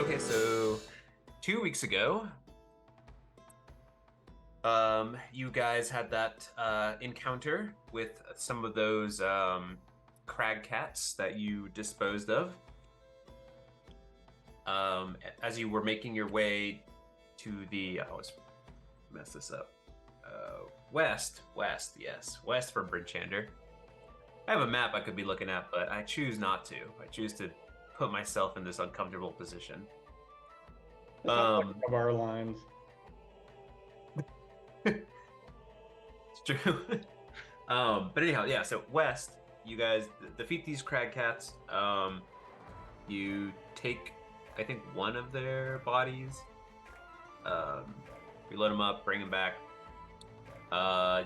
Okay, so 2 weeks ago, you guys had that encounter with some of those crag cats that you disposed of. As you were making your way to the, I always mess this up, west, west from Brinchander. I have a map I could be looking at, but I choose not to. I choose to put myself in this uncomfortable position. It's not like one of our lines. It's true. But anyhow, yeah. So west, you guys defeat these crag cats. You take, I think, one of their bodies. You load them up, bring them back.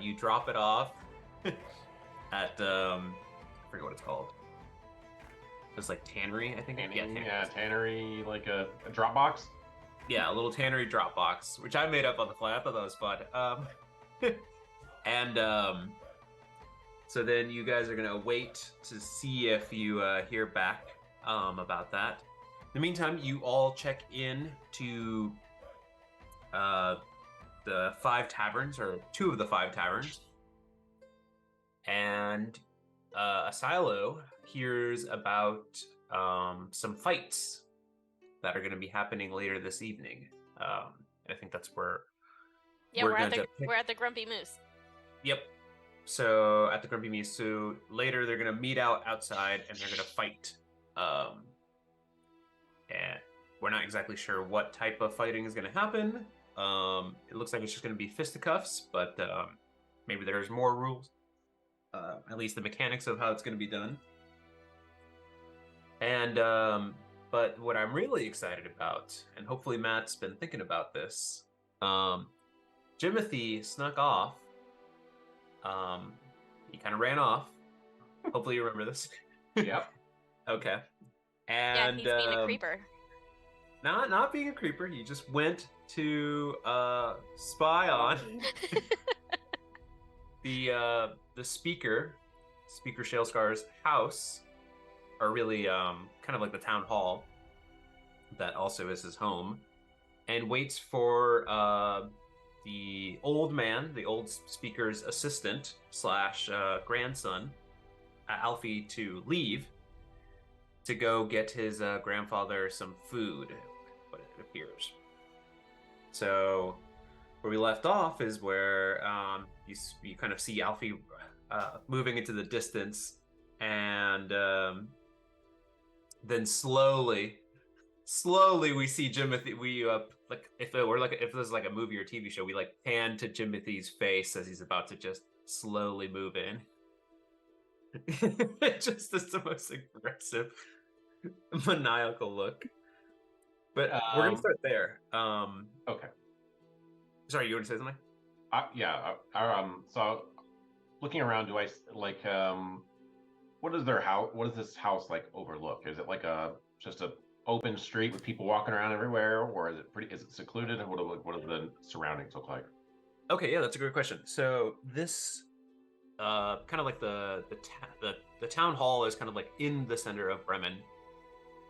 You drop it off at I forget what it's called. It's like tannery, I think. Tannery, like a drop box. Yeah, a little tannery drop box, which I made up on the fly. I thought that was fun. And so then you guys are gonna wait to see if you hear back about that. In the meantime, you all check in to the 5 taverns, or 2 of the 5 taverns, and Asilo hears about some fights that are going to be happening later this evening. And I think that's where we're at the Grumpy Moose. Yep. So at the Grumpy Moose. So later they're going to meet outside and they're going to fight. And we're not exactly sure what type of fighting is going to happen. It looks like it's just going to be fisticuffs, but maybe there's more rules. At least the mechanics of how it's going to be done. And but what I'm really excited about, and hopefully Matt's been thinking about this, Jimothy snuck off. He kind of ran off. Hopefully you remember this. Yep. Okay. And yeah, he's being a creeper. Not being a creeper. He just went to spy on the Speaker Shalescar's house, or really kind of like the town hall that also is his home, and waits for the old man, the old Speaker's assistant slash grandson, Alfie, to leave to go get his grandfather some food, what it appears. So where we left off is where you kind of see Alfie moving into the distance, and then slowly we see Jimothy. We like if it was like a movie or TV show, we like pan to Jimothy's face as he's about to just slowly move in. Just is the most aggressive, maniacal look. But we're gonna start there. Okay. Sorry, you want to say something? So looking around, do I like what is their house? What does this house like overlook? Is it like just a open street with people walking around everywhere, or is it secluded? What do the surroundings look like? Okay, yeah, that's a great question. So this kind of like the town hall is kind of like in the center of Bremen.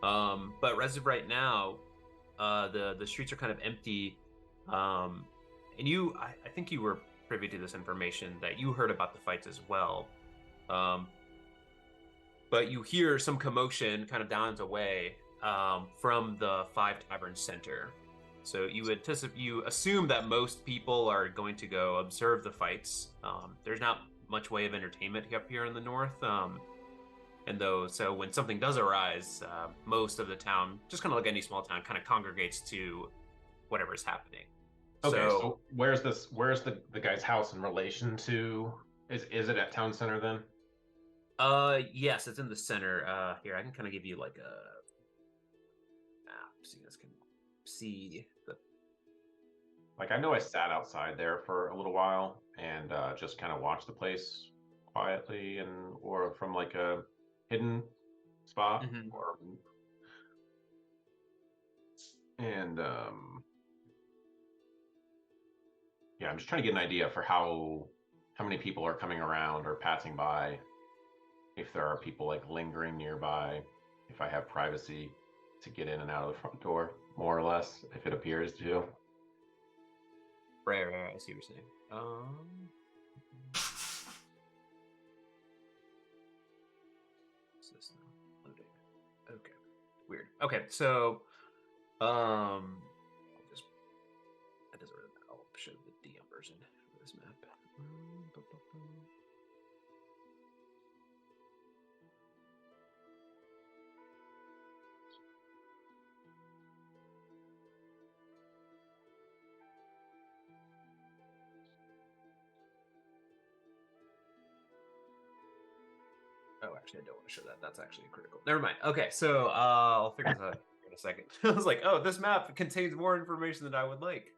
But as of right now, the streets are kind of empty. And I think you were privy to this information, that you heard about the fights as well. But you hear some commotion kind of down and away from the 5 Tavern Center. So you assume that most people are going to go observe the fights. There's not much way of entertainment up here in the north. So when something does arise, most of the town, just kind of like any small town, kind of congregates to whatever's happening. Okay, so where's the guy's house in relation to? Is it at town center then? Yes, it's in the center. Here, I can kind of give you like a map so you guys can see the. Like, I know I sat outside there for a little while and just kind of watched the place quietly, or from like a hidden spot, Mm-hmm. and yeah, I'm just trying to get an idea for how many people are coming around or passing by, if there are people like lingering nearby, if I have privacy to get in and out of the front door. more or less, if it appears to. Right. I see what you're saying. What's this now? Loading. Okay. Weird. Okay, so I'll just that doesn't really matter. I'll show the DM version for this map. Oh, actually, I don't want to show that. That's actually critical. Never mind. Okay, so I'll figure this out in a second. I was like, oh, this map contains more information than I would like.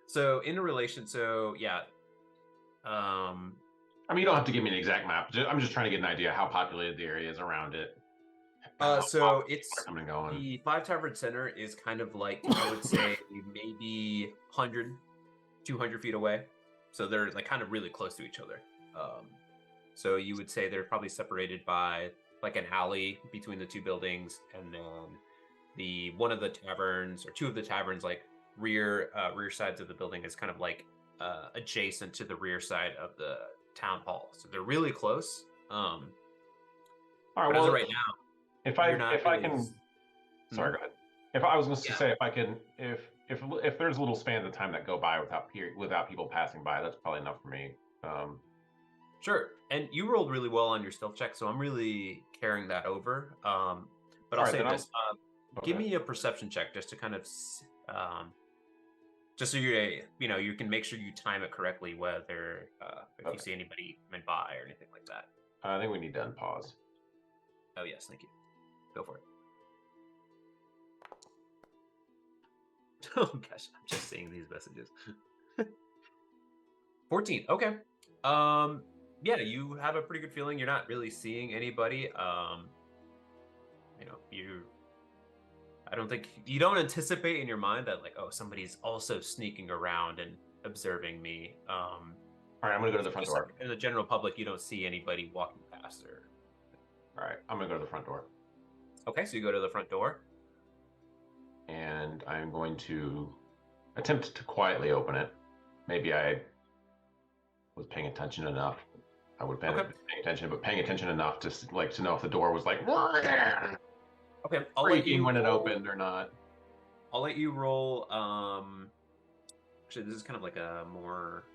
So in relation, so yeah. I mean, you don't have to give me an exact map. I'm just trying to get an idea how populated the area is around it. So it's coming and going. The Five Tavern Center is kind of like, I would say, maybe 100, 200 feet away. So they're like kind of really close to each other. So you would say they're probably separated by like an alley between the two buildings, and then one of the taverns or two of the taverns, like rear sides of the building, is kind of like adjacent to the rear side of the town hall. So they're really close. All right. Well, as of right now, if I can, sorry, go ahead. If I was going to say, if I can, if there's little spans of time that go by without people passing by, that's probably enough for me. Sure. And you rolled really well on your stealth check, so I'm really carrying that over. But I'll say this: give me a perception check just to kind of, just so you can make sure you time it correctly, whether if you see anybody coming by or anything like that. I think we need to unpause. Oh yes, thank you. Go for it. Oh gosh, I'm just seeing these messages. 14. Okay. Yeah, you have a pretty good feeling. You're not really seeing anybody. I don't think you don't anticipate in your mind that like, oh, somebody's also sneaking around and observing me. All right, I'm gonna go to the front door. In the general public, you don't see anybody walking past her. All right, I'm gonna go to the front door. Okay, so you go to the front door. And I'm going to attempt to quietly open it. Maybe I was paying attention enough. I would have been paying attention, but paying attention enough to know if the door was like okay, I'll let you when it opened or not. I'll let you roll. Actually, this is kind of like a more.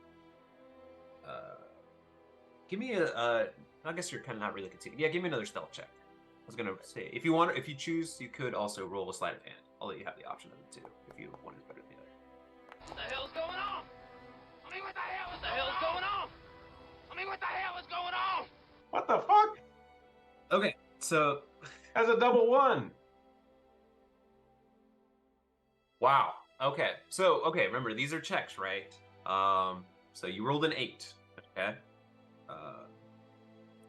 Give me a. I guess you're kind of not really conceding. Yeah, give me another stealth check. I was gonna say if you choose, you could also roll a sleight of hand. I'll let you have the option of it too if you one is better than the other. What the hell's going on? I mean, what the hell's going on? I mean, what the hell is going on? What the fuck? Okay, so as a double one. Wow. Okay. So remember these are checks, right? So you rolled an 8. Okay.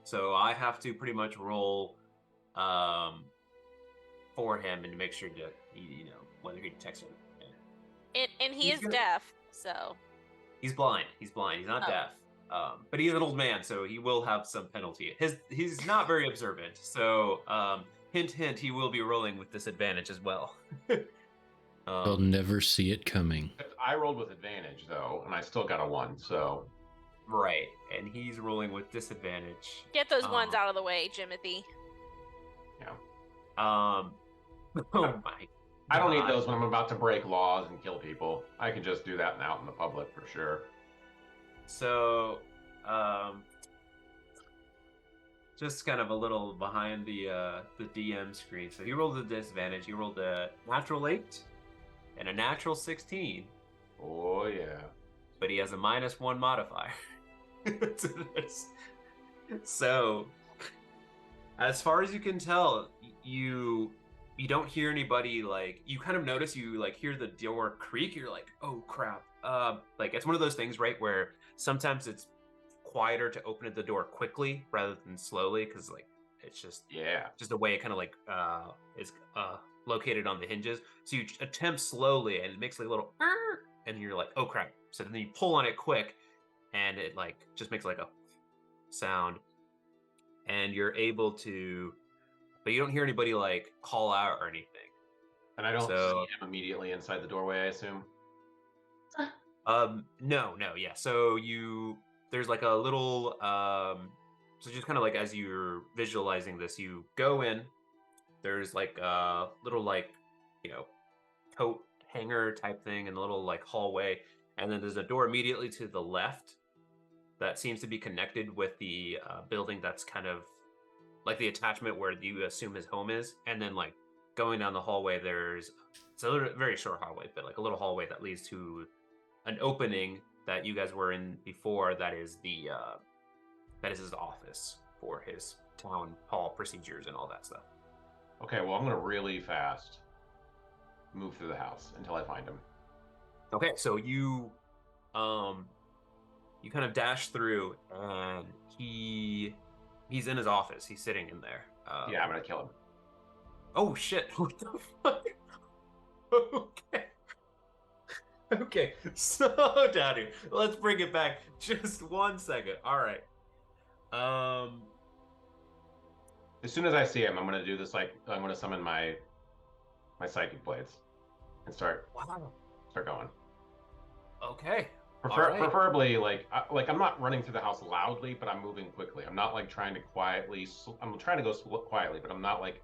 So I have to pretty much roll for him and to make sure to whether he detects it. And he is deaf, so he's blind. He's not deaf. But he's an old man, so he will have some penalty. He's not very observant, so hint, he will be rolling with disadvantage as well. They'll never see it coming. I rolled with advantage though, and I still got a 1. So right, and he's rolling with disadvantage. Get those ones out of the way, Jimothy. Yeah. Oh my! I don't need those when I'm about to break laws and kill people. I can just do that out in the public for sure. So, just kind of a little behind the DM screen. So he rolled a disadvantage. He rolled a natural 8 and a natural 16. Oh yeah. But he has a -1 modifier to this. So, as far as you can tell, you don't hear anybody. Like, you kind of notice you like hear the door creak. You're like, oh crap. Like it's one of those things, right, where sometimes it's quieter to open the door quickly rather than slowly, because like it's just the way it kind of like is located on the hinges. So you attempt slowly and it makes like a little and you're like, oh crap. So then you pull on it quick and it like just makes like a sound, and you're able to, but you don't hear anybody like call out or anything. And I don't So see him immediately inside the doorway, I assume. no, yeah. So there's like a little so just kind of like as you're visualizing this, you go in, there's like a little like, you know, coat hanger type thing in the little like hallway, and then there's a door immediately to the left that seems to be connected with the building that's kind of like the attachment where you assume his home is, and then like going down the hallway, it's a very short hallway, but like a little hallway that leads to an opening that you guys were in before. That is his office for his town hall procedures and all that stuff. Okay, well, I'm going to really fast move through the house until I find him. Okay, so you kind of dash through, and he's in his office. He's sitting in there. Yeah, I'm going to kill him. Oh shit! What the fuck? Okay. Okay, slow down here. Let's bring it back just 1 second. All right. As soon as I see him, I'm going to do this, like, I'm going to summon my psychic blades and start going. Okay. Preferably, like I'm not running through the house loudly, but I'm moving quickly. I'm not like trying to quietly. I'm trying to go quietly, but I'm not like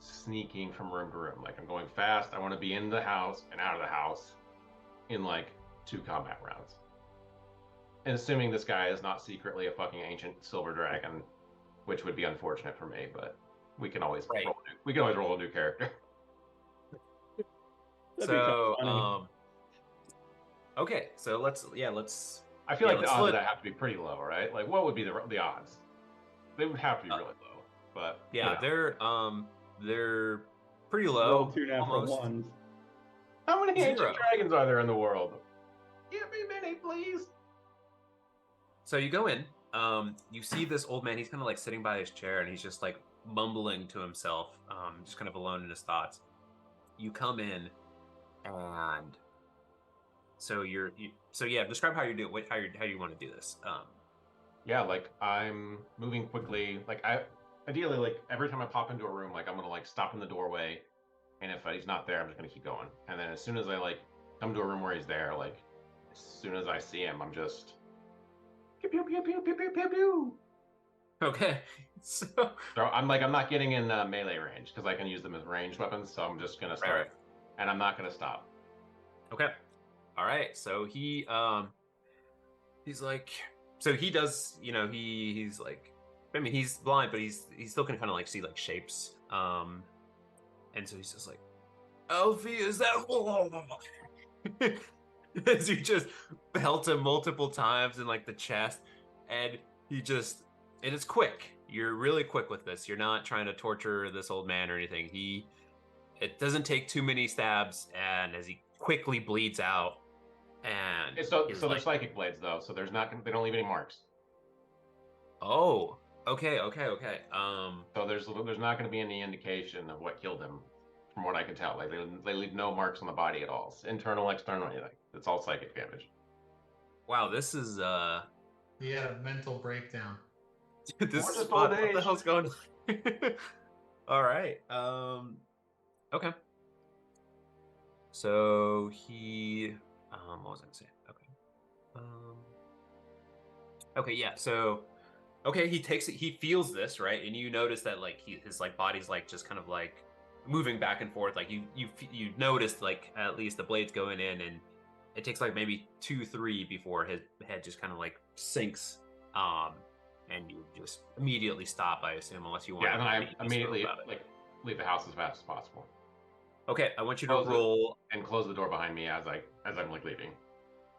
sneaking from room to room. Like I'm going fast. I want to be in the house and out of the house in like 2 combat rounds. And assuming this guy is not secretly a fucking ancient silver dragon, which would be unfortunate for me, but we can always roll a new character. So okay, so let's. I feel like the odds of that have to be pretty low, right? Like, what would be the odds? They would have to be really low, but yeah, you know. they're pretty low. Roll 2 natural ones. How many 0. ancient dragons are there in the world? Give me many, please. So you go in. You see this old man. He's kind of like sitting by his chair, and he's just like mumbling to himself, just kind of alone in his thoughts. You come in, and so describe how you do it. How you want to do this? Yeah, like I'm moving quickly. Like ideally, like every time I pop into a room, like I'm gonna like stop in the doorway, and if he's not there, I'm just gonna keep going. And then as soon as I like come to a room where he's there, like as soon as I see him, I'm just pew pew pew pew pew pew pew pew. Okay, so I'm not getting in melee range because I can use them as ranged weapons. So I'm just gonna start, right. And I'm not gonna stop. Okay. All right. So he's like, so he does, he's like, I mean, he's blind, but he's still can kind of like see like shapes. And so he's just like, Alfie, is that? As you just belt him multiple times in like the chest, and it is quick. You're really quick with this. You're not trying to torture this old man or anything. It doesn't take too many stabs, and as he quickly bleeds out, and so they're psychic blades though, so they don't leave any marks. Oh, okay. So there's not going to be any indication of what killed him, from what I can tell. Like they leave no marks on the body at all, internal, external, anything. It's all psychic damage. Wow, this is He had a mental breakdown. this is what the hell's going on? All right. Okay. So he what was I gonna say? Okay. Okay, yeah. So okay, he takes it, he feels this, right? And you notice that like his like body's like just kind of like moving back and forth. Like you notice like at least the blades going in, and it takes like maybe 2-3 before his head just kind of like sinks. And you just immediately stop, I assume, unless you want. Yeah, and I immediately like leave the house as fast as possible. Okay, I want you to roll and close the door behind me as I'm like leaving.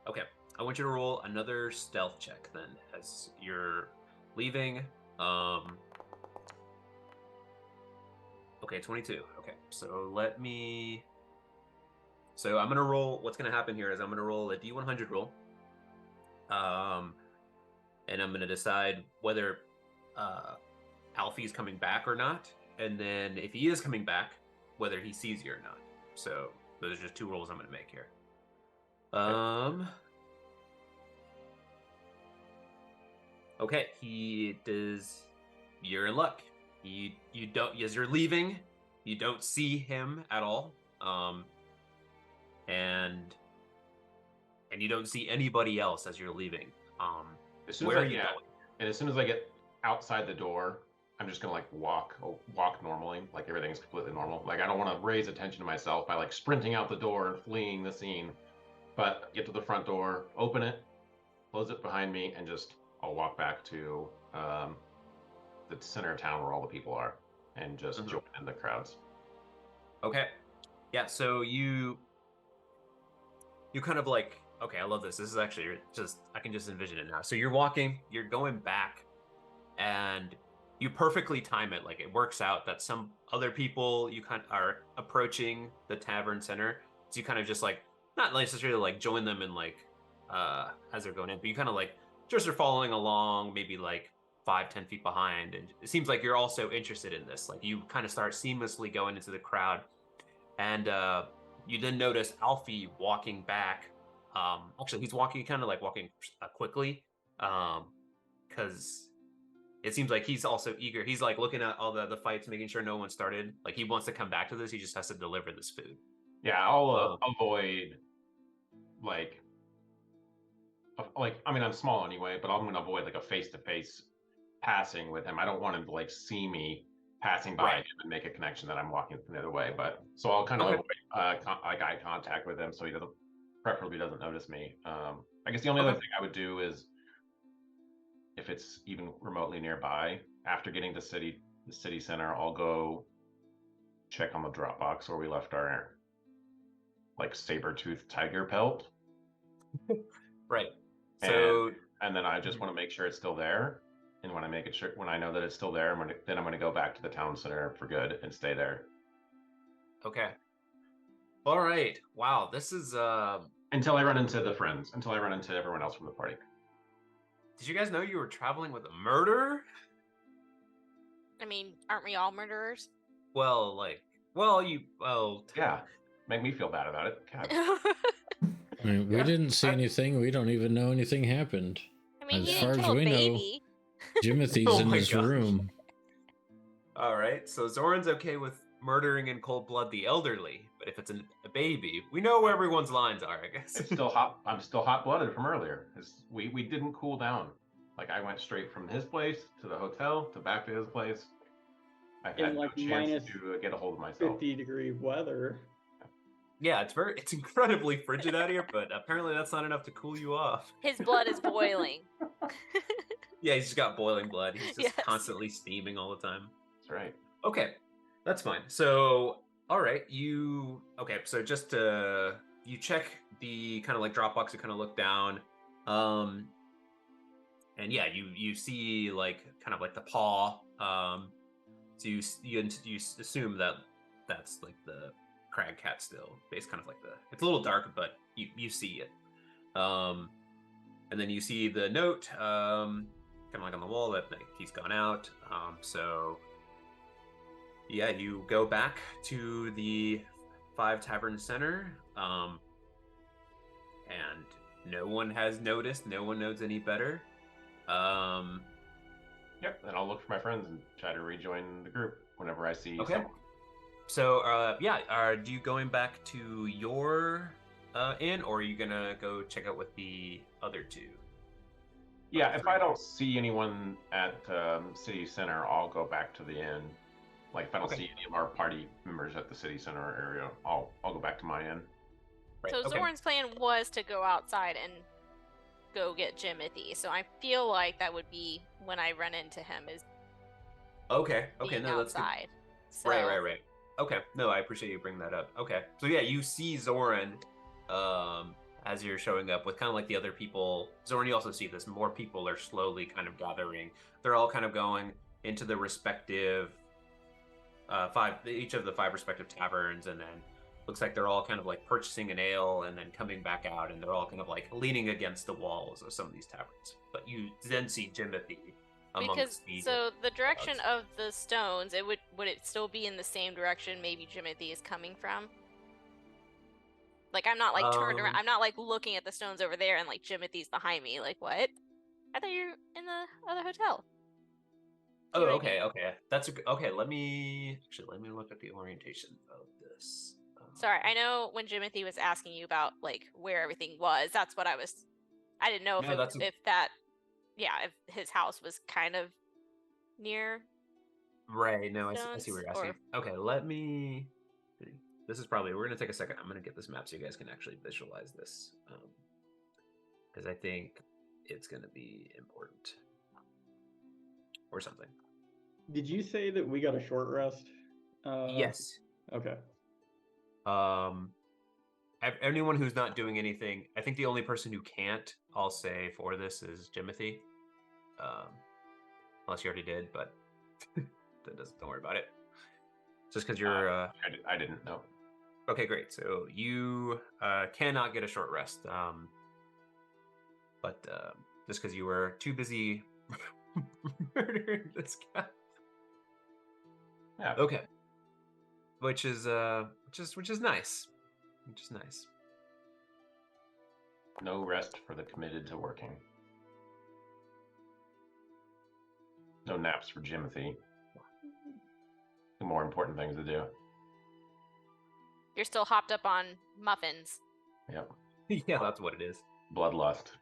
Okay, I want you to roll another stealth check then as you're leaving. Okay, 22. Okay, so I'm gonna roll. What's gonna happen here is I'm gonna roll a D100 roll. And I'm gonna decide whether Alfie's coming back or not, and then if he is coming back, whether he sees you or not. So those are just 2 rolls I'm gonna make here. Okay, he does. You're in luck. You don't, as you're leaving, you don't see him at all. and you don't see anybody else as you're leaving. As soon Where as are you going? and as soon as I get outside the door, I'm just gonna like walk normally, like everything's completely normal. Like I don't want to raise attention to myself by like sprinting out the door and fleeing the scene, but get to the front door, open it, close it behind me, and just I'll walk back to the center of town where all the people are, and just join in the crowds. Okay. Yeah, so you kind of like, okay, I love this. This is actually just, I can just envision it now. So you're walking, you're going back, and you perfectly time it. Like it works out that some other people you kind of are approaching the tavern center. So you kind of just like, not necessarily like join them in like, as they're going in, but you kind of like just are following along, maybe like 5-10 feet behind. And it seems like you're also interested in this. Like you kind of start seamlessly going into the crowd. And you then notice Alfie walking back. Actually, he's walking kind of like walking quickly, because it seems like he's also eager. He's like looking at all the fights, making sure no one started. Like he wants to come back to this. He just has to deliver this food. Yeah, I'll avoid like I mean I'm small anyway, but I'm gonna avoid like a face-to-face passing with him. I don't want him to like see me passing by him and make a connection that I'm walking the other way. But so I'll kind of avoid like eye contact with him so he preferably doesn't notice me. I guess the only other thing I would do is if it's even remotely nearby, after getting to the city center, I'll go check on the Dropbox where we left our like saber-toothed tiger pelt. Right. So and then I just want to make sure it's still there. And when I know that it's still there, I'm gonna go back to the town center for good and stay there. Okay. All right. Wow. This is until I run into everyone else from the party. Did you guys know you were traveling with a murderer? I mean, aren't we all murderers? Well, yeah. Make me feel bad about it. God. I mean, we didn't see anything. We don't even know anything happened. I mean, as far as we know, Jimothy's in his room. All right, so Zoran's okay with murdering in cold blood the elderly, but if it's a baby, we know where everyone's lines are, I guess. It's still hot. I'm still hot-blooded from earlier. We didn't cool down. Like I went straight from his place to the hotel to back to his place. I've had like no chance to get a hold of myself. 50-degree weather. Yeah, it's incredibly frigid out here, but apparently that's not enough to cool you off. His blood is boiling. Yeah, he's just got boiling blood. He's just constantly steaming all the time. That's right. Okay, that's fine. So, all right, so just you check the kind of like Dropbox, you kind of look down, and yeah, you see like kind of like the paw. So you assume that that's like the crag cat still, based kind of like it's a little dark, but you see it. And then you see the note, kind of like on the wall that he's gone out. So yeah, you go back to the 5 Tavern Center, and no one has noticed. No one knows any better. Yep, and I'll look for my friends and try to rejoin the group whenever I see someone. So, are you going back to your inn, or are you gonna go check out with the other 2? Yeah, if I don't see anyone at City Center, I'll go back to the inn. Like if I don't see any of our party members at the City Center area, I'll go back to my inn. Right. So Zoran's plan was to go outside and go get Jimothy. So I feel like that would be when I run into him is okay. Being No, that's outside. So... Right. Okay, no, I appreciate you bringing that up. Okay, so yeah, you see Zoran as you're showing up with kind of like the other people. Zoran, you also see this. More people are slowly kind of gathering. They're all kind of going into the respective each of the 5 respective taverns, and then looks like they're all kind of like purchasing an ale and then coming back out, and they're all kind of like leaning against the walls of some of these taverns. But you then see Jimothy. Because the direction of the stones, would it still be in the same direction maybe Jimothy is coming from? Like I'm not like turned around. I'm not like looking at the stones over there and like Jimothy's behind me. Like what? I thought you were in the other hotel. Oh, okay. That's okay. Let me look at the orientation of this. Sorry, I know when Jimothy was asking you about like where everything was, that's what I didn't know if No, that's if his house was kind of near. right. No, I see Stones, what you're or- asking. Okay, let me. This is probably. We're gonna take a second. I'm gonna get this map so you guys can actually visualize this, because I think it's gonna be important or something. Did you say that we got a short rest? Yes. Okay. Anyone who's not doing anything, I think the only person who can't, I'll say for this, is Jimothy. Unless you already did, but don't worry about it. Just because you're. I didn't know. Okay, great. So you cannot get a short rest, but just because you were too busy murdering this guy. Yeah. Okay. Which is nice. Which is nice. No rest for the committed to working. No naps for Jimothy. The more important things to do. You're still hopped up on muffins. Yep. Yeah, that's what it is. Bloodlust.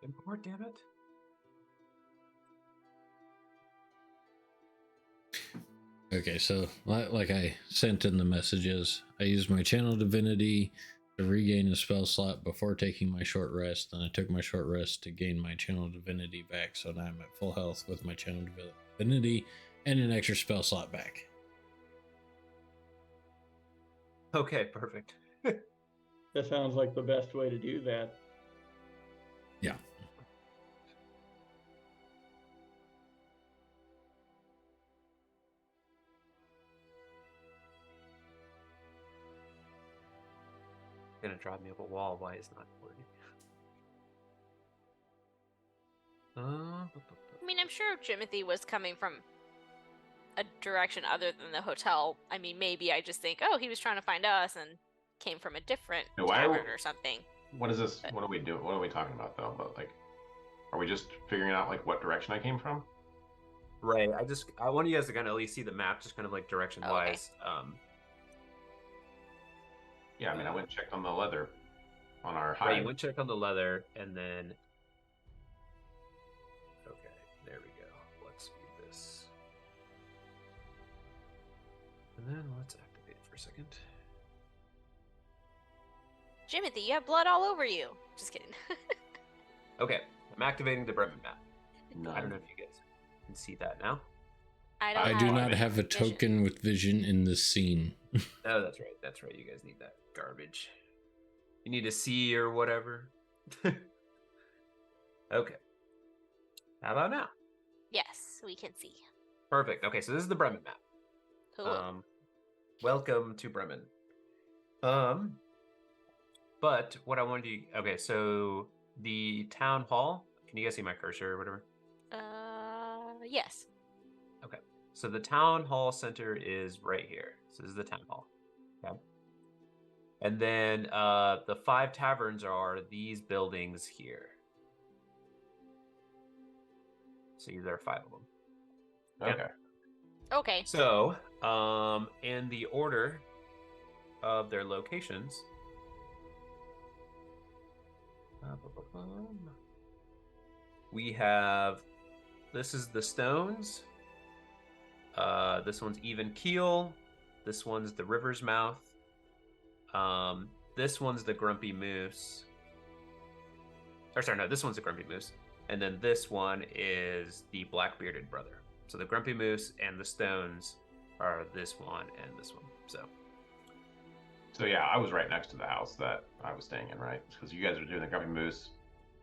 Import, damn it. Okay, so like I sent in the messages, I used my channel divinity to regain a spell slot before taking my short rest, and I took my short rest to gain my channel divinity back, so now I'm at full health with my channel divinity and an extra spell slot back. Okay, perfect. That sounds like the best way to do that. Yeah. Gonna drive me up a wall. Why it's not working? I mean, I'm sure Jimothy was coming from a direction other than the hotel. I mean, maybe I just think, oh, he was trying to find us and came from a different tavern or something. What is this? What are we doing? What are we talking about though? But like, are we just figuring out like what direction I came from? Right. I want you guys to kind of at least see the map, just kind of like direction wise. Okay. Yeah, I mean, I went and checked on the leather on our hide. Right, you went check on the leather, and then. Okay, there we go. Let's do this. And then let's activate it for a second. Jimothy, you have blood all over you. Just kidding. Okay, I'm activating the Bremen map. None. I don't know if you guys can see that now. I do not have a token with vision in this scene. Oh, that's right. That's right. You guys need that garbage. You need to see or whatever. Okay. How about now? Yes, we can see. Perfect. Okay, so this is the Bremen map. Cool. Welcome to Bremen. But what I wanted to... Okay, so the town hall... Can you guys see my cursor or whatever? Yes. Okay. So the town hall center is right here. So this is the town hall. Okay. And then the 5 taverns are these buildings here. So there are 5 of them. Okay. Okay. So, in the order of their locations, we have, this is the Stones. This one's Even Keel. This one's the River's Mouth. This one's the Grumpy Moose. Or sorry, no, this one's the Grumpy Moose. And then this one is the Black-Bearded Brother. So the Grumpy Moose and the Stones are this one and this one. So yeah, I was right next to the house that I was staying in, right? Because you guys are doing the Grumpy Moose.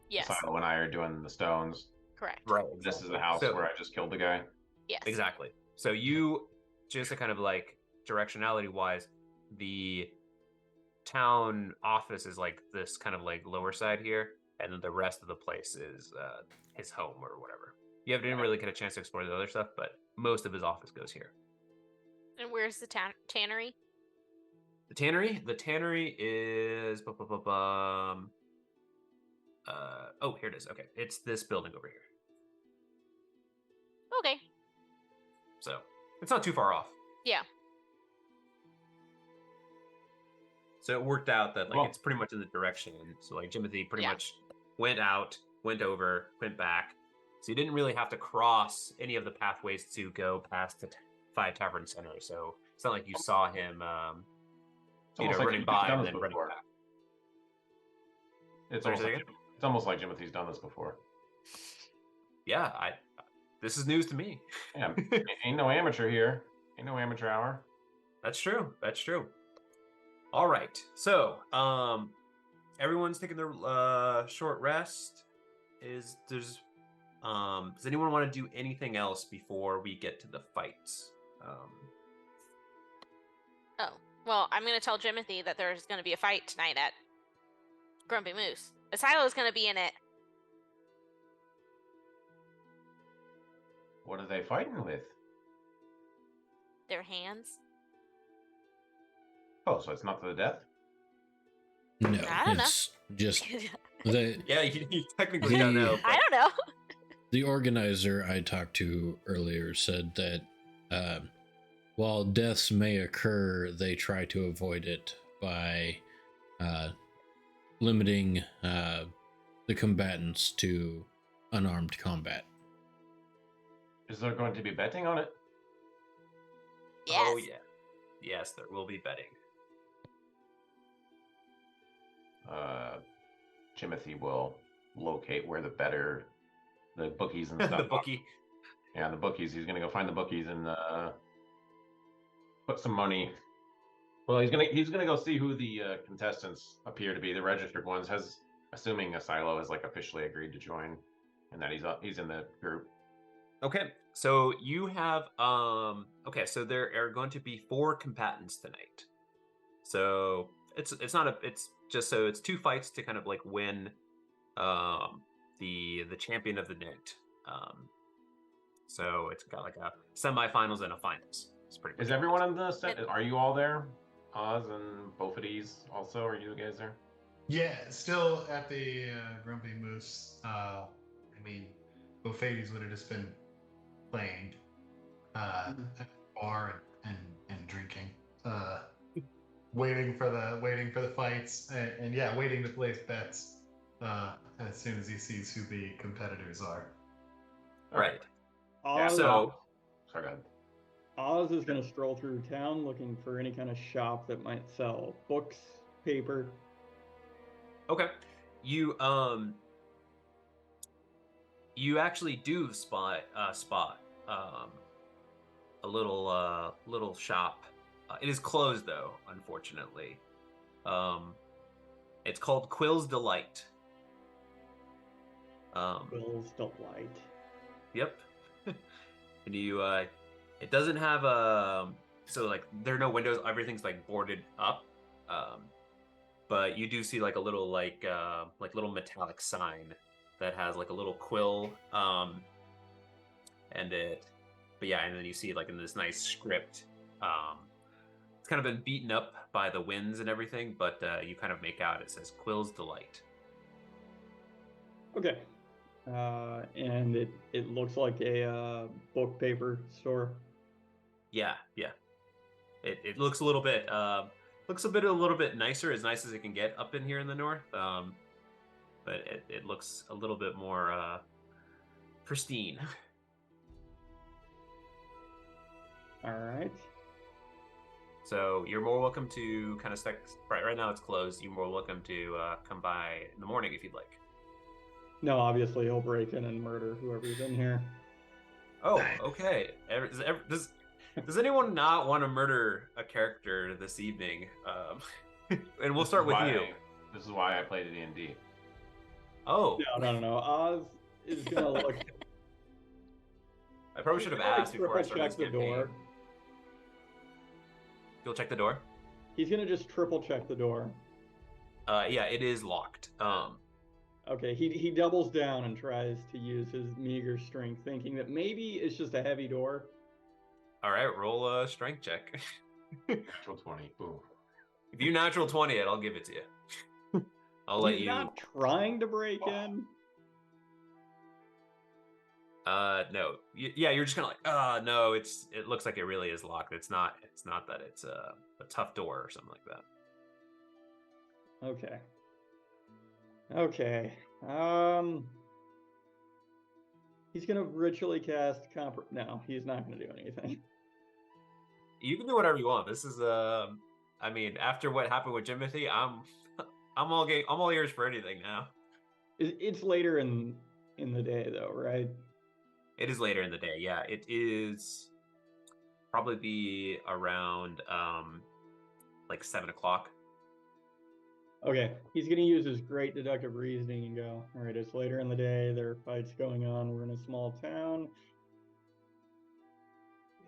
Yes. Silo and I are doing the Stones. Correct. Right. Exactly. This is the house where I just killed the guy. Yes. Exactly. So you, just to kind of like directionality wise, the town office is like this kind of like lower side here, and then the rest of the place is his home or whatever. You didn't really get a chance to explore the other stuff, but most of his office goes here. And where's the tannery? The tannery. The tannery is. Oh, here it is. Okay, it's this building over here. Okay. So it's not too far off. Yeah. So it worked out that like Cool. it's pretty much in the direction. So like Jimothy pretty Yeah. much went out, went over, went back. So you didn't really have to cross any of the pathways to go past the Five Tavern Center. So it's not like you saw him, It's almost like running Jimothy's by done and this then running before. back. It's Sorry, almost say like again? it's almost like Jimothy's done this before. Yeah, this is news to me. Yeah, ain't no amateur here. Ain't no amateur hour. That's true. That's true. All right. So, everyone's taking their short rest. Does anyone want to do anything else before we get to the fights? Oh, well, I'm going to tell Jimothy that there's going to be a fight tonight at Grumpy Moose. Asilo's going to be in it. What are they fighting with? Their hands. Oh, so it's not to the death? No, I don't know. it's just the Yeah, you technically don't know. I don't know. the organizer I talked to earlier said that while deaths may occur, they try to avoid it by limiting the combatants to unarmed combat. Is there going to be betting on it? Yes. Oh yeah, yes, there will be betting. Jimothy will locate where the bookies and stuff. The bookie. Yeah, the bookies. He's gonna go find the bookies and put some money. Well, he's gonna go see who the contestants appear to be, the registered ones. Assuming Asilo has like officially agreed to join, and that he's in the group. Okay, so you have okay, so there are going to be 4 combatants tonight. So it's just so it's 2 fights to kind of like win the champion of the night. So it's got like a semifinals and a finals. It's pretty. Is everyone on the set? Are you all there? Oz and Bophades also? Are you guys there? Yeah, still at the Grumpy Moose. I mean, Bophades would have just been playing at the bar and drinking, waiting for the fights, and yeah, waiting to place bets as soon as he sees who the competitors are. Right. Oz, So Sorry, go ahead. Oz is going to stroll through town looking for any kind of shop that might sell books, paper. okay, you actually do spot a little shop. It is closed though, unfortunately. It's called Quill's Delight. Will's Delight. Yep. And you it doesn't have so like there are no windows, everything's like boarded up. But you do see like a little like little metallic sign that has like a little quill and then you see like in this nice script it's kind of been beaten up by the winds and everything, but you kind of make out it says Quill's Delight. Okay. And it looks like a book paper store. Yeah. It looks a little bit a little bit nicer, as nice as it can get up in here in the north. But it looks a little bit more pristine. All right. So you're more welcome to kind of right now it's closed. You're more welcome to come by in the morning if you'd like. No, obviously he'll break in and murder whoever's in here. Oh, okay. Does anyone not want to murder a character this evening? And we'll start with you. This is why I played D&D. Oh, No. Oz is gonna look. I probably should have He's gonna, asked before I triple started check this the campaign. door. You'll check the door? He's gonna just triple check the door. Yeah, it is locked. Okay, he doubles down and tries to use his meager strength, thinking that maybe it's just a heavy door. All right, roll a strength check. Natural 20. Ooh. If you natural 20 it, I'll give it to you. I'll let He's you. not trying to break in. No. Yeah, you're just kind of like, no. It looks like it really is locked. It's not. It's not that it's a tough door or something like that. Okay. Okay. He's gonna ritually cast No, he's not gonna do anything. You can do whatever you want. This is I mean, after what happened with Jimothy, I'm all ears for anything now. It's later in the day though, right? It is later in the day. Yeah, it is probably be around like 7 o'clock. Okay, he's gonna use his great deductive reasoning and go, all right, it's later in the day, there are fights going on, we're in a small town.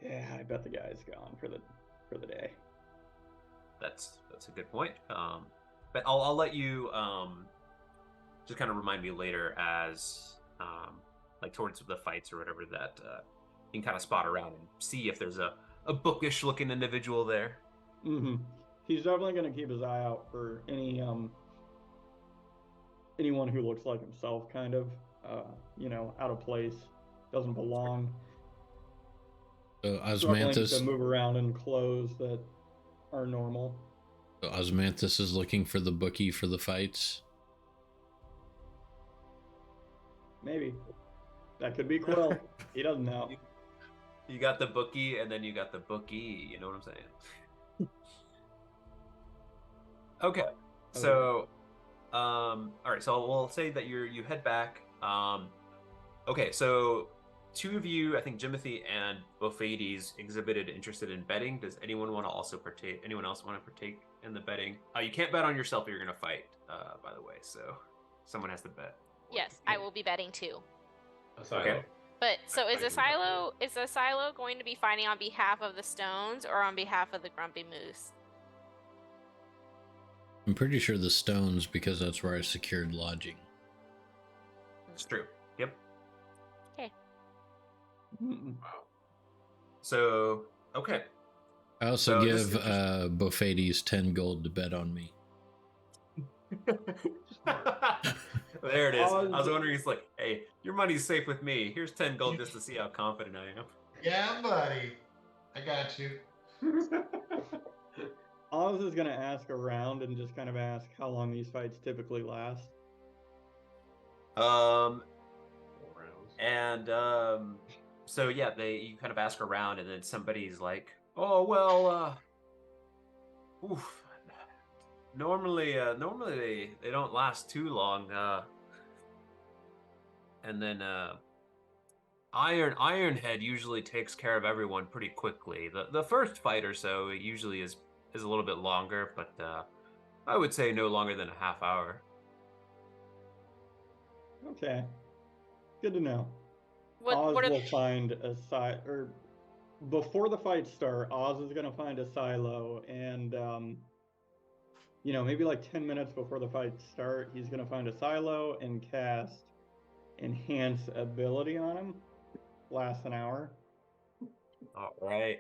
Yeah, I bet the guy's gone for the day. That's a good point. But I'll let you just kind of remind me later as like towards the fights or whatever that you can kind of spot around and see if there's a bookish looking individual there. Mm-hmm. He's definitely going to keep his eye out for anyone who looks like himself, kind of, out of place, doesn't belong. So Struggling Osmanthus to move around in clothes that are normal. So Osmanthus is looking for the bookie for the fights. Maybe. That could be Quill. He doesn't know. You got the bookie, and then you got the bookie. You know what I'm saying? Okay. So, all right. So we'll say that you head back. Okay. So, two of you, I think Jimothy and Bophades, exhibited interested in betting. Does anyone want to also partake? Anyone else want to partake in the betting? You can't bet on yourself if you're going to fight. By the way, so someone has to bet. Yes, I will be betting too. Okay. But so is the silo going to be fighting on behalf of the stones or on behalf of the Grumpy Moose? I'm pretty sure the stones, because that's where I secured lodging. It's true. Yep. Okay. Mm-mm. So, okay. I also give Bophades 10 gold to bet on me. There it is. I was wondering, it's like, hey, your money's safe with me. Here's 10 gold just to see how confident I am. Yeah, buddy. I got you. Oz is going to ask around and just kind of ask how long these fights typically last. So yeah, you kind of ask around, and then somebody's like, "Oh well, oof. Normally they don't last too long. And then Ironhead usually takes care of everyone pretty quickly. The first fight or so it usually is a little bit longer, but I would say no longer than a half hour." Okay. Good to know. What will find a or before the fights start, Oz is going to find a silo, and maybe like 10 minutes before the fights start, he's going to find a silo and cast enhance ability on him. Lasts an hour. All right.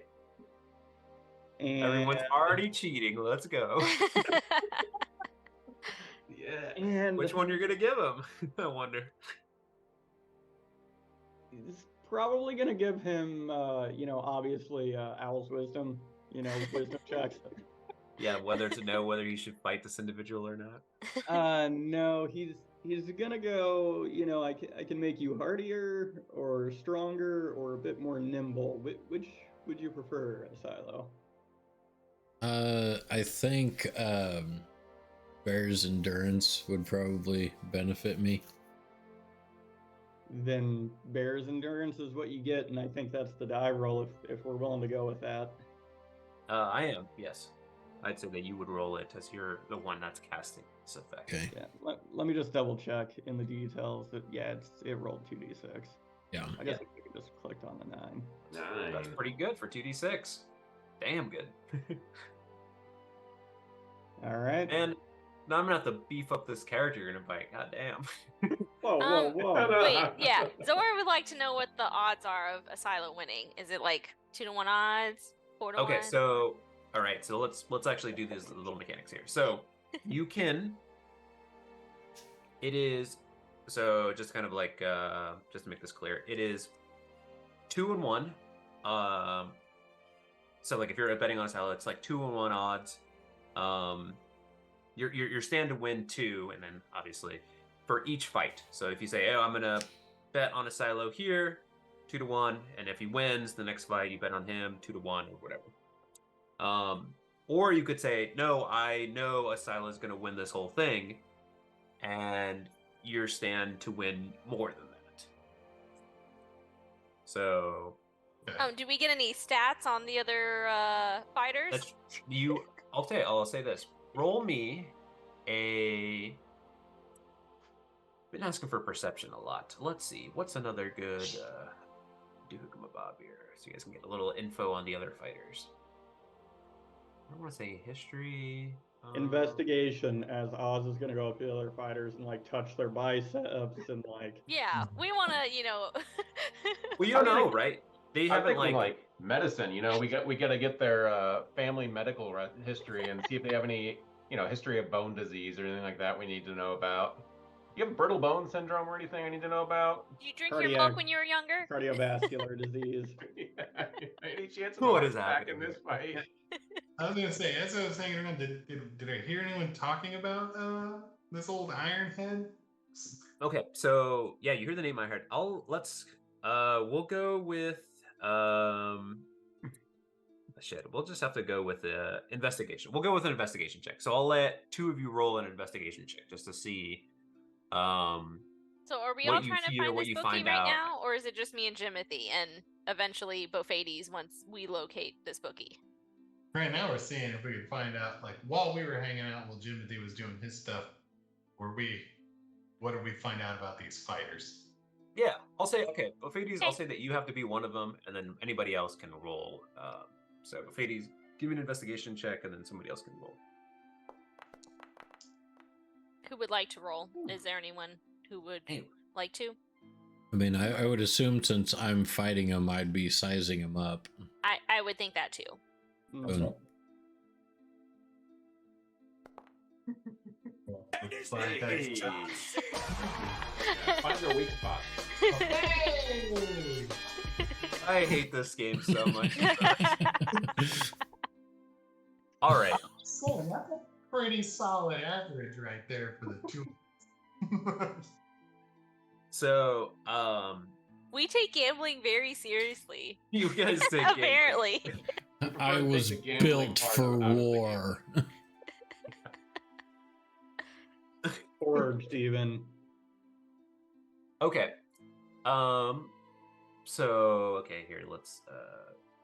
And everyone's already cheating. Let's go. Yeah. And which one you're going to give him? I wonder. He's probably going to give him, obviously Owl's wisdom, wisdom checks. Yeah, whether to know whether you should fight this individual or not. No, he's gonna go. I can make you hardier or stronger or a bit more nimble. Which would you prefer, Silo? I think Bear's endurance would probably benefit me. Then Bear's endurance is what you get, and I think that's the die roll if we're willing to go with that. I am, yes. I'd say that you would roll it as you're the one that's casting this effect. Okay. Yeah. Let me just double check in the details that it rolled 2d6. Yeah. I guess we could just clicked on the 9. Nice. That's pretty good for 2d6. Damn good. All right. And now I'm gonna have to beef up this character you're gonna fight. God damn. Whoa. Wait, yeah. Zora would like to know what the odds are of Asilo winning. Is it like 2-to-1 odds? 4-to-1? Okay, so All right, so let's actually do these little mechanics here. So you can. It is so just kind of like just to make this clear, it is 2 and 1. So like if you're betting on a silo, it's like 2 and 1 odds. Your stand to win 2, and then obviously for each fight. So if you say, oh, I'm gonna bet on a silo here, 2 to 1, and if he wins the next fight, you bet on him 2 to 1 or whatever. Or you could say, no, I know a silo is gonna win this whole thing, and your stand to win more than that. So do we get any stats on the other fighters? I'll say this. Roll me a. Been asking for perception a lot. Let's see. What's another good Doohukamabob here, so you guys can get a little info on the other fighters. I don't want to say history. Investigation, as Oz is gonna go up to the other fighters and like touch their biceps and like. Yeah, we want to, Well, you don't know, right? They I'm haven't thinking like medicine. We got to get their family medical history and see if they have any history of bone disease or anything like that we need to know about. You have brittle bone syndrome or anything I need to know about? Did you drink your milk when you were younger? Cardiovascular disease. Any chance of what is back happening in this fight? I was gonna say, as I was hanging around, did I hear anyone talking about this old Iron Head? Okay, so yeah, you hear the name Ironhead. We'll go with shit. We'll just have to go with investigation. We'll go with an investigation check. So I'll let 2 of you roll an investigation check just to see. So are we all trying to find this bookie right now, or is it just me and Jimothy, and eventually Bofades once we locate this bookie? Right now, we're seeing if we could find out, like, while we were hanging out, while Jimothy was doing his stuff, what did we find out about these fighters? Yeah, I'll say, okay, Bofades, I'll say that you have to be one of them, and then anybody else can roll. So Bofades, give me an investigation check, and then somebody else can roll. Who would like to roll? Is there anyone who would like to? I mean, I would assume since I'm fighting him, I'd be sizing him up. I would think that too. Find your weak spot. I hate this game so much. All right. So that's a pretty solid average right there for the 2. So, we take gambling very seriously. You guys take apparently. I was built for war. Forged even. Okay. So okay, here let's.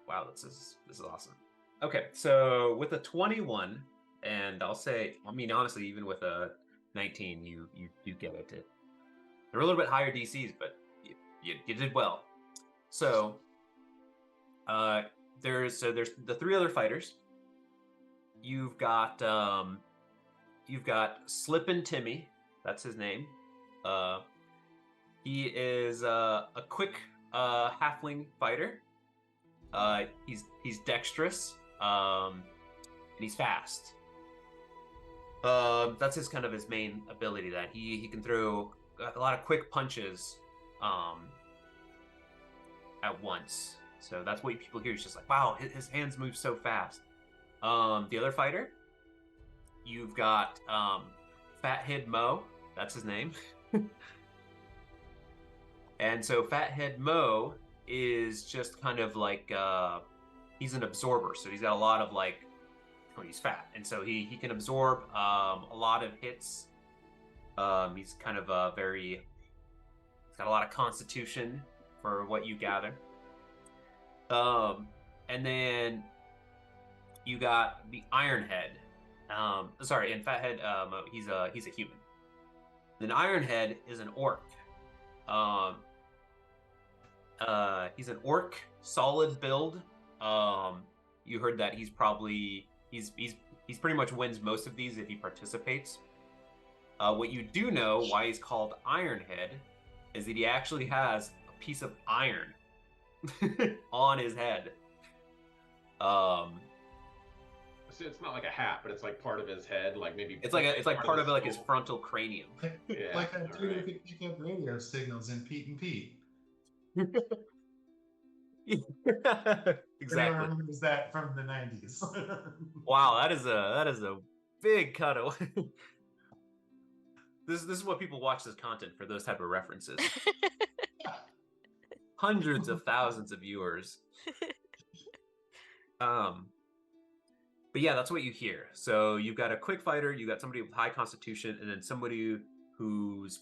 Wow, this is awesome. Okay, so with a 21, and I'll say, I mean, honestly, even with a 19, you get it. They're a little bit higher DCs, but you did well. So, there's the 3 other fighters. You've got Slippin' Timmy, that's his name. He is a quick halfling fighter. He's dexterous, and he's fast. That's his kind of his main ability, that he can throw a lot of quick punches at once. So that's what people hear. It's just like, wow, his hands move so fast. The other fighter, you've got Fathead Mo. That's his name. And so Fathead Mo is just kind of like he's an absorber. So he's got a lot of he's fat, and so he can absorb a lot of hits. He's kind of he's got a lot of constitution for what you gather. And then you got the Ironhead. And Fathead, he's a human. Then Ironhead is an orc. He's an orc, solid build. You heard that he's pretty much wins most of these if he participates. What you do know why he's called Ironhead is that he actually has a piece of iron So it's not like a hat, but it's like part of his head, like maybe It's like part of like his skull. frontal cranium. Yeah, Like that dude who alright. could pick up radio signals in Pete and Pete. Exactly. Anyone remembers that from the 90s? Wow, that is a big cutaway. This is what people watch this content for, those type of references. Hundreds of thousands of viewers. But yeah, that's what you hear. So you've got a quick fighter, you got somebody with high constitution, and then somebody who's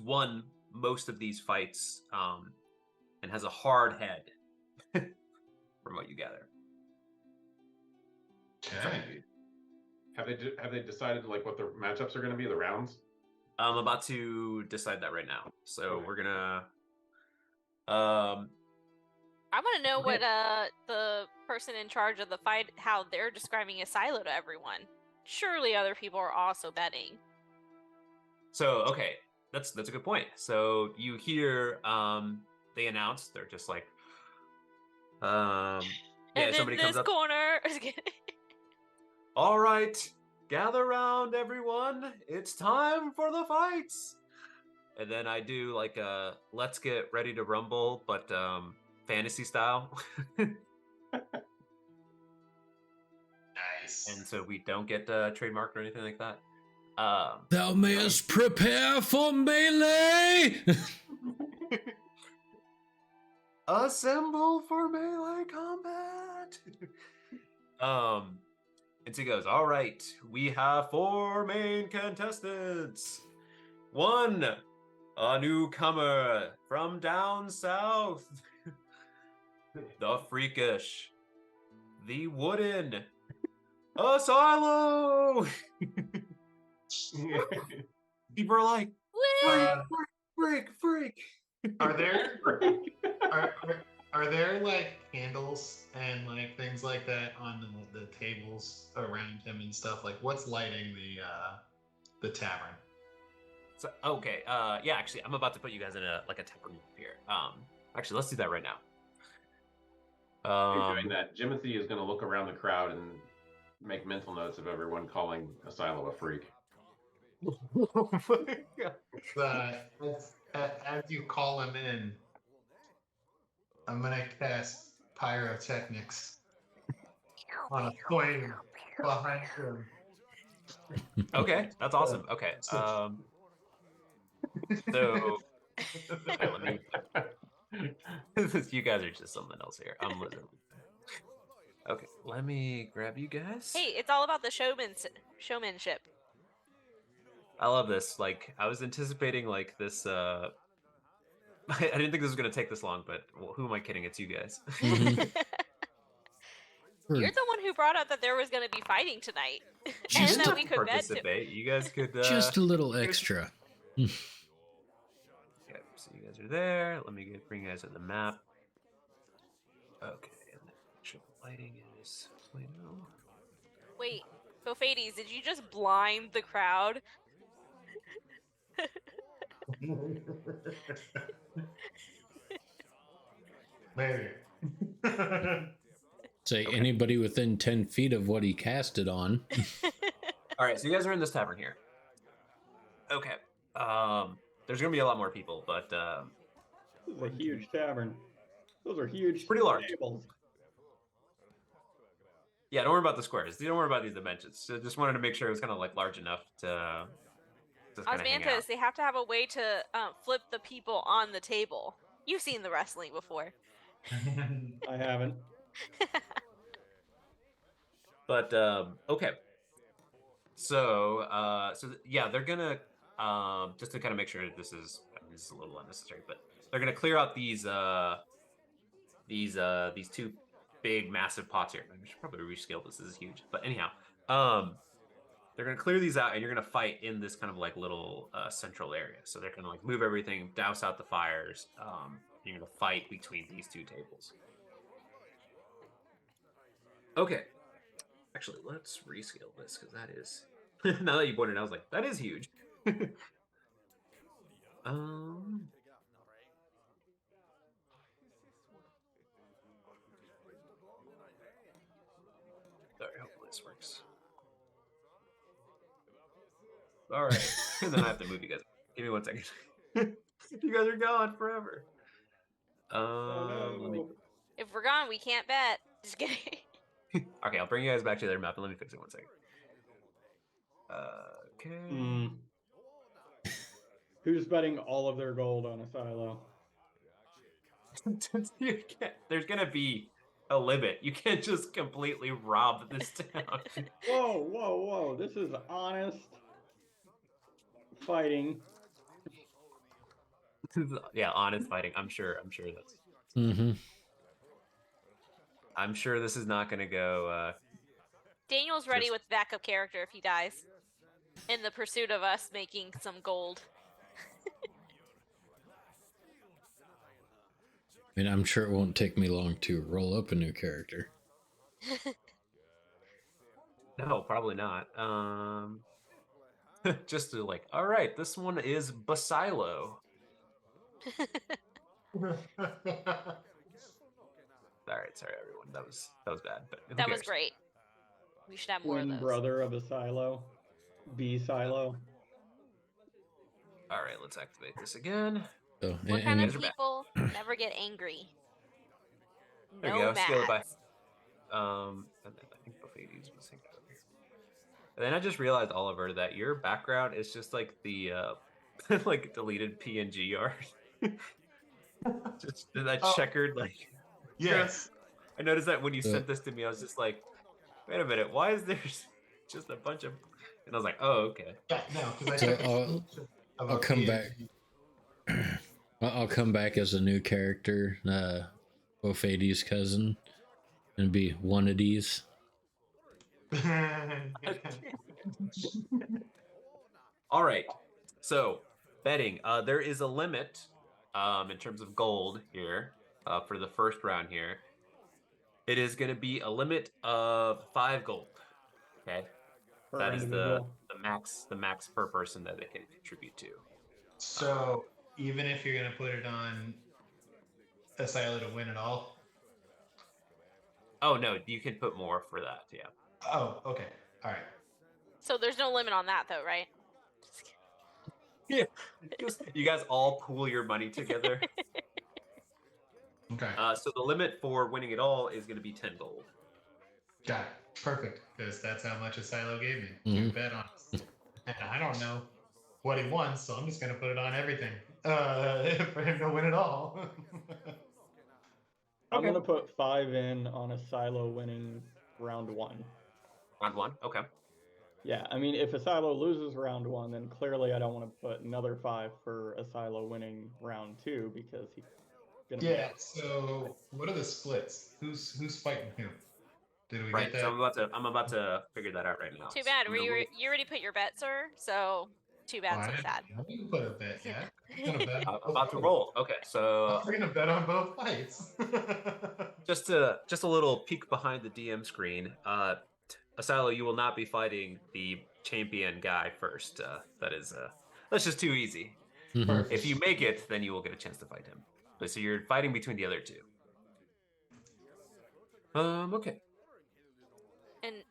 won most of these fights, and has a hard head, from what you gather. Okay. Have they decided like what the matchups are going to be, the rounds? I'm about to decide that right now. So Okay. we're gonna. I want to know Okay. what the person in charge of the fight, how they're describing a silo to everyone. Surely other people are also betting. So okay, that's a good point. So you hear they announce, they're just like yeah, And in somebody comes this up. corner. All right, gather around, everyone. It's time for the fights. And then I do like a let's get ready to rumble, but fantasy style. Nice. And so we don't get trademarked or anything like that. Thou mayest prepare for melee. Assemble for melee combat. And so he goes, all right, we have 4 main contestants. 1, a newcomer from down south. The freakish. The wooden. Asilo. People are like, freak. Are there are there like candles and like things like that on the tables around him and stuff? Like what's lighting the tavern? So okay, yeah, actually, I'm about to put you guys in a tavern here. Actually, let's do that right now. You're doing that. Jimothy is going to look around the crowd and make mental notes of everyone calling Asilo a freak. Oh my God. As you call him in, I'm gonna cast pyrotechnics on a flame behind him. Okay, that's awesome. Okay, so okay, let me. You guys are just something else here. I'm losing. Okay, let me grab you guys. Hey, it's all about the showmanship. I love this. Like, I was anticipating like this. I didn't think this was gonna take this long, but well, who am I kidding? It's you guys. Mhm. You're the one who brought up that there was going to be fighting tonight, and Just that to we could bet to. participate. You guys could Just a little extra. Okay, so you guys are there. Let me bring you guys to the map. Okay, and then make sure the lighting is Plano. Wait, Fofades, did you just blind the crowd? Maybe. Say anybody within 10 feet of what he casted on. All right, so you guys are in this tavern here. Okay. There's gonna be a lot more people, but This is a huge tavern. Those are huge. Pretty large. tables. yeah, don't worry about the squares. Don't worry about these dimensions. So just wanted to make sure it was kind of like large enough to kind of hang out. Osmanthus, they have to have a way to flip the people on the table. You've seen the wrestling before. I haven't. But okay. So yeah, they're gonna just to kind of make sure this is a little unnecessary, but they're gonna clear out these 2 big massive pots here. I should probably rescale this. This is huge. But anyhow, they're gonna clear these out, and you're gonna fight in this kind of like little central area. So they're gonna like move everything, douse out the fires. You're gonna fight between these 2 tables. Okay. Actually, let's rescale this because that is. Now that you pointed it out, I was like, that is huge. Sorry, hopefully this works. All right. And then I have to move you guys. Give me 1 second. You guys are gone forever. Let me... If we're gone, we can't bet. Just kidding. Okay, I'll bring you guys back to their map and let me fix it 1 second. Okay. Who's betting all of their gold on a silo? There's gonna be a limit. You can't just completely rob this town. Whoa. This is honest fighting. Yeah, honest fighting. I'm sure that's... Mm-hmm. I'm sure this is not gonna go... Daniel's ready with backup character if he dies. In the pursuit of us making some gold. I mean, I'm sure it won't take me long to roll up a new character. No, probably not. Just to like, all right, this one is Basilo. All right, sorry everyone, that was bad, but that was great. We should have more of those. Brother of a silo, B silo. All right, let's activate this again. So, What kind of people never get angry? There we go. Scale it by. I think Buffettes was synced over here. And then I just realized, Oliver, that your background is just like the like deleted PNG art. Just that checkered like. Yes. I noticed that when you sent this to me, I was just like, wait a minute, why is there just a bunch of? And I was like, oh, okay. Yeah, no, because I'll come back. I'll come back as a new character, Buffettes' cousin, and be one of these. All right. So betting. There is a limit in terms of gold here for the first round here. It is going to be a limit of 5 gold. Okay. That is the max per person that they can contribute to. So even if you're gonna put it on a silo to win it all? Oh no, you can put more for that, yeah. Oh, okay. All right. So there's no limit on that though, right? Yeah. You guys all pool your money together. Okay. So the limit for winning it all is going to be 10 gold. Got it. Perfect. Because that's how much a silo gave me. Mm-hmm. To bet on. And I don't know what he won, so I'm just going to put it on everything for him to win it all. I'm going to put 5 in on a silo winning round 1. Round 1? Okay. Yeah, I mean, if a silo loses round 1, then clearly I don't want to put another 5 for a silo winning round 2 because he's going to be out. So what are the splits? Who's fighting who? Did we Right, get that? so I'm about to figure that out right now. Too bad. You already put your bet, sir. So too bad, so sad. I didn't put a bet yet. I'm about to roll. Okay, so we're gonna bet on both fights. just a little peek behind the DM screen. Asilo, you will not be fighting the champion guy first. That's just too easy. Mm-hmm. If you make it, then you will get a chance to fight him. But so you're fighting between the other two. Okay. And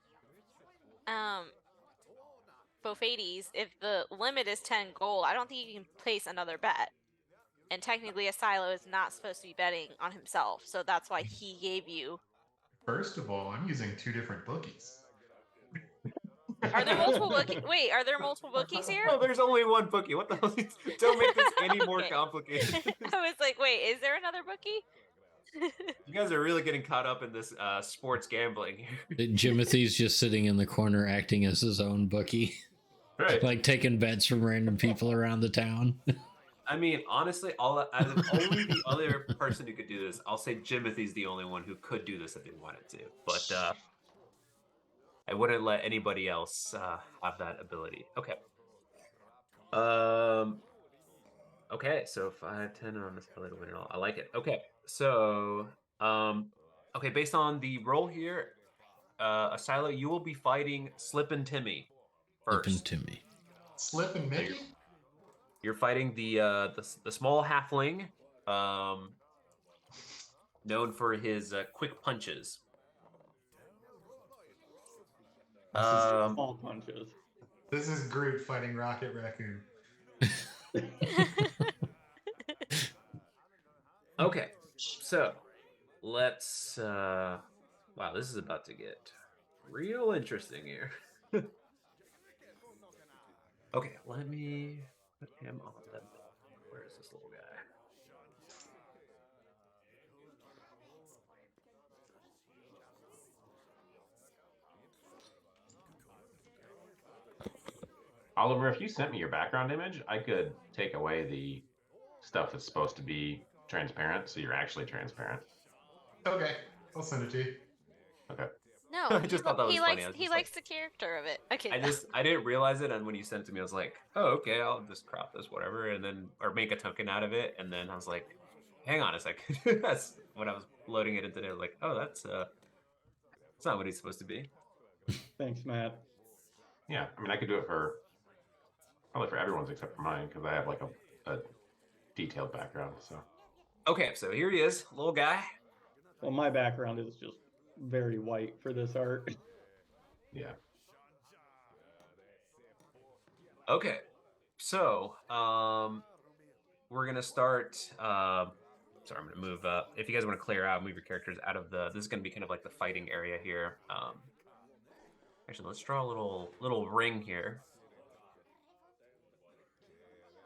Buffettes, if the limit is 10 gold, I don't think you can place another bet. And technically, Asilo is not supposed to be betting on himself, so that's why he gave you. First of all, I'm using 2 different bookies. Are there multiple bookies? Wait, are there multiple bookies here? No, there's only one bookie. What the hell? Don't make this any more complicated. I was like, wait, is there another bookie? You guys are really getting caught up in this sports gambling here. Jimothy's just sitting in the corner acting as his own bookie. Right. Like taking bets from random people around the town. I mean, honestly, only the other person who could do this, I'll say Jimothy's the only one who could do this if they wanted to. But I wouldn't let anybody else have that ability. Okay. Okay, so 5, 10 on this play to win it all. I like it. Okay, so okay, based on the roll here, Asilo, you will be fighting Slip and Timmy first. Slip and Timmy. Slip and Mickey? You're fighting the small halfling, known for his quick punches. Small punches. This is Groot fighting Rocket Raccoon. Okay, so let's. Wow, this is about to get real interesting here. Okay, let me put him on the. Where is this little guy? Oliver, if you sent me your background image, I could take away the stuff that's supposed to be transparent, so you're actually transparent. Okay, I'll send it to you. Okay. No, I just thought that was funny. He likes the character of it. Okay. I didn't realize it, and when you sent it to me, I was like, oh, okay, I'll just crop this, whatever, and then or make a token out of it, and then I was like, hang on a second. That's when I was loading it into there. Like, oh, that's not what he's supposed to be. Thanks, Matt. Yeah, I mean, I could do it for probably for everyone's except for mine because I have like a detailed background. So. Okay, so here he is, little guy. Well, my background is just very white for this art. Yeah. Okay, so we're gonna start. Sorry, I'm gonna move up. If you guys want to clear out, move your characters out of the. This is gonna be kind of like the fighting area here. Actually, let's draw a little ring here.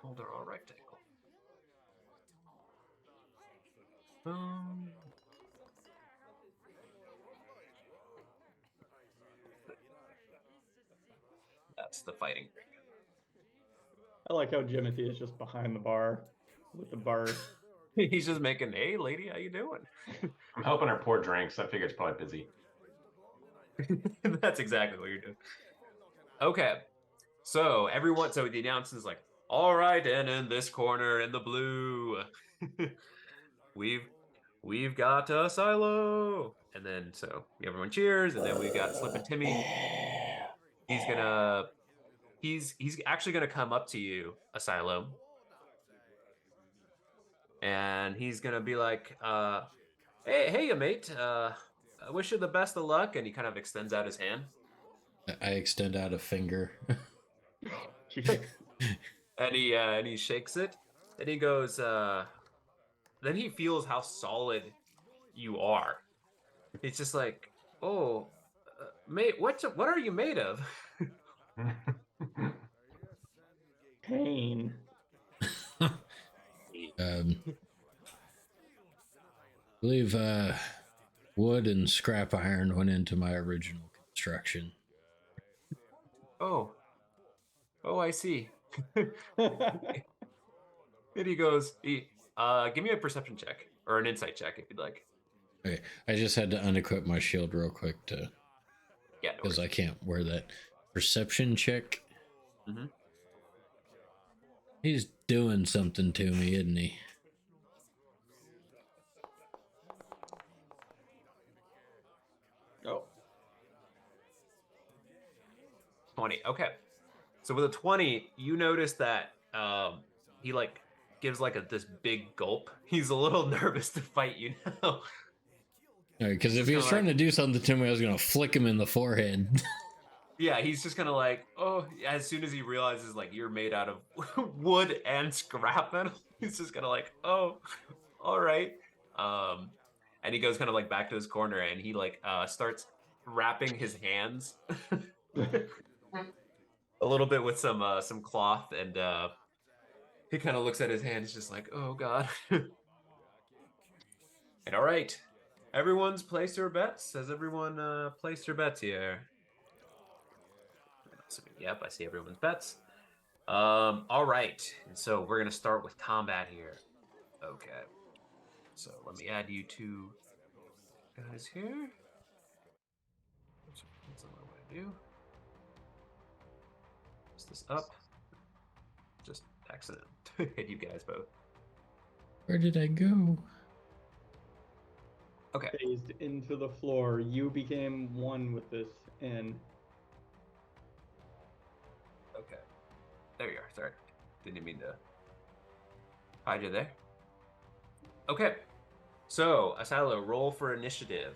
Hold our rectangle. That's the fighting ring. I like how Jimothy is just behind the bar with the bar. He's just making, hey, lady, how you doing? I'm helping her pour drinks. I figure it's probably busy. That's exactly what you're doing. Okay, so the announcer's like, all right, and in this corner in the blue, we've got Silo, and then so everyone cheers, and then we've got Slip and Timmy. He's actually gonna come up to you, Asylum, and he's gonna be like, hey, mate, I wish you the best of luck, and he kind of extends out his hand. I extend out a finger. and he shakes it, and he goes, then he feels how solid you are. It's just like, oh, mate, what are you made of? Pain. I believe wood and scrap iron went into my original construction. Oh, I see. And he goes, give me a perception check or an insight check if you'd like. Okay, I just had to unequip my shield real quick to, yeah, because I can't wear that. Perception check. Mm-hmm. He's doing something to me, isn't he? Oh. 20. Okay. So with a 20, you notice that he like gives like this big gulp. He's a little nervous to fight you now. Because if he was trying to do something to me, I was going to flick him in the forehead. Yeah, he's just kind of like, oh, as soon as he realizes like you're made out of wood and scrap metal, he's just kind of like, oh, all right. And he goes kind of like back to his corner, and he like starts wrapping his hands a little bit with some cloth, and he kind of looks at his hands, just like, oh god. And all right, everyone's placed their bets. Has everyone placed their bets here? Yep, I see everyone's bets. All right, and so we're gonna start with combat here. Okay, so let me add you two guys here. That's not what I want to do. Is this up? Just accident. Hit you guys both. Where did I go? Okay. Phased into the floor. You became one with this N. Okay. There you are. Sorry. Didn't mean to hide you there. Okay. So, Asilo, roll for initiative.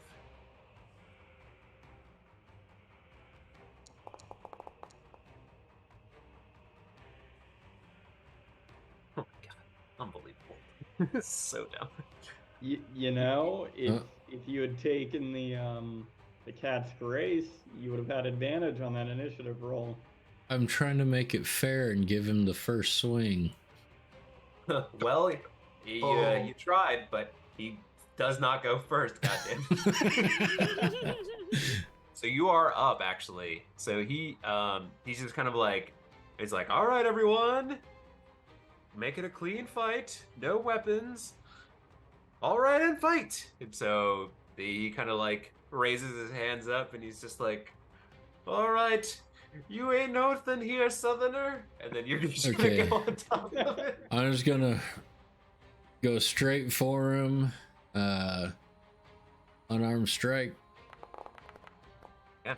So dumb. You know, if you had taken the cat's grace, you would have had advantage on that initiative roll. I'm trying to make it fair and give him the first swing. Well, you tried, but he does not go first. Goddamn. So you are up, actually. So he's just kind of like, it's like, all right, everyone, make it a clean fight, no weapons. All right, and fight. And so he kind of like raises his hands up, and he's just like, all right, you ain't nothing here, Southerner. And then you're just gonna go on top of it. I'm just gonna go straight for him. Unarmed strike. Yeah.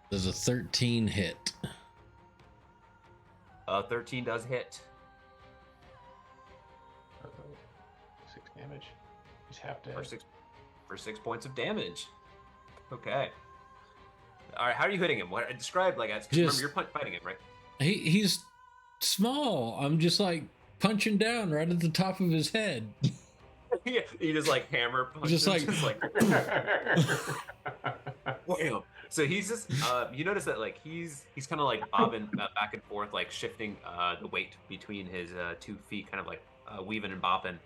There's a 13 hit. 13 does hit. 6 damage. He's half dead. For 6 points of damage. Okay. All right, how are you hitting him? What describe like as remember you're fighting him, right? He's small. I'm just like punching down right at the top of his head. Yeah, he just like hammer punches. Just like wham. So he's just you notice that like he's kind of like bobbing back and forth, like shifting the weight between his 2 feet, kind of like weaving and bopping,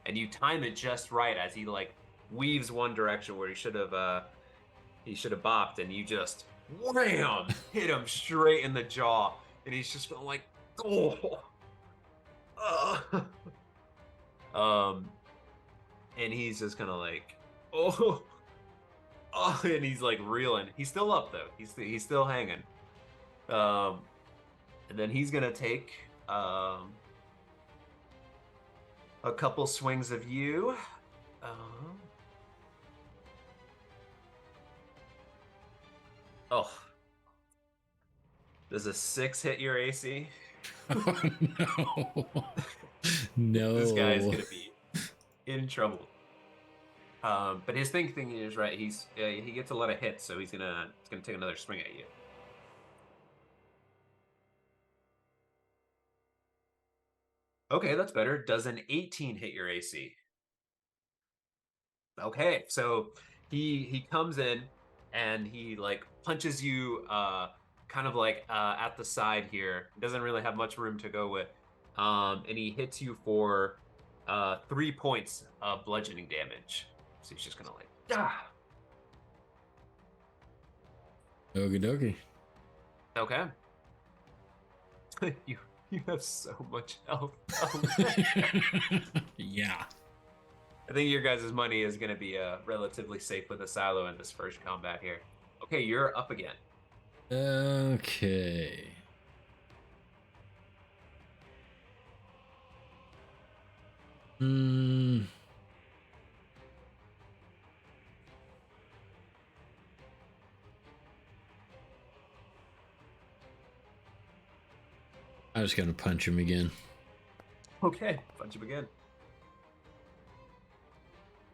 and you time it just right as he like weaves one direction where he should have bopped, and you just wham hit him straight in the jaw, and he's just going like and he's just kind of like and he's like reeling. He's still up though. He's still hanging. And then he's gonna take a couple swings of you. Does a 6 hit your AC? Oh, no. No. This guy is gonna be in trouble. But his thinking is right. He gets a lot of hits, so he's gonna take another swing at you. Okay, that's better. Does an 18 hit your AC? Okay, so he comes in and he like punches you kind of like at the side here. Doesn't really have much room to go with. And he hits you for 3 points of bludgeoning damage. So he's just gonna like Okie dokie. Okay. you have so much health. Yeah. I think your guys' money is gonna be relatively safe with a silo in this first combat here. Okay, you're up again. Okay. I was gonna punch him again. Okay, punch him again.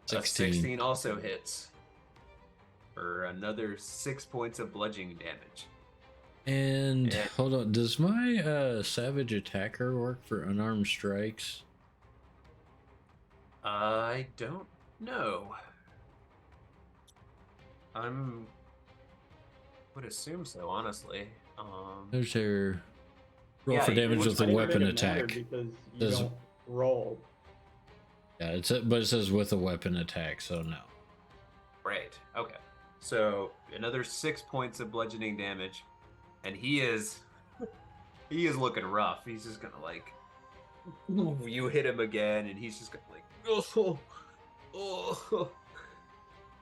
16. 16 also hits for another 6 points of bludgeoning damage. And hold on, does my savage attacker work for unarmed strikes? I don't know. Would assume so, honestly. There's their roll for damage with a weapon attack. Because you don't roll. Yeah, but it says with a weapon attack, so no. Right. Okay. So another 6 points of bludgeoning damage, and he is looking rough. He's just gonna like, you hit him again, and he's just gonna like,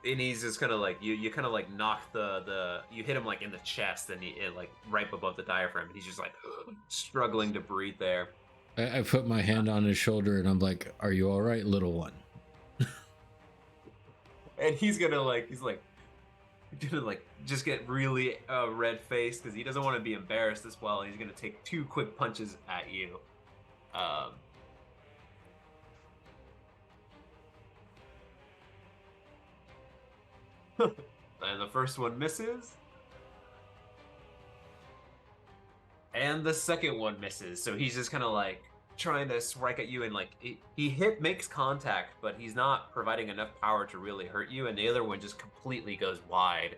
and he's just kind of like you kind of like knock you hit him like in the chest, and like right above the diaphragm, and he's just like struggling to breathe there. I put my hand on his shoulder and I'm like, "Are you all right, little one?" And he's gonna just get really red faced because he doesn't want to be embarrassed as well. He's gonna take 2 quick punches at you. And the first one misses. And the second one misses. So he's just kind of like trying to strike at you, and like he makes contact, but he's not providing enough power to really hurt you, and the other one just completely goes wide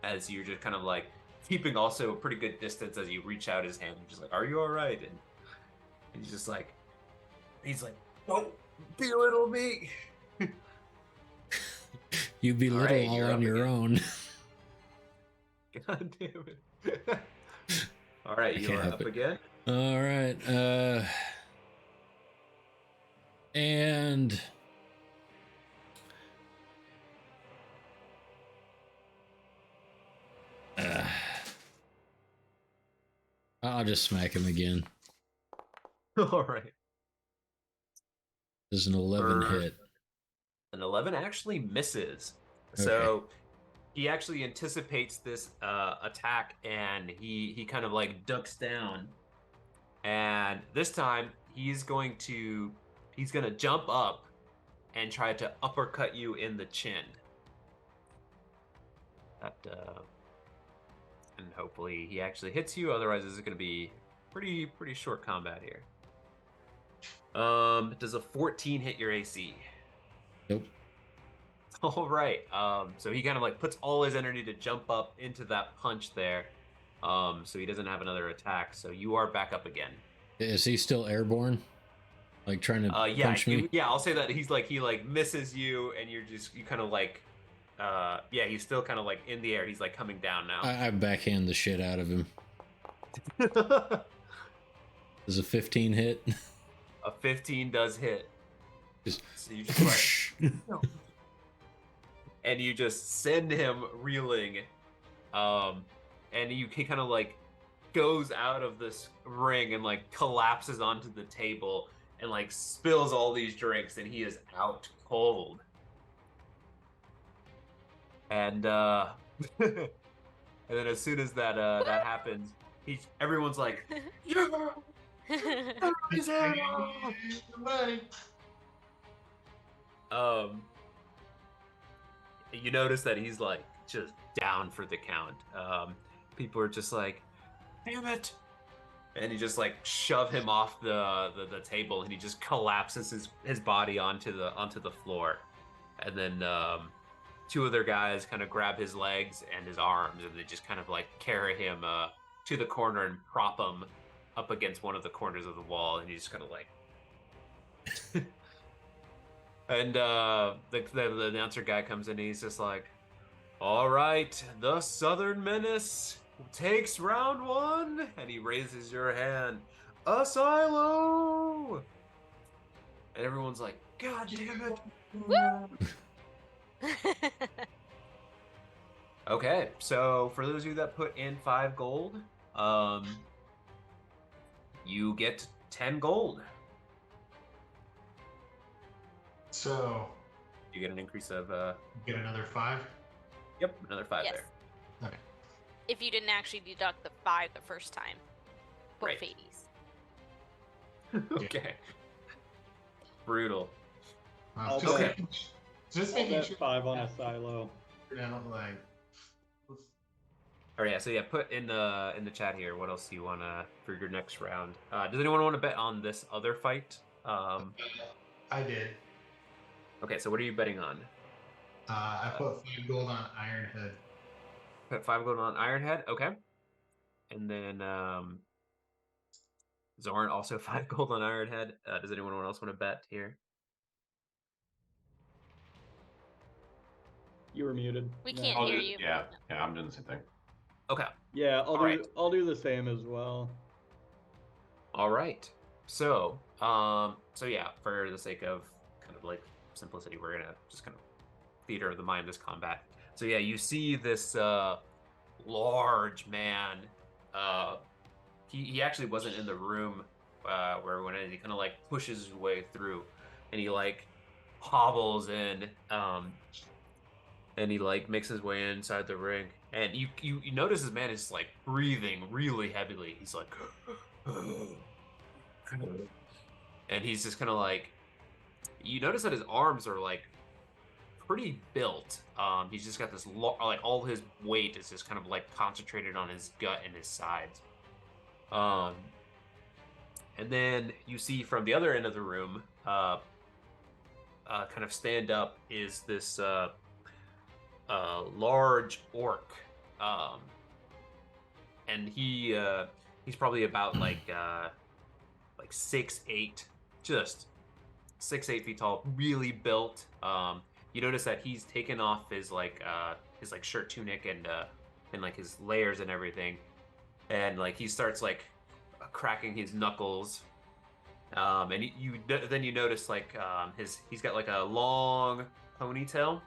as you're just kind of like keeping also a pretty good distance as you reach out his hand and just like, are you all right? And he's just like, don't belittle me. You belittle right, all you're on up your again. own. God damn it. All right, you are up again. All right. And I'll just smack him again. All right. This is an 11 hit. An 11 actually misses. Okay. So he actually anticipates this attack, and he kind of like ducks down. And this time he's gonna jump up and try to uppercut you in the chin. And hopefully he actually hits you. Otherwise, this is gonna be pretty short combat here. Does a 14 hit your AC? Nope. All right. So he kind of like puts all his energy to jump up into that punch there. So he doesn't have another attack. So you are back up again. Is he still airborne? Like trying to punch me? Yeah, I'll say that he misses you, and you kind of like, he's still kind of like in the air. He's like coming down now. I backhand the shit out of him. Does a 15 hit? A 15 does hit. Just so you just like, and you just send him reeling, and he kind of like goes out of this ring and like collapses onto the table and like spills all these drinks, and he is out cold. And and then as soon as that happens, everyone's like, yeah, his head off. You notice that he's like just down for the count. People are just like, damn it. And you just like shove him off the table, and he just collapses his body onto the floor. And then two other guys kind of grab his legs and his arms, and they just kind of like carry him to the corner and prop him up against one of the corners of the wall, and he's just kind of like and the announcer guy comes in, and he's just like, all right, the Southern Menace takes round 1, and he raises your hand, Asilo, and everyone's like, God damn it. Okay, so for those of you that put in 5 gold, you get 10 gold. So you get an increase of get another 5. Yep, another 5 Yes. there. Okay. If you didn't actually deduct the 5 the first time. Both Right. Hades. Okay. Brutal. I'll Just bet- making, just I'll making bet sure. 5 on a silo. You know, like. All right, so yeah, put in the chat here what else you want to for your next round. Does anyone want to bet on this other fight? I did. Okay, so what are you betting on? I put 5 gold on Ironhead. Put 5 gold on Ironhead. Okay, and then Zorn also 5 gold on Ironhead. Does anyone else want to bet here? You were muted. We No. can't I'll hear do- you. Yeah, I'm doing the same thing. Okay. Yeah, All right. I'll do the same as well. All right. So yeah, for the sake of kind of like simplicity, we're gonna just kind of theater of the mind this combat. So yeah, you see this large man. He actually wasn't in the room where everyone is. He kind of like pushes his way through, and he like hobbles in, and he like makes his way inside the ring. And you notice this man is like breathing really heavily. He's like, and he's just kind of like, you notice that his arms are like pretty built. He's just got this like all his weight is just kind of like concentrated on his gut and his sides. And then you see from the other end of the room, kind of stand up, is this large orc, and he's probably about like 6'8", just 6'8" feet tall, really built. You notice that he's taken off his shirt tunic and like his layers and everything, and like he starts like cracking his knuckles. And then you notice like he's got like a long ponytail,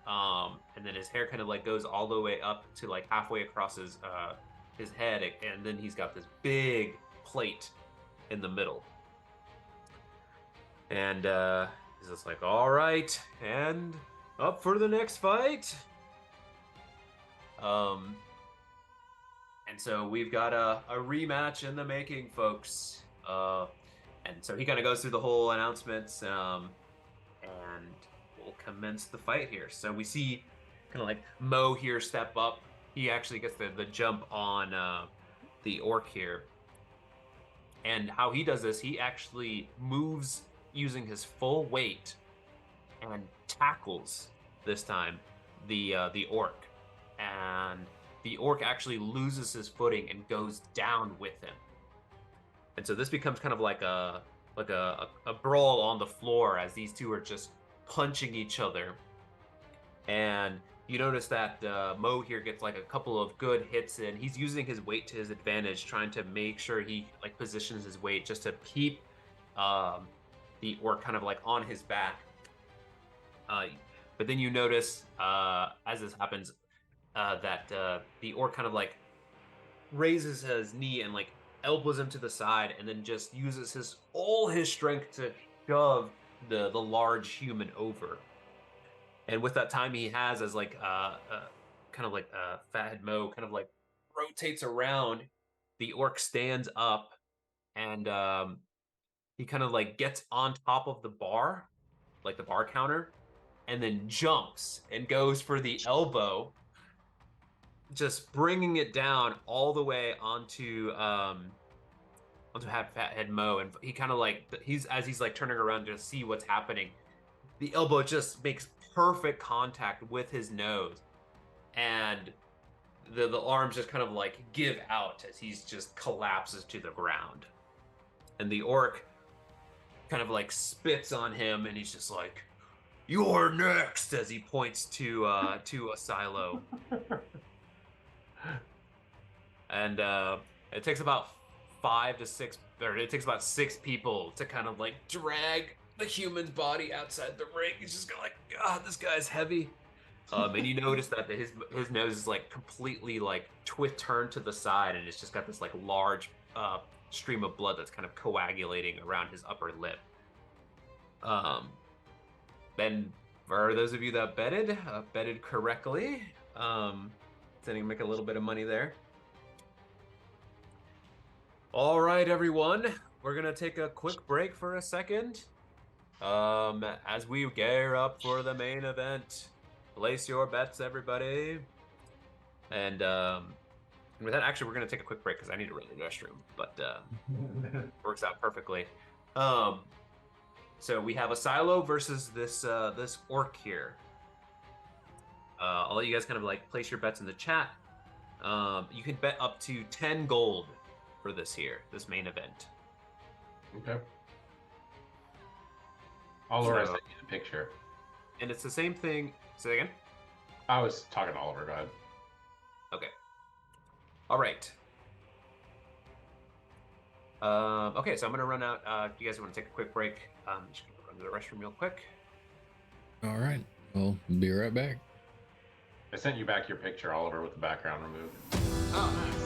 and then his hair kind of like goes all the way up to like halfway across his head, and then he's got this big plate in the middle. And he's just like, all right, and up for the next fight. And so we've got a rematch in the making, folks. And so he kind of goes through the whole announcements, and we'll commence the fight here. So we see kind of like Mo here step up. He actually gets the jump on the orc here. And how he does this, he actually moves using his full weight and tackles this time the orc. And the orc actually loses his footing and goes down with him. And so this becomes kind of like a brawl on the floor as these two are just punching each other. And you notice that Mo here gets like a couple of good hits in. He's using his weight to his advantage, trying to make sure he like positions his weight just to keep the orc kind of like on his back. But then you notice as this happens that the orc kind of like raises his knee and like elbows him to the side, and then just uses all his strength to shove the large human over. And with that time he has, as like kind of like Fathead Mo kind of like rotates around, the orc stands up, and he kind of like gets on top of the bar, like the bar counter, and then jumps and goes for the elbow, just bringing it down all the way onto Fathead Mo. And he kind of like he's like turning around to see what's happening, the elbow just makes perfect contact with his nose, and the arms just kind of like give out as he's just collapses to the ground. And the orc kind of like spits on him, and he's just like, "You're next," as he points to a silo. And it takes about 6 people to kind of like drag the human's body outside the ring. He's just going like, God, this guy's heavy. And you notice that his nose is like completely like turned to the side, and it's just got this like large stream of blood that's kind of coagulating around his upper lip. Then for those of you that betted correctly, then make a little bit of money there. All right, everyone, we're gonna take a quick break for a second. As we gear up for the main event, place your bets, everybody. And with that, actually, we're gonna take a quick break because I need to run to the restroom, but works out perfectly. So we have a silo versus this orc here. I'll let you guys kind of like place your bets in the chat. You can bet up to 10 gold for this main event. Okay. Oliver, I sent you the picture. And it's the same thing. Say that again? I was talking to Oliver. Go ahead. Okay. All right. Okay, so I'm going to run out. Do you guys want to take a quick break? Just going to run to the restroom real quick. All right. Well, be right back. I sent you back your picture, Oliver, with the background removed. Oh, nice.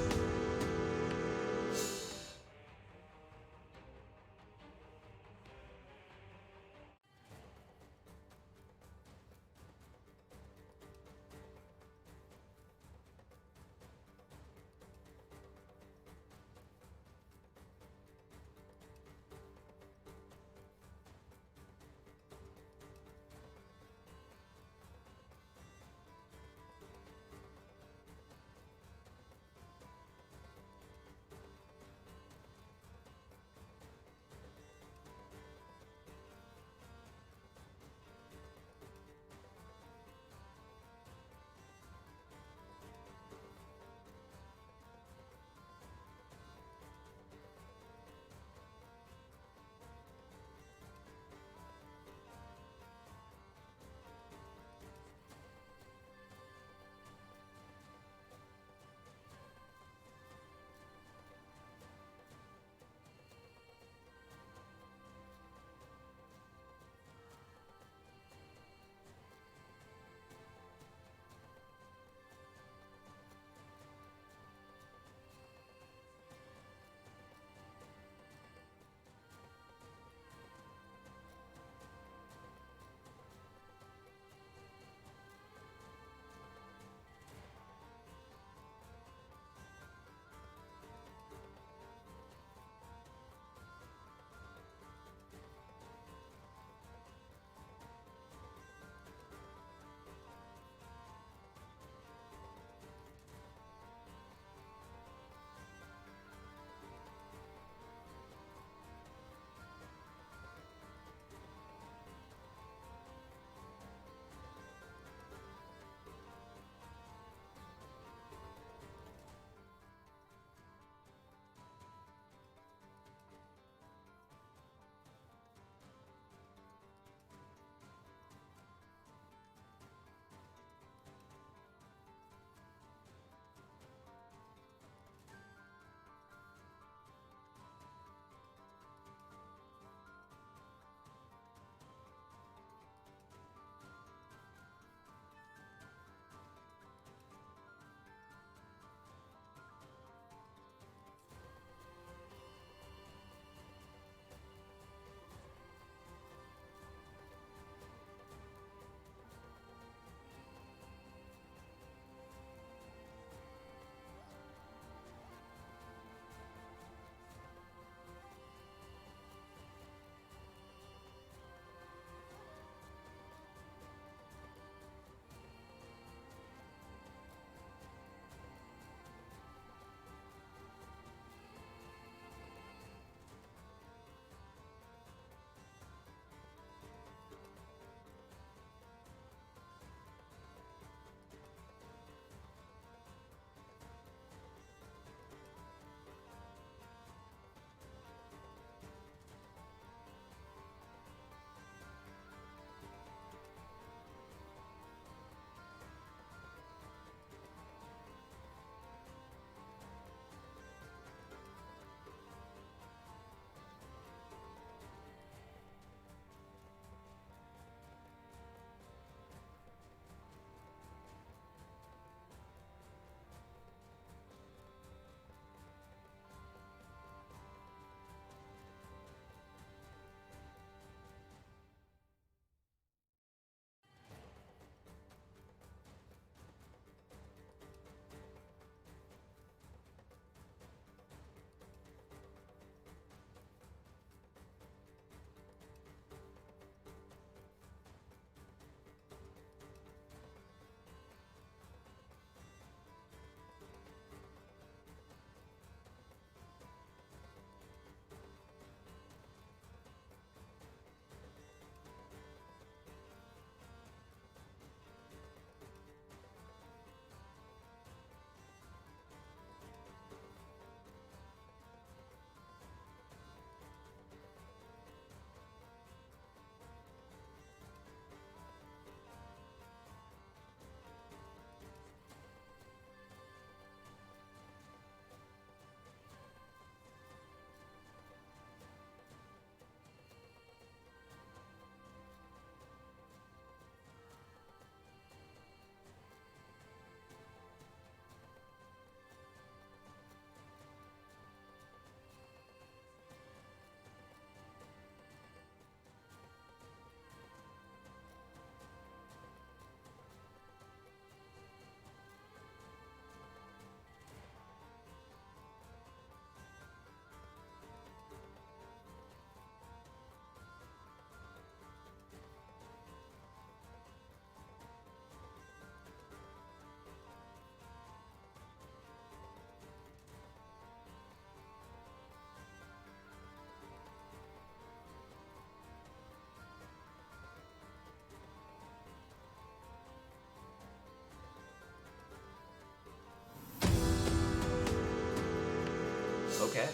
Okay.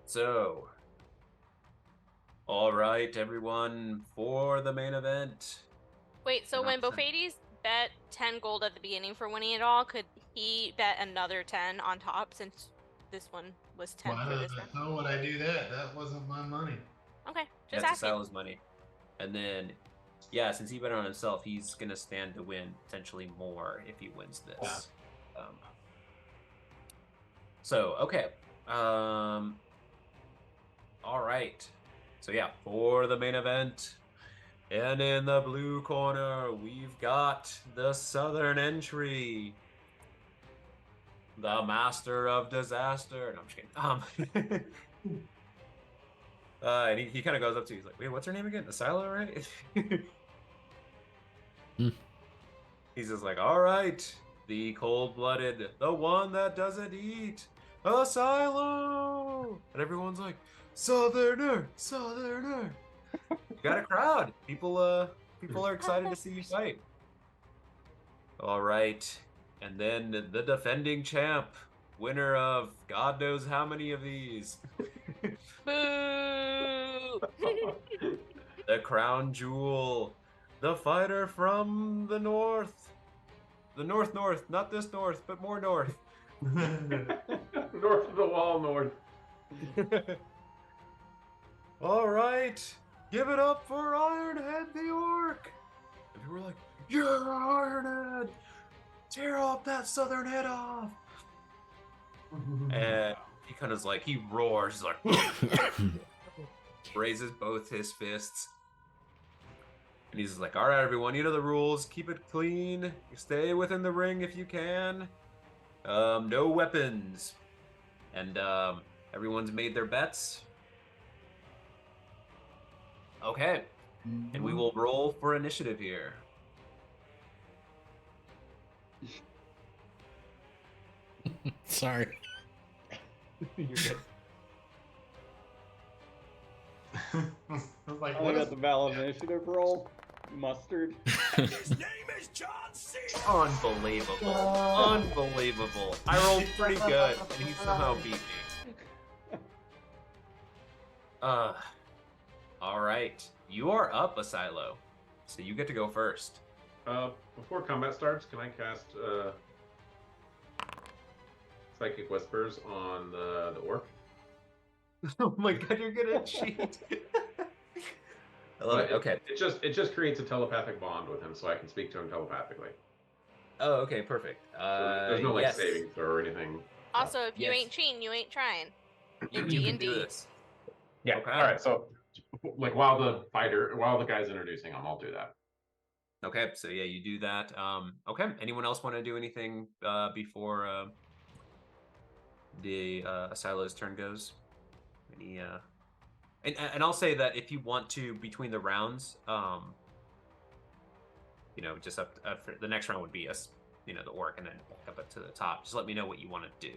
So, all right, everyone, for the main event. Wait, so when Bofades bet 10 gold at the beginning for winning it all, could he bet another 10 on top since this one was 10 Why for the this round? hell would I do that? That wasn't my money. Okay, just That's asking. Silas' money. And then, yeah, since he bet on himself, he's going to stand to win potentially more if he wins this. So, okay. All right. So, yeah, for the main event. And in the blue corner, we've got the Southern entry. The Master of Disaster. No, I'm just kidding. And he kind of goes up to you. He's like, wait, what's her name again? Asilo, right? He's just like, all right, the cold-blooded, the one that doesn't eat, Asilo. And everyone's like, Southerner, Southerner. You got a crowd. People are excited to see you fight. All right, and then the defending champ, winner of God knows how many of these. Boo! The crown jewel, the fighter from the north. The north, not this north, but more north. North of the wall, north. All right, give it up for Ironhead the Orc. And people were like, "You're Ironhead! Tear off that southern head off!" And he kind of like, he roars, he's like, raises both his fists. And he's like, all right, everyone, you know the rules. Keep it clean. Stay within the ring if you can. No weapons. And everyone's made their bets. Okay. And we will roll for initiative here. Sorry. You're good. Like, I got the valid initiative roll. Mustard. His name is John C. Unbelievable. Unbelievable. I rolled pretty good, and he somehow beat me. All right. You are up, Asilo. So you get to go first. Before combat starts, can I cast Psychic Whispers on the orc? Oh my god, you're gonna cheat. I love it. Okay. It just creates a telepathic bond with him, so I can speak to him telepathically. Oh, okay, perfect. So there's no yes. saving throw or anything. Also, if you Yes. ain't cheating, you ain't trying. You can do this. Yeah. Okay. All right. So, like while the guy's introducing him, I'll do that. Okay, so yeah, you do that. Okay. Anyone else want to do anything before the Asilo's turn goes? Any and I'll say that if you want to between the rounds, just up for the next round would be us, the orc, and then back up to the top. Just let me know what you want to do.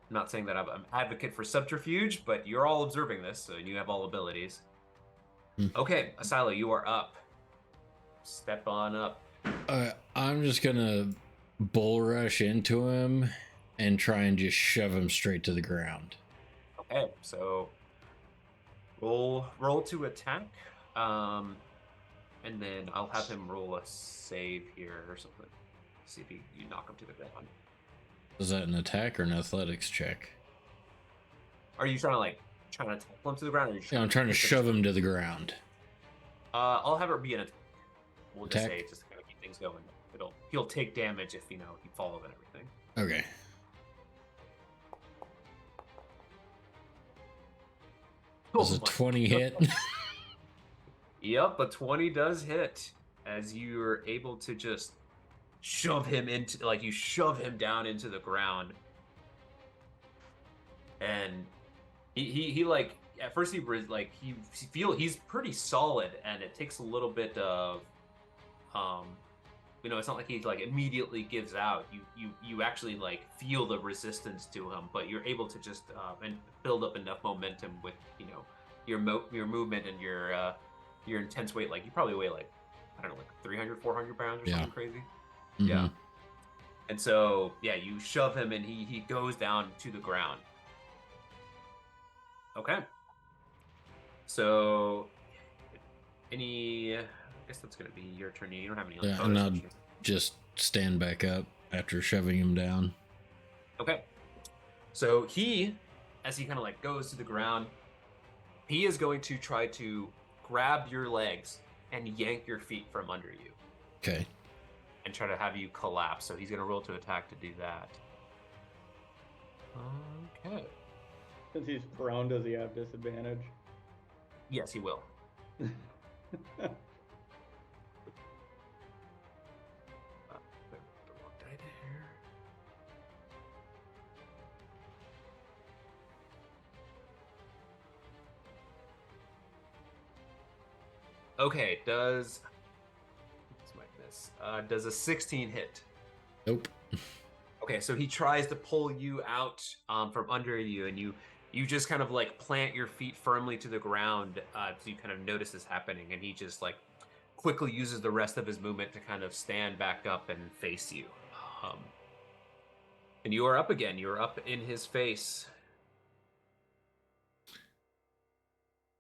I'm not saying that I'm an advocate for subterfuge, but you're all observing this, so you have all abilities. Okay, Asilo, you are up. Step on up. I'm just gonna bull rush into him and try and just shove him straight to the ground. Okay, so roll to attack, and then I'll have him roll a save here or something. See if you knock him to the ground. Is that an attack or an athletics check? Are you trying to tackle him to the ground? Or Yeah, I'm trying to shove him to the ground. I'll have it be an attack. We'll just Attack? say just to kind of keep things going. He'll take damage if he falls and everything. Okay. Does a 20 hit? Yep, a 20 does hit as you're able to just shove him you shove him down into the ground. And he at first he's pretty solid, and it takes a little bit of it's not like he immediately gives out. You actually feel the resistance to him, but you're able to just and build up enough momentum with your movement and your intense weight. You probably weigh 300, 400 pounds or something crazy. Mm-hmm. Yeah. And so, yeah, you shove him and he goes down to the ground. Okay. So, I guess that's going to be your turn. You don't have any Yeah, bonus and I'll action. just stand back up after shoving him down. Okay. So as he kind of like goes to the ground, he is going to try to grab your legs and yank your feet from under you. Okay. And try to have you collapse. So he's going to roll to attack to do that. Okay. Since he's prone, does he have disadvantage? Yes, he will. Okay, does a 16 hit? Nope. Okay, so he tries to pull you out from under you, and you just kind of like plant your feet firmly to the ground, so you kind of notice this happening, and he just like quickly uses the rest of his movement to kind of stand back up and face you. And you are up again. You are up in his face.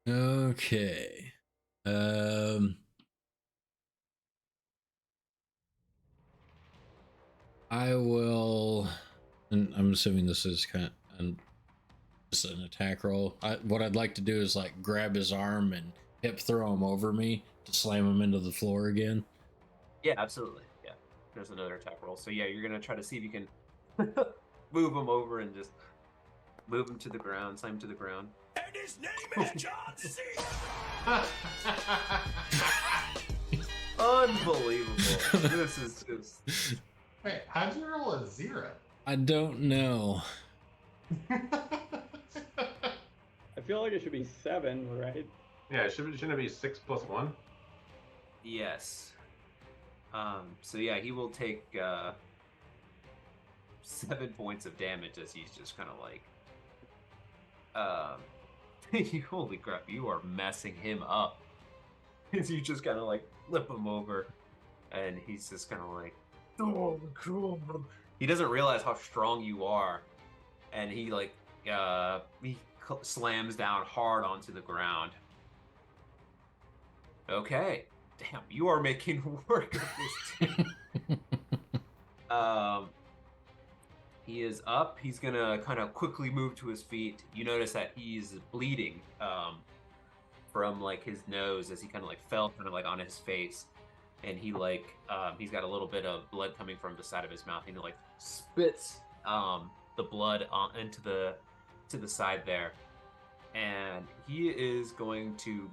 Okay. I will, and I'm assuming this is kind of just an attack roll. What I'd like to do is like grab his arm and hip throw him over me to slam him into the floor again. Yeah, absolutely. Yeah, there's another attack roll. So yeah, you're gonna try to see if you can move him over and just move him to the ground, slam him to the ground. And his name is John C. Unbelievable. This is just... Wait, how'd you roll a 0? I don't know. I feel like it should be 7, right? Yeah, shouldn't it be 6 plus 1? Yes. So yeah, he will take 7 points of damage as he's just kind of like, holy crap, you are messing him up. As you just kind of like flip him over, and he's just kind of like, oh, cool. He doesn't realize how strong you are, and he like he slams down hard onto the ground. Okay, damn, you are making work of this team. He is up. He's gonna kind of quickly move to his feet. You notice that he's bleeding from like his nose as he kind of like fell kind of like on his face, and he like he's got a little bit of blood coming from the side of his mouth, and he like spits the blood into the side there, and he is going to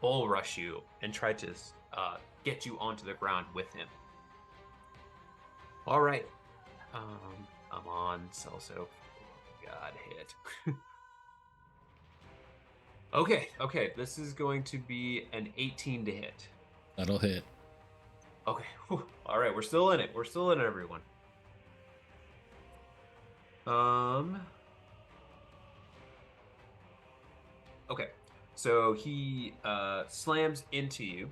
bull rush you and try to get you onto the ground with him. All right. I'm on Celso. God, hit. Okay. This is going to be an 18 to hit. That'll hit. Okay. Whew. All right, we're still in it. We're still in it, everyone. Okay. So he slams into you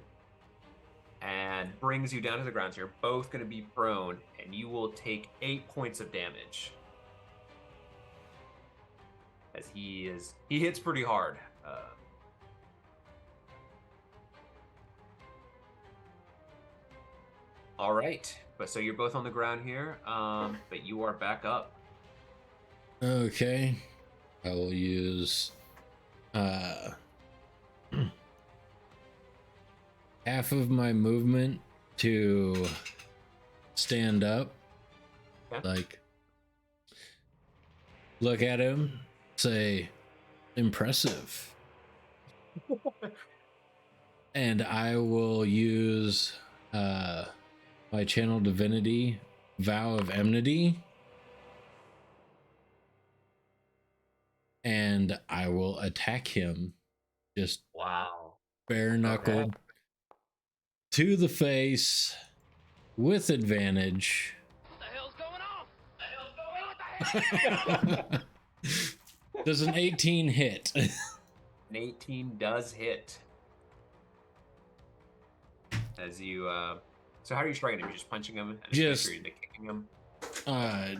and brings you down to the ground. So you're both going to be prone, and you will take 8 points of damage. As he hits pretty hard. All right, but so you're both on the ground here, but you are back up. Okay, I will use half of my movement to stand up. Okay. Like, look at him, say, impressive. And I will use my channel divinity, vow of enmity, and I will attack him. Just Wow. bare knuckle to the face with advantage. What the hell's going on? What the hell? Does an 18 hit? An 18 does hit. As you, so how are you striking him? You're just punching him? And Just you're kicking him?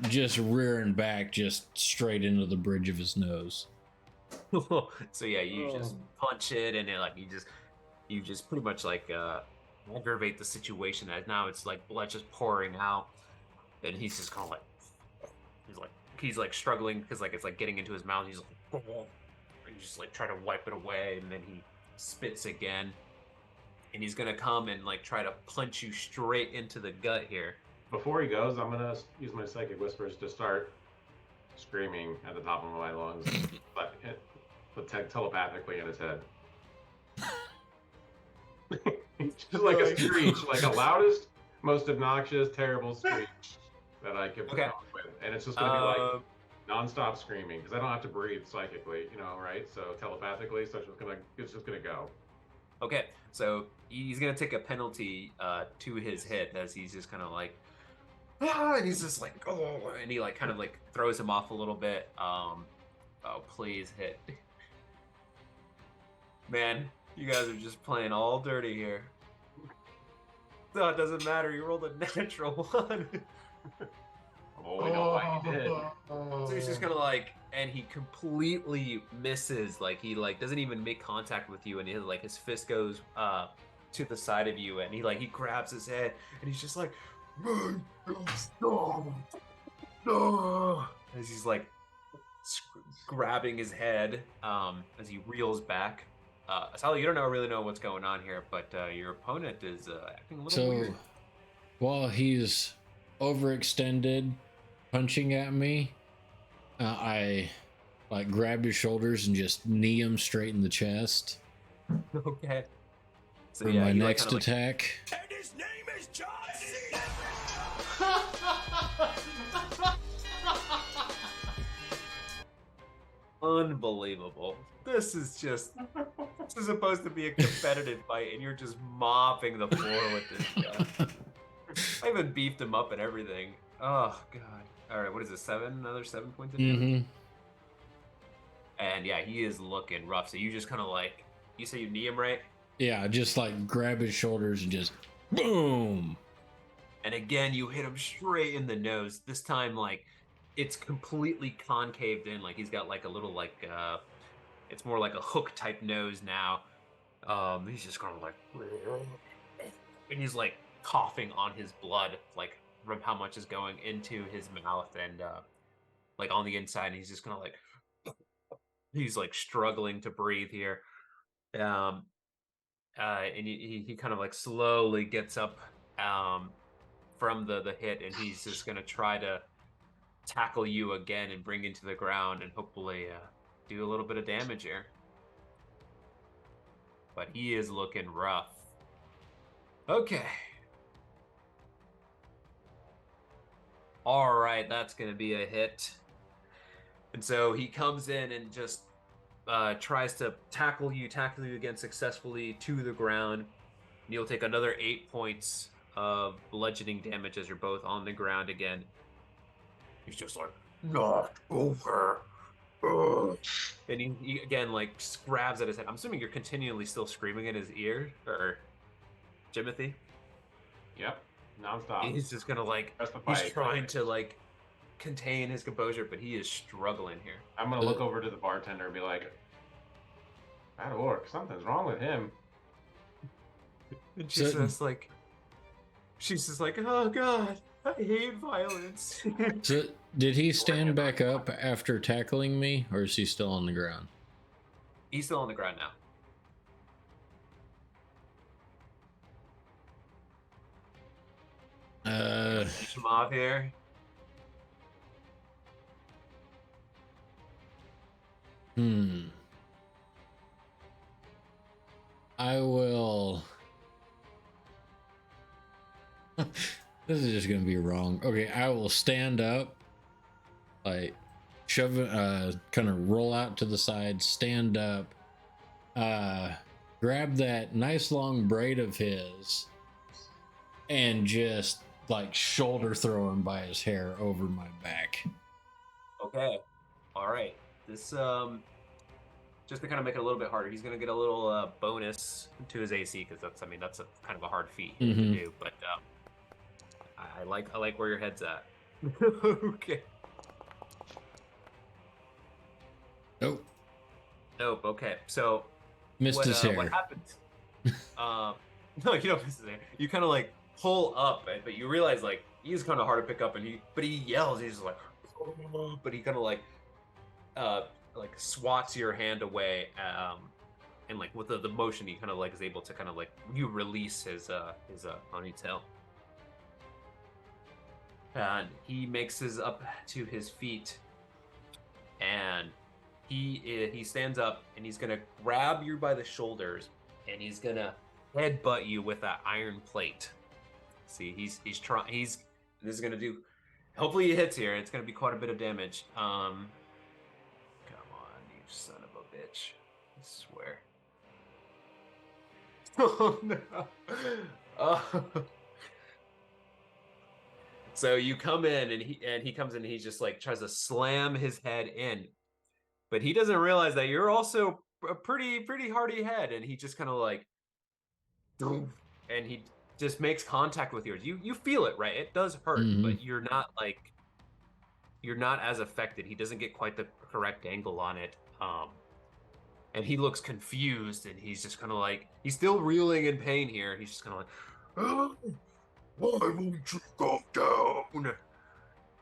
just rearing back, just straight into the bridge of his nose. So yeah, you just punch it, and it, you just pretty much aggravate the situation. As now it's like blood just pouring out, and he's just kind of he's struggling because it's getting into his mouth. He's like, and you just try to wipe it away, and then he spits again, and he's gonna come and try to punch you straight into the gut here. Before he goes, I'm gonna use my psychic whispers to start screaming at the top of my lungs, but telepathically in his head. Just like a screech, like a loudest, most obnoxious, terrible screech that I can come up with, and it's just gonna be non-stop screaming because I don't have to breathe psychically, right? So telepathically, so it's just gonna go. Okay, so he's gonna take a penalty to his hit as he's just kind of and he's just and he throws him off a little bit. Oh, please hit. Man, you guys are just playing all dirty here. No, it doesn't matter. You rolled a natural one. Oh, we know why you did. So he's just gonna and he completely misses. He doesn't even make contact with you, and his fist goes to the side of you, and he grabs his head, and he's just no. As he's grabbing his head as he reels back. Sally, you don't really know what's going on here, but your opponent is acting a little weird. So while he's overextended, punching at me, I grab his shoulders and just knee him straight in the chest. Okay. So for my next attack. And his name is John C. Unbelievable. This is supposed to be a competitive fight, and you're just mopping the floor with this guy. I even beefed him up and everything. Oh god. All right, what is it? 7? Another 7 points of damage. And yeah, he is looking rough. So you just kind of you say you knee him, right? Yeah, just grab his shoulders and just boom. And again, you hit him straight in the nose. This time, it's completely concaved in. He's got a little it's more like a hook type nose now. He's just kind of and he's coughing on his blood, from how much is going into his mouth and on the inside. And he's just kind of he's struggling to breathe here. And he kind of slowly gets up from the hit, and he's just gonna try to tackle you again and bring you to the ground and hopefully do a little bit of damage here. But he is looking rough. Okay. All right, that's going to be a hit. And so he comes in and just tries to tackle you again successfully to the ground. And you'll take another 8 points of bludgeoning damage as you're both on the ground again. He's just not over. And he again grabs at his head. I'm assuming you're continually still screaming in his ear, or Jimothy? Yep, nonstop. He's just gonna he's trying to contain his composure, but he is struggling here. I'm gonna look over to the bartender and be like, "That orc, something's wrong with him." And she's just oh god, I hate violence. So, did he stand back up after tackling me, or is he still on the ground? He's still on the ground now. Push him off here. I will. This is just gonna be wrong. Okay, I will stand up, shove it, kind of roll out to the side, stand up, grab that nice long braid of his, and just shoulder throw him by his hair over my back. Okay, all right. This just to kind of make it a little bit harder, he's gonna get a little bonus to his AC because that's a kind of a hard feat to do, but. I like where your head's at. Okay. Nope. Nope. Okay. So Missed his hair. what happens? No, you don't miss his hair. You kind of like pull up, but you realize like he's kind of hard to pick up, and he yells. He's just like, but he kind of like swats your hand away, and like with the motion, he kind of like is able to kind of like you release his ponytail, and he makes his up to his feet, and he stands up, and he's gonna grab you by the shoulders, and he's gonna headbutt you with that iron plate. See, he's trying. This is gonna do. Hopefully, he hits here. It's gonna be quite a bit of damage. Come on, you son of a bitch! I swear. Oh no. So you come in, and he comes in, and he just like tries to slam his head in, but he doesn't realize that you're also a pretty hardy head, and he just kind of like, and he just makes contact with yours. You feel it, right? It does hurt, but you're not as affected. He doesn't get quite the correct angle on it. And he looks confused, and he's just kind of like, he's still reeling in pain here. He's just kind of like, oh, why won't you go down?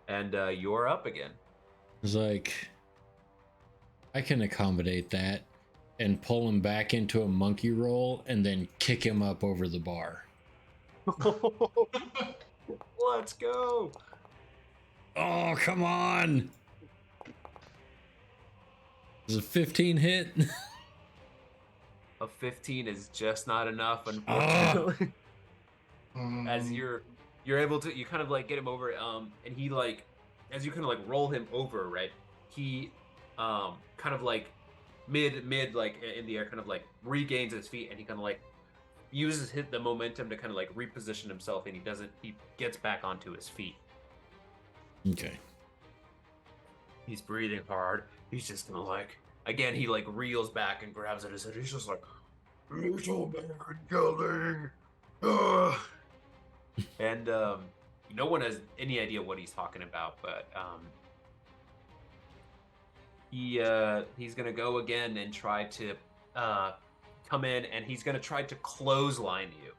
And you're up again. It's like, I can accommodate that and pull him back into a monkey roll and then kick him up over the bar. Let's go. Oh, come on. Does a 15 hit? A 15 is just not enough, unfortunately. As you're able to, you kind of like get him over, and he like, as you kind of like roll him over, right? He kind of like mid like in the air, kind of like regains his feet, and he kind of like uses the momentum to kind of like reposition himself, and he gets back onto his feet. Okay. He's breathing hard. He's just gonna like, again, he like reels back and grabs at his head. He's just like, little man yelling. Ugh. And no one has any idea what he's talking about, but he's gonna go again and try to come in, and he's gonna try to clothesline you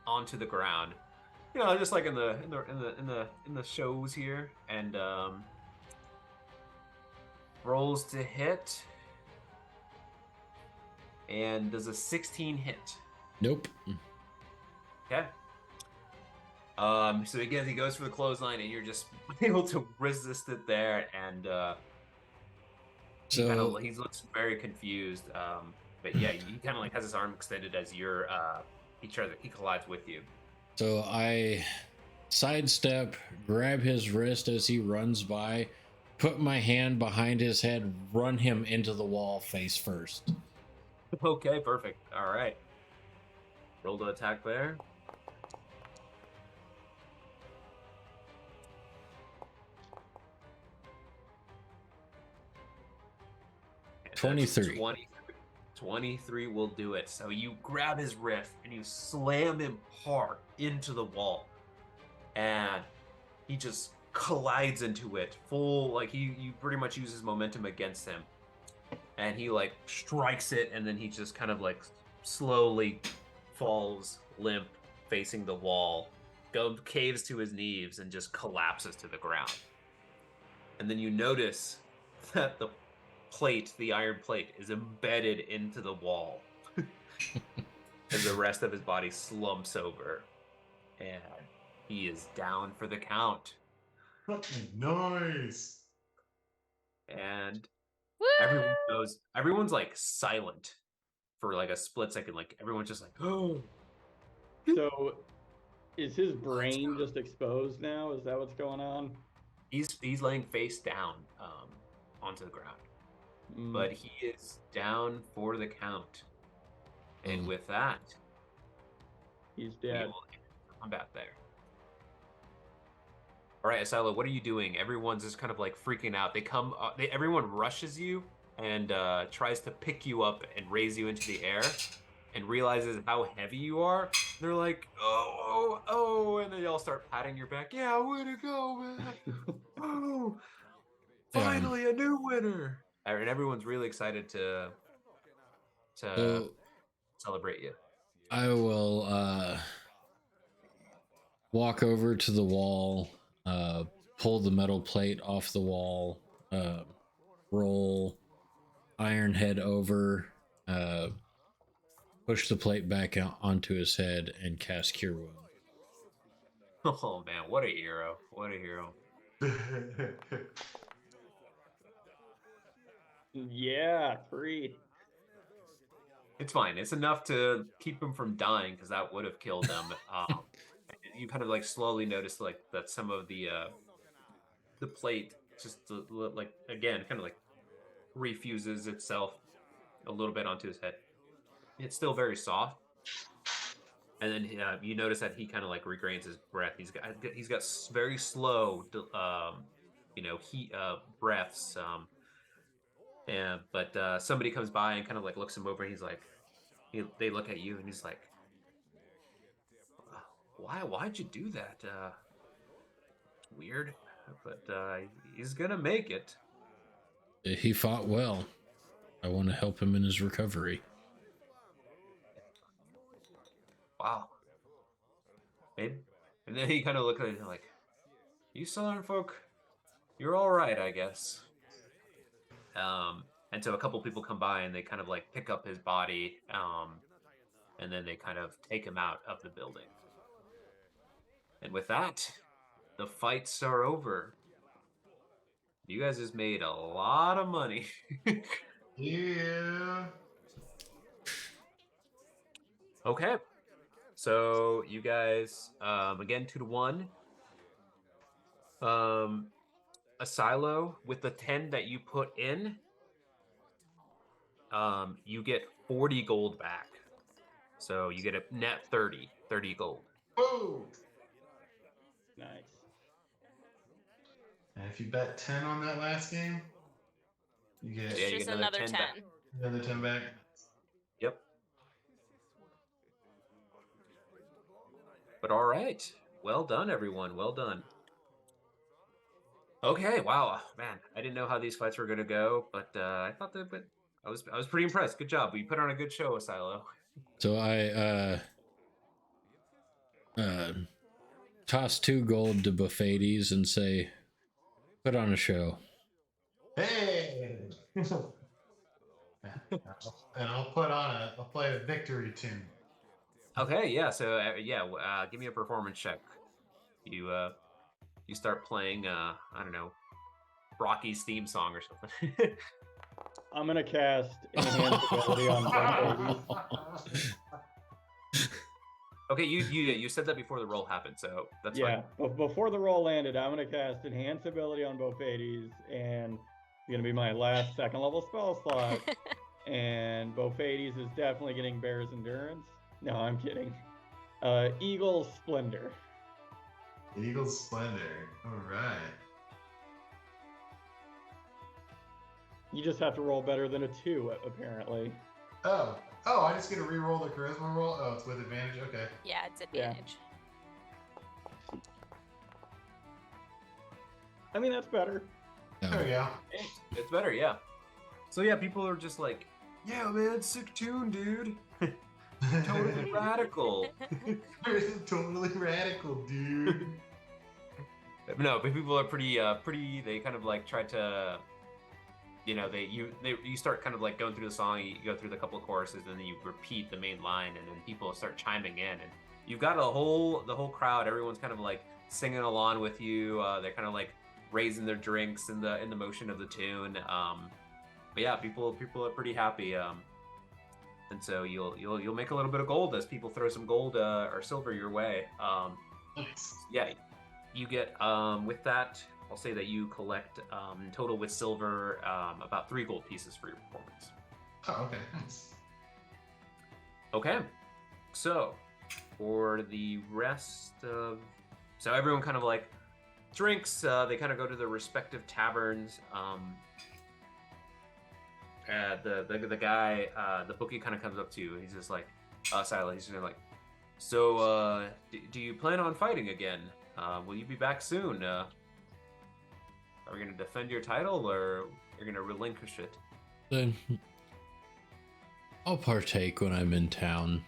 onto the ground. You know, just like in the shows here, and rolls to hit, and does a 16 hit? Nope. Okay. So again, he goes for the clothesline, and you're just able to resist it there, and he looks very confused. But yeah, he kind of like has his arm extended as you're he collides with you. So I sidestep, grab his wrist as he runs by, put my hand behind his head, run him into the wall face first. Okay, perfect. All right. Roll to attack there. And 23. 23 will do it. So you grab his wrist and you slam him hard into the wall, and he just collides into it full, like you pretty much uses momentum against him, and he like strikes it, and then he just kind of like slowly falls limp facing the wall, caves to his knees, and just collapses to the ground. And then you notice that the iron plate is embedded into the wall as the rest of his body slumps over, and he is down for the count. Nice. And Woo! everyone's like silent for like a split second, like everyone's just like, oh. So is his brain just exposed now? Is that what's going on? He's laying face down onto the ground. But he is down for the count. And with that, he's we dead. will end combat there. All right, Asilo, what are you doing? Everyone's just kind of like freaking out. Everyone rushes you and tries to pick you up and raise you into the air, and realizes how heavy you are. They're like, oh, and they all start patting your back. Yeah, way to go, man! Oh, finally a new winner! And everyone's really excited to So celebrate you. I will walk over to the wall, pull the metal plate off the wall, roll Iron Head over, push the plate back out onto his head, and cast Cure Wound. Oh man, what a hero! What a hero! Yeah, 3. It's fine. It's enough to keep him from dying because that would have killed them. You kind of like slowly notice like that some of the plate just like again kind of like refuses itself a little bit onto his head. It's still very soft, and then you notice that he kind of like regains his breath. He's got very slow, breaths. But somebody comes by and kind of like looks him over. And he's like, they look at you, and he's like, why'd you do that? Weird, but he's gonna make it. He fought well. I want to help him in his recovery. Wow. And then he kind of looked at it like, you Southern folk, you're all right, I guess. And so a couple people come by and they kind of like pick up his body, and then they kind of take him out of the building. And with that, the fights are over. You guys just made a lot of money. Yeah. Okay. So you guys, again, 2-1. A silo with the 10 that you put in, you get 40 gold back. So you get a net 30 gold. Whoa. Nice. And if you bet 10 on that last game, you get, Yeah, you Just get another 10. back. another 10 back. Yep. But all right. Well done, everyone. Well done. Okay, wow, man, I didn't know how these fights were gonna go, but I thought that, but I was pretty impressed. Good job. You put on a good show, Asilo. So I toss 2 gold to Buffettes and say, put on a show. Hey! And I'll play a victory tune. Okay, yeah. So give me a performance check. You start playing I don't know, Rocky's theme song or something. I'm gonna cast enhance ability on Buffettes. Okay, you said that before the roll happened, so that's fine. But before the roll landed, I'm gonna cast enhance ability on Buffettes, and it's gonna be my last 2nd level spell slot. And Buffettes is definitely getting Bear's Endurance. No, I'm kidding. Eagle's Splendor. Eagle's Splendor. All right. You just have to roll better than a 2, apparently. Oh, I just get to re-roll the charisma roll? Oh, it's with advantage? Okay. Yeah, it's advantage. I mean, that's better. There we go. It's better, yeah. So yeah, people are just like, yeah, man, sick tune, dude. Totally radical. Totally radical, dude. No, but people are pretty. They kind of like try to, you start kind of like going through the song. You go through the couple of choruses, and then you repeat the main line, and then people start chiming in, and you've got the whole crowd. Everyone's kind of like singing along with you. They're kind of like raising their drinks in the motion of the tune. But yeah, people are pretty happy. And so you'll make a little bit of gold as people throw some gold or silver your way. Nice. Yeah, you get with that. I'll say that you collect total with silver about 3 gold pieces for your performance. Oh, okay. Nice. Okay, so for the rest of, so everyone kind of like drinks. They kind of go to their respective taverns. The guy, the bookie kind of comes up to you. He's just like, Silo. He's just like, So, do you plan on fighting again? Will you be back soon? Are we going to defend your title, or you're going to relinquish it? Then I'll partake when I'm in town.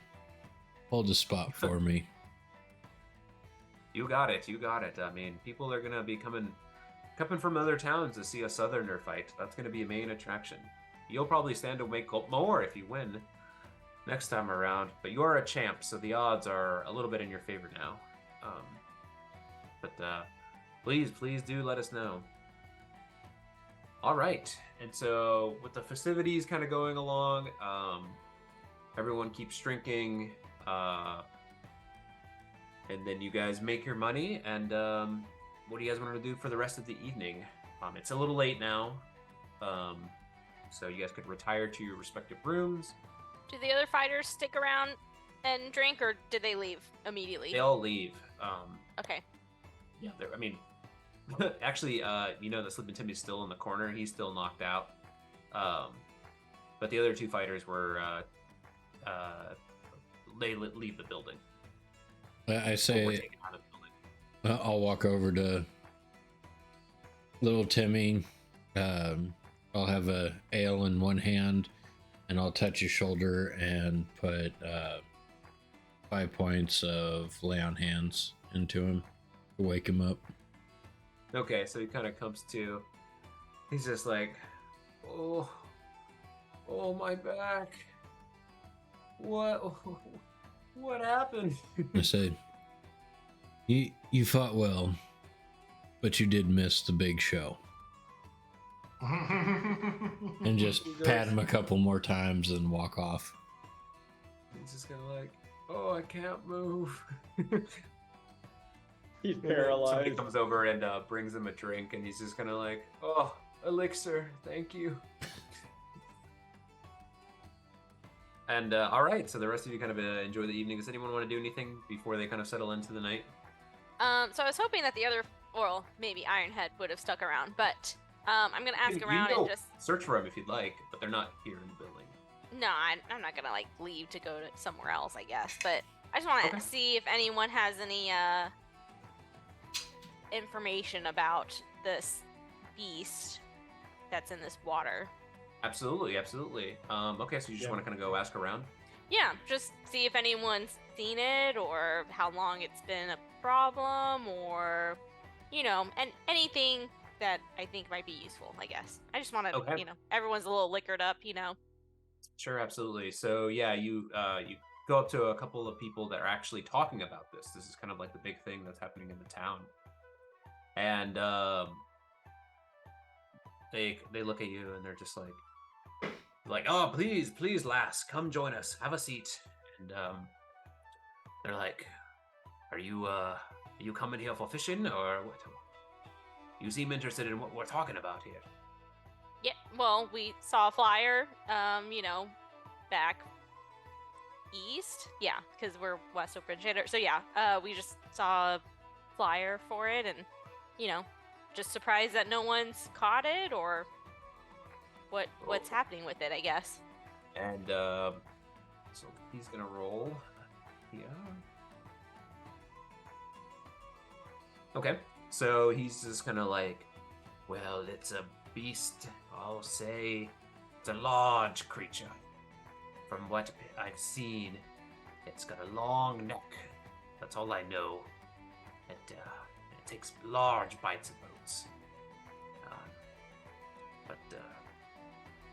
Hold a spot for me. You got it. You got it. I mean, people are going to be coming from other towns to see a Southerner fight. That's going to be a main attraction. You'll probably stand to make more if you win next time around, but you are a champ, so the odds are a little bit in your favor now. But please do let us know. All right, and so with the festivities kind of going along, everyone keeps drinking, and then you guys make your money. And what do you guys want to do for the rest of the evening? It's a little late now, so you guys could retire to your respective rooms. Do the other fighters stick around and drink, or did they leave immediately? They all leave. Okay. Yeah, I mean, actually, you know that Sleeping Timmy's still in the corner. He's still knocked out. But the other two fighters were, they leave the building. I say, I'll walk over to little Timmy. I'll have a ale in one hand, and I'll touch his shoulder and put 5 points of lay on hands into him to wake him up. Okay, so he kind of comes to. He's just like, oh, my back. What happened? I said, you fought well, but you did miss the big show. And just pat him a couple more times and walk off. He's just kind of like, oh, I can't move. He's paralyzed. Somebody comes over and brings him a drink, and he's just kind of like, oh, elixir, thank you. And all right, so the rest of you kind of enjoy the evening. Does anyone want to do anything before they kind of settle into the night? So I was hoping that the other, well, maybe Ironhead would have stuck around, but I'm gonna ask around and just search for them if you'd like, but they're not here in the building. No, I'm not gonna like leave to go to somewhere else, I guess. But I just want to see if anyone has any information about this beast that's in this water. Absolutely. Okay, so you just want to kind of go ask around? Yeah, just see if anyone's seen it, or how long it's been a problem, or, you know, and anything that I think might be useful, I guess. I just want to, you know, everyone's a little liquored up, you know. Sure, absolutely. So yeah, you go up to a couple of people that are actually talking about this. This is kind of like the big thing that's happening in the town. And they look at you and they're just like, oh, please, lass, come join us, have a seat. And they're like, are you coming here for fishing, or what? You seem interested in what we're talking about here. Yeah, well, we saw a flyer, you know, back east. Yeah, because we're west of Bridge. So yeah, we just saw a flyer for it, and, you know, just surprised that no one's caught it, or what's happening with it, I guess. And so he's gonna roll. Yeah. Okay, so he's just kind of like, well, it's a beast. I'll say it's a large creature. From what I've seen, it's got a long neck. That's all I know. It takes large bites of boats. But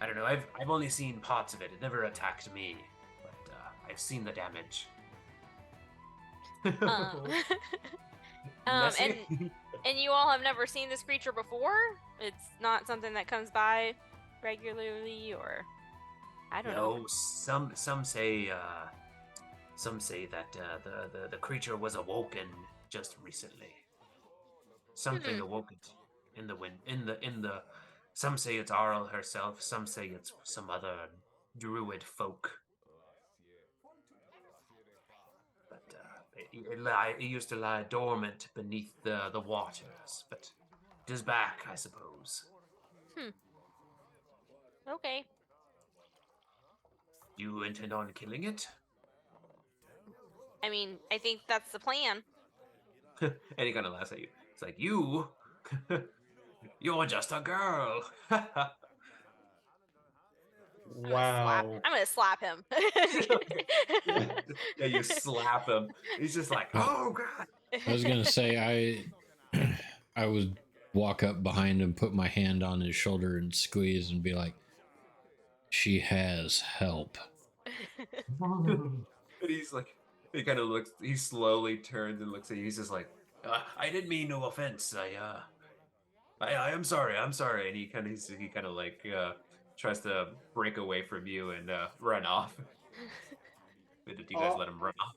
I don't know. I've only seen parts of it. It never attacked me, but I've seen the damage. And you all have never seen this creature before? It's not something that comes by regularly, or I don't know. Some say that the creature was awoken just recently. Something awoke it in the wind. In the. Some say it's Arl herself. Some say it's some other druid folk. But it used to lie dormant beneath the waters, but it is back, I suppose. Okay. You intend on killing it? I mean, I think that's the plan. And he kind of laughs at you. It's like, you, you're just a girl. Wow. I'm gonna slap him. Yeah, you slap him. He's just like, oh god. I was gonna say I would walk up behind him, put my hand on his shoulder, and squeeze, and be like, "She has help." And he's like, he kind of looks. He slowly turns and looks at you. He's just like, I didn't mean no offense. I am sorry. I'm sorry. And he kind of like tries to break away from you and run off. Did you guys let him run off?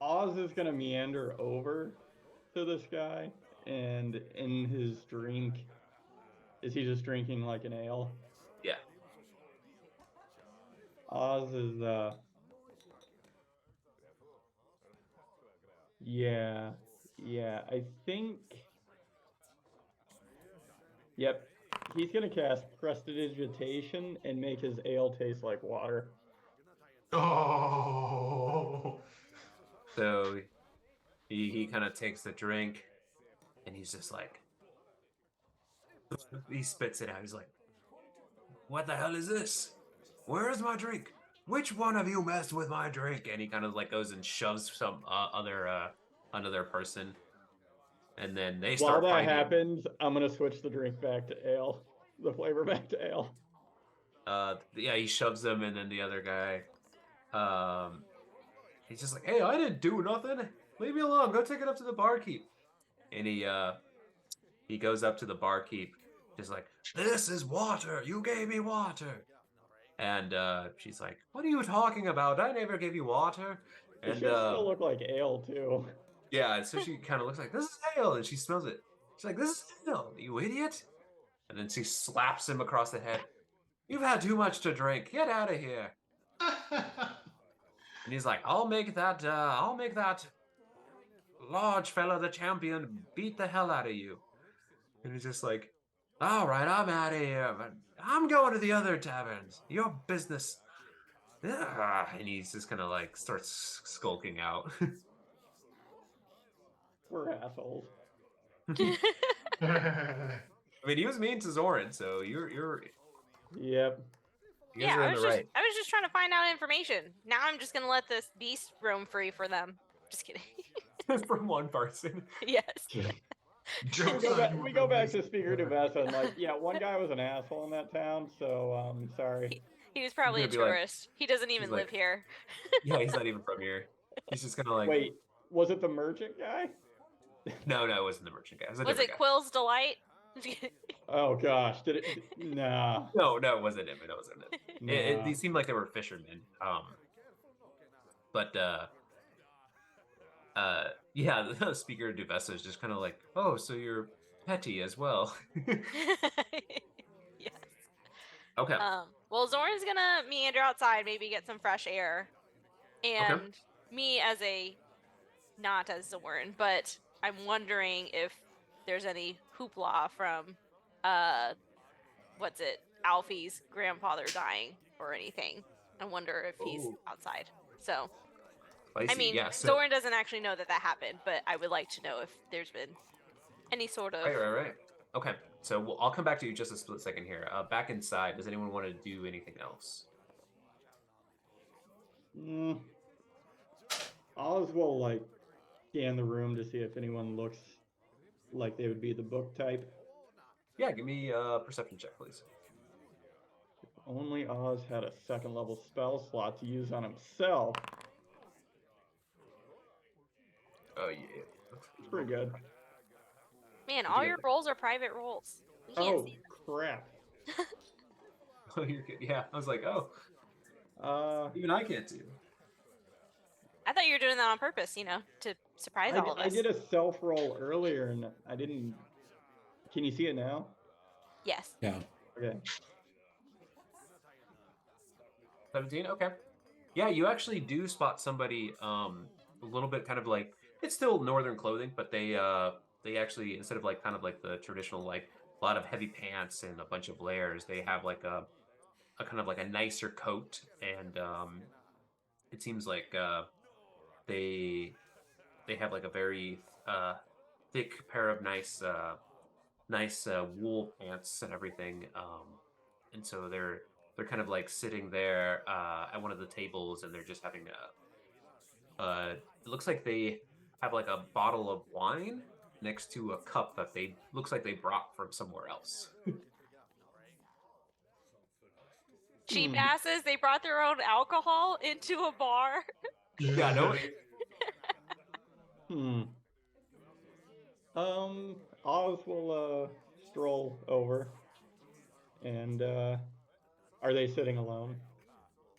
Oz is gonna meander over to this guy, and in his drink, is he just drinking like an ale? Yeah. Oz is yeah, I think, yep, he's gonna cast Prestidigitation and make his ale taste like water. Oh. So he kind of takes the drink, and he's just like, he spits it out. He's like, what the hell is this? Where is my drink? Which one of you messed with my drink? And he kind of like goes and shoves some another person, and then they While start that fighting. happens, I'm gonna switch the drink back to ale, the flavor back to ale. Yeah, he shoves them, and then the other guy, he's just like, hey, I didn't do nothing. Leave me alone. Go take it up to the barkeep. And he goes up to the barkeep, just like, this is water. You gave me water. And she's like, what are you talking about? I never gave you water. It And should still look like ale too. yeah, so she kind of looks like, this is ale. And she smells it. She's like, this is ale, you idiot. And then she slaps him across the head. You've had too much to drink. Get out of here. And he's like, I'll make that large fella, the champion, beat the hell out of you. And he's just like, all right, I'm out of here, but I'm going to the other taverns. Your business. And he's just kind of like starts skulking out. We're assholes. I mean, he was mean to Zoran, so you're Yep. you guys are in the right. I was just trying to find out information. Now I'm just gonna let this beast roam free for them. Just kidding. From one person. Yes. We go back to Speaker Duvessa and like, yeah, one guy was an asshole in that town, so sorry. He was probably a gonna be like- tourist. He doesn't even live like- here. Yeah, he's not even from here. He's just gonna like. Wait, was it the merchant guy? No, it wasn't the merchant guy. It was, a Was different it guy. Quill's Delight? Oh gosh, did it? Nah. No, it wasn't him. It wasn't him. Nah. They seemed like they were fishermen. But yeah, the speaker Duvessa is just kind of like, oh, so you're petty as well. Yes. Okay. Well, Zoran's gonna meander outside, maybe get some fresh air, and me as a not as Zoran, but I'm wondering if there's any hoopla from what's it, Alfie's grandfather dying or anything. I wonder if he's Ooh. outside. So I mean, yeah, so, Zoran doesn't actually know that happened, but I would like to know if there's been any sort of. Right. Okay, so I'll come back to you just a split second here. Back inside, does anyone want to do anything else? Oz will like scan the room to see if anyone looks like they would be the book type. Yeah, give me a perception check, please. If only Oz had a second level spell slot to use on himself. Oh yeah. It's pretty good. Man, all your rolls are private rolls. We can't Oh see crap. Oh, you're good. Yeah, I was like, oh, even I can't do. I thought you were doing that on purpose, to surprise all of us. I did a self roll earlier and I didn't. Can you see it now? Yes. Yeah. Okay. 17. Okay. Yeah, you actually do spot somebody a little bit kind of like, it's still northern clothing, but they actually, instead of like kind of like the traditional like a lot of heavy pants and a bunch of layers, they have like a kind of like a nicer coat, and it seems like they have like a very thick pair of nice wool pants and everything. And so they're kind of like sitting there at one of the tables, and they're just having it looks like they have like a bottle of wine next to a cup that they looks like they brought from somewhere else. Cheap asses, they brought their own alcohol into a bar. Yeah, no. Oz will stroll over, and are they sitting alone?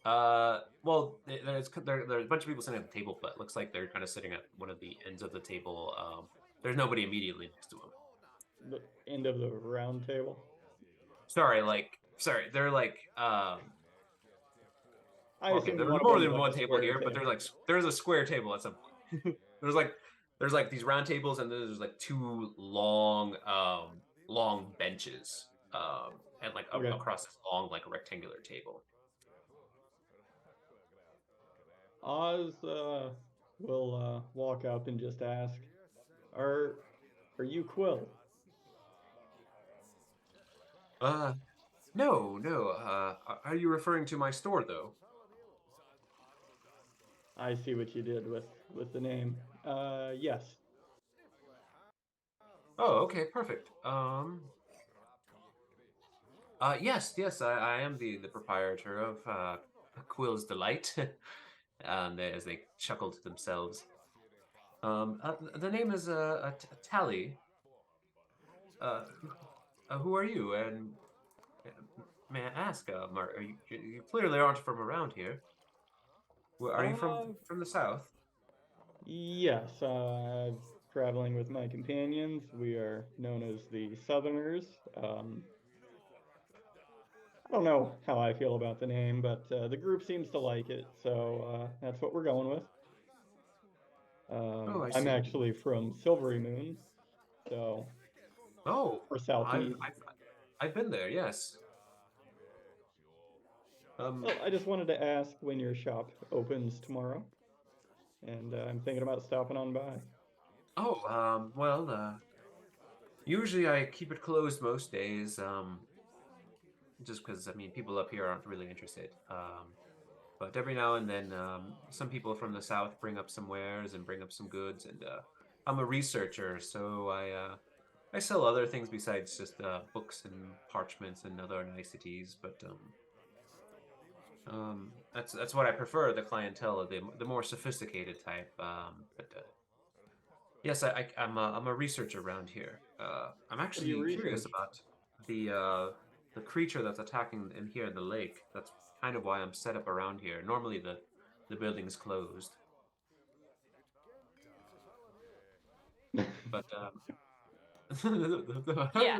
Well, there's a bunch of people sitting at the table, but it looks like they're kind of sitting at one of the ends of the table. There's nobody immediately next to them. The end of the round table. Sorry, they're like okay, there's more than one table here, but there's a square table at some point. there's like these round tables, and then there's like two long benches and like across this long like rectangular table. Oz will walk up and just ask, "Are you Quill?" No. Are you referring to my store though? I see what you did with the name. Yes. Oh, okay, perfect. Yes, I am the proprietor of Quill's Delight. As they chuckle to themselves. The name is Tally. Who are you? And may I ask, Mark? You clearly aren't from around here. Are you from the south? Yes, traveling with my companions. We are known as the Southerners. I don't know how I feel about the name, but the group seems to like it, so that's what we're going with. I I'm see. actually from Silvery Moon, so or Southeast. I've been there. Yes. Well, I just wanted to ask when your shop opens tomorrow, and I'm thinking about stopping on by. Oh, well, usually I keep it closed most days. Just because I mean people up here aren't really interested. But every now and then, some people from the south bring up some wares and bring up some goods, and I'm a researcher, so I sell other things besides just books and parchments and other niceties. But that's what I prefer. The clientele, the more sophisticated type. Yes, I'm a researcher around here. I'm actually curious about the creature that's attacking in here in the lake. That's kind of why I'm set up around here. Normally the building's closed. But yeah.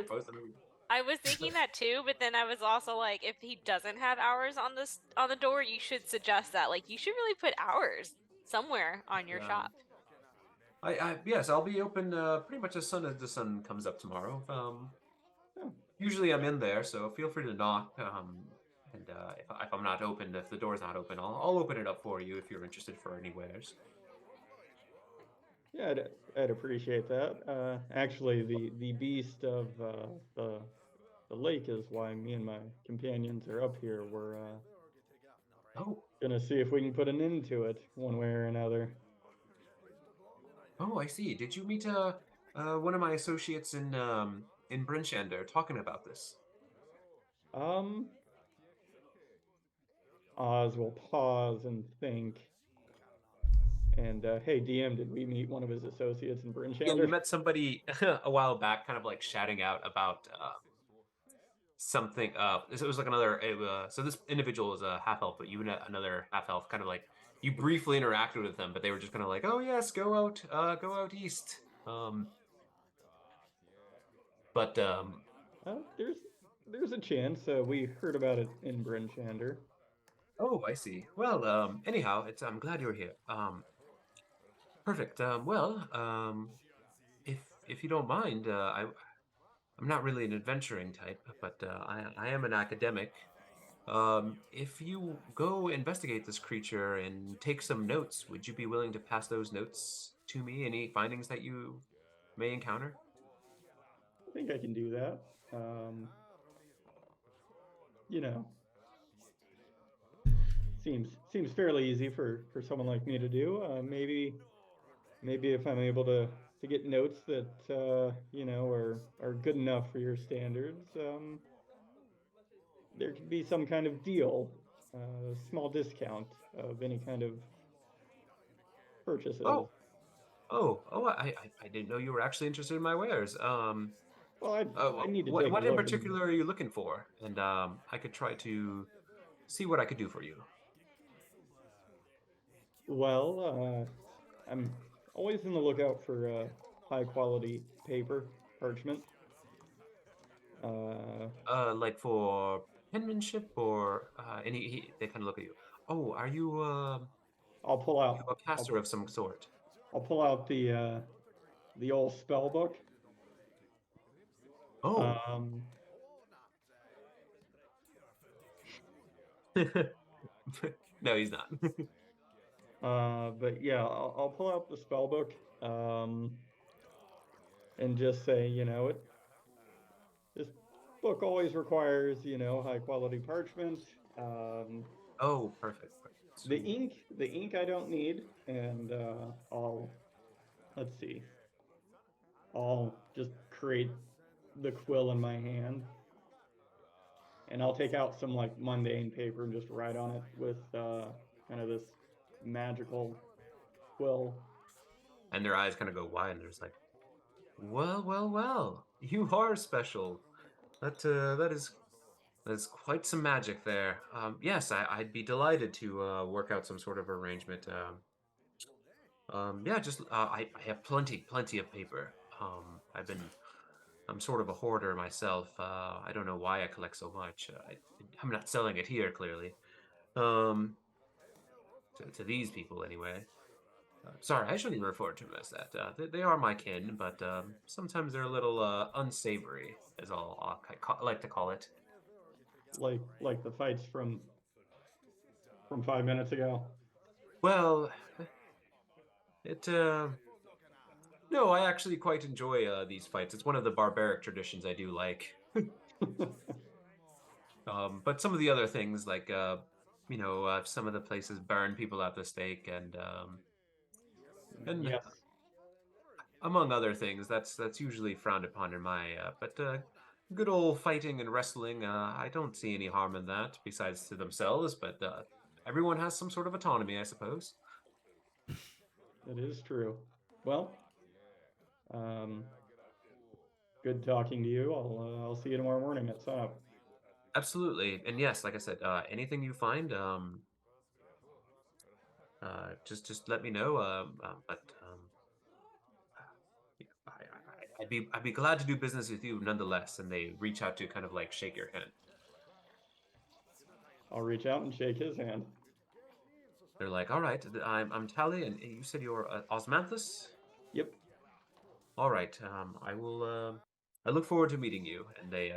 I was thinking that too, but then I was also like, if he doesn't have hours on the door, you should suggest that. Like, you should really put hours somewhere on your shop. Yes, I'll be open pretty much as soon as the sun comes up tomorrow. Usually I'm in there, so feel free to knock. And if I'm not open, if the door's not open, I'll open it up for you if you're interested for any wares. Yeah, I'd appreciate that. Actually, the beast of the lake is why me and my companions are up here. We're gonna see if we can put an end to it one way or another. Oh, I see. Did you meet one of my associates in Brinchander talking about this? Oz will pause and think. And hey, DM, did we meet one of his associates in Brinchander? Yeah, we met somebody a while back, kind of like shouting out about something. It was like another. So this individual is a half elf, but you met another half elf. Kind of like you briefly interacted with them, but they were just kind of like, "Oh yes, go out east." But there's a chance. We heard about it in Brinchander. Oh, I see. Well, anyhow, I'm glad you're here. Perfect. If you don't mind, I'm not really an adventuring type, but I am an academic. If you go investigate this creature and take some notes, would you be willing to pass those notes to me? Any findings that you may encounter? I think I can do that. You know, seems fairly easy for someone like me to do. Maybe if I'm able to get notes that you know are good enough for your standards, there could be some kind of deal, small discount of any kind of purchases. Oh, I didn't know you were actually interested in my wares. Well, I need to take a What in look and particular are you looking for? And I could try to see what I could do for you. well, I'm always in the lookout for high quality paper, parchment. Uh, Like for penmanship or they kind of look at you. Oh, are you I'll pull you out a caster of some sort? I'll pull out the old spell book. Oh, Um, no, he's not. but yeah, I'll pull out the spell book and just say, you know, this book always requires, you know, high quality parchment. Um, Oh, perfect. the Sweet. ink, the ink I don't need, and let's see, I'll just create the quill in my hand, and I'll take out some like mundane paper and just write on it with kind of this magical quill. And their eyes kind of go wide, and they're just like, well, well, well, you are special. That is quite some magic there. Yes, I'd be delighted to work out some sort of arrangement. Yeah, just I have plenty of paper. I'm sort of a hoarder myself. I don't know why I collect so much. I'm not selling it here, clearly. Um, to these people anyway. Sorry, I shouldn't refer to them as that. They are my kin, but sometimes they're a little unsavory, as I like to call it. Like the fights from 5 minutes ago. Well, it no, I actually quite enjoy these fights. It's one of the barbaric traditions I do like. But some of the other things, like some of the places burn people at the stake, and Yes, among other things, that's usually frowned upon in my. But good old fighting and wrestling, I don't see any harm in that, besides to themselves. But everyone has some sort of autonomy, I suppose. it is true. Well, um, good talking to you. I'll see you tomorrow morning at sunup. Absolutely, and yes, like I said, anything you find, just let me know. But yeah, I'd be glad to do business with you nonetheless. And they reach out to kind of like shake your hand. I'll reach out and shake his hand. They're like, "All right, I'm Tally, and you said you're Osmanthus. Yep. All right, I will. I look forward to meeting you." And they,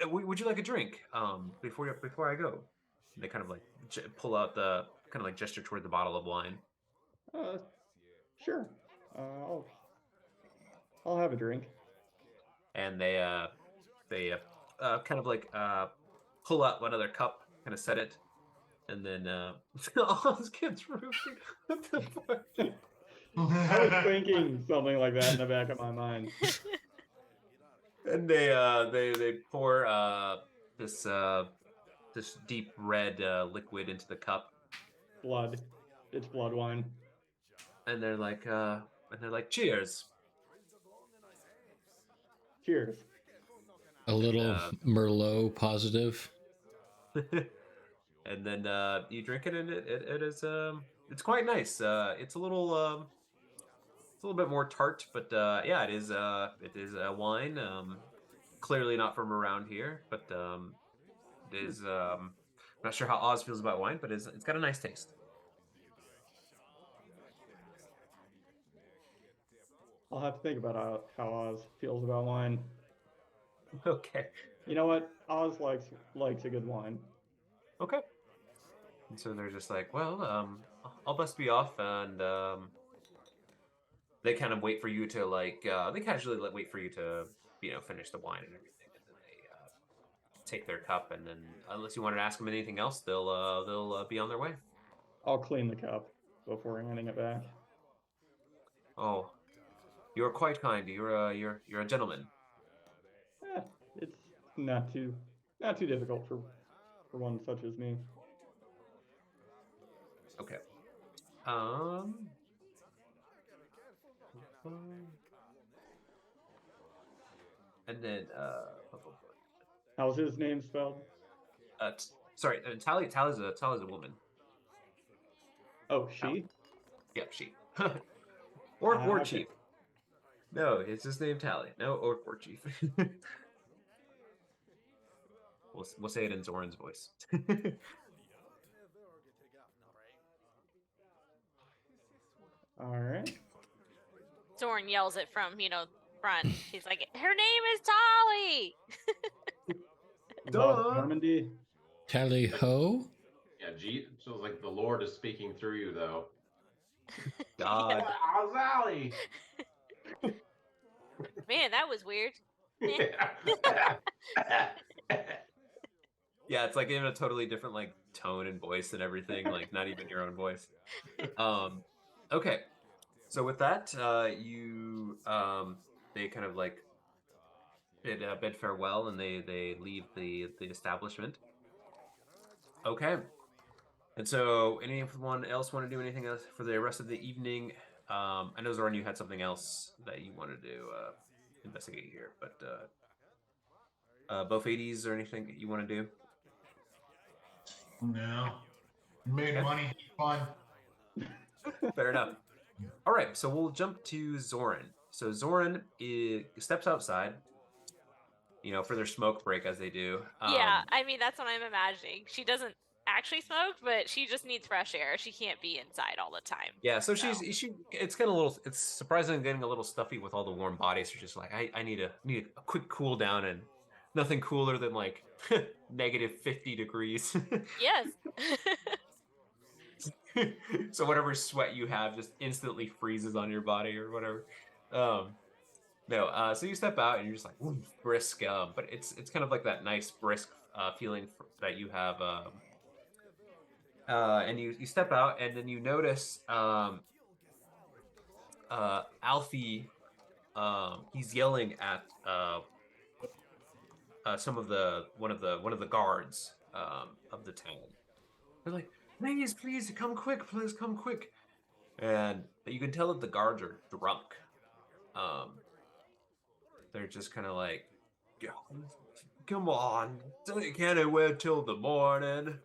would you like a drink? Before I go, and they kind of like pull out the kind of like gesture toward the bottle of wine. Uh, sure. I'll have a drink. And they kind of like pull out another cup, kind of set it, and then Oz gets roofing. What the fuck? I was thinking something like that in the back of my mind. And they pour this deep red liquid into the cup, Blood. It's blood wine. and they're like, cheers. Cheers. A little Uh, Merlot positive. And then you drink it, and it is it's quite nice. It's a little bit more tart, but yeah, it is a wine. Clearly not from around here, but it is. I'm not sure how Oz feels about wine, but it's got a nice taste. I'll have to think about how Oz feels about wine. Okay. You know what? Oz likes a good wine. Okay. And so they're just like, well, I'll bust be off, and they kind of wait for you to they casually wait for you to finish the wine and everything, and then they take their cup, and then unless you wanted to ask them anything else, they'll be on their way. I'll clean the cup before handing it back. Oh, you're quite kind. You're a gentleman. It's not too difficult for one such as me. Okay. And then How's his name spelled? Sorry, Tally's a woman. Oh, she? Yep, she. or okay. chief. No, it's his name Tally. No, or chief. We'll say it in Zoran's voice. All right. Zoran yells it from, front. He's like, her name is Tolly! Normandy. Tally ho? Yeah, so it's like the Lord is speaking through you, though. God. How's Allie? Man, that was weird. Yeah, it's like in a totally different tone and voice and everything, not even your own voice. Okay. So with that, they kind of bid farewell, and they leave the establishment. Okay. And so anyone else want to do anything else for the rest of the evening? I know, Zoran, you had something else that you wanted to investigate here, but both 80s or anything that you want to do? No. Made money, fun. Fair enough. All right, so we'll jump to Zoran. So Zoran steps outside, for their smoke break, as they do. Yeah, I mean, that's what I'm imagining. She doesn't actually smoke, but she just needs fresh air. She can't be inside all the time. Yeah, so it's kind of it's surprisingly getting a little stuffy with all the warm bodies. She's just like, I need a quick cool down, and nothing cooler than negative 50 degrees. Yes. So whatever sweat you have just instantly freezes on your body or whatever. No, so you step out and you're just like brisk, but it's kind of like that nice brisk feeling that you have, and you step out, and then you notice Alfie. He's yelling at some of one of the guards of the town. They're like, please come quick, please come quick. And you can tell that the guards are drunk. They're just kind of like, come on, can't I wait till the morning?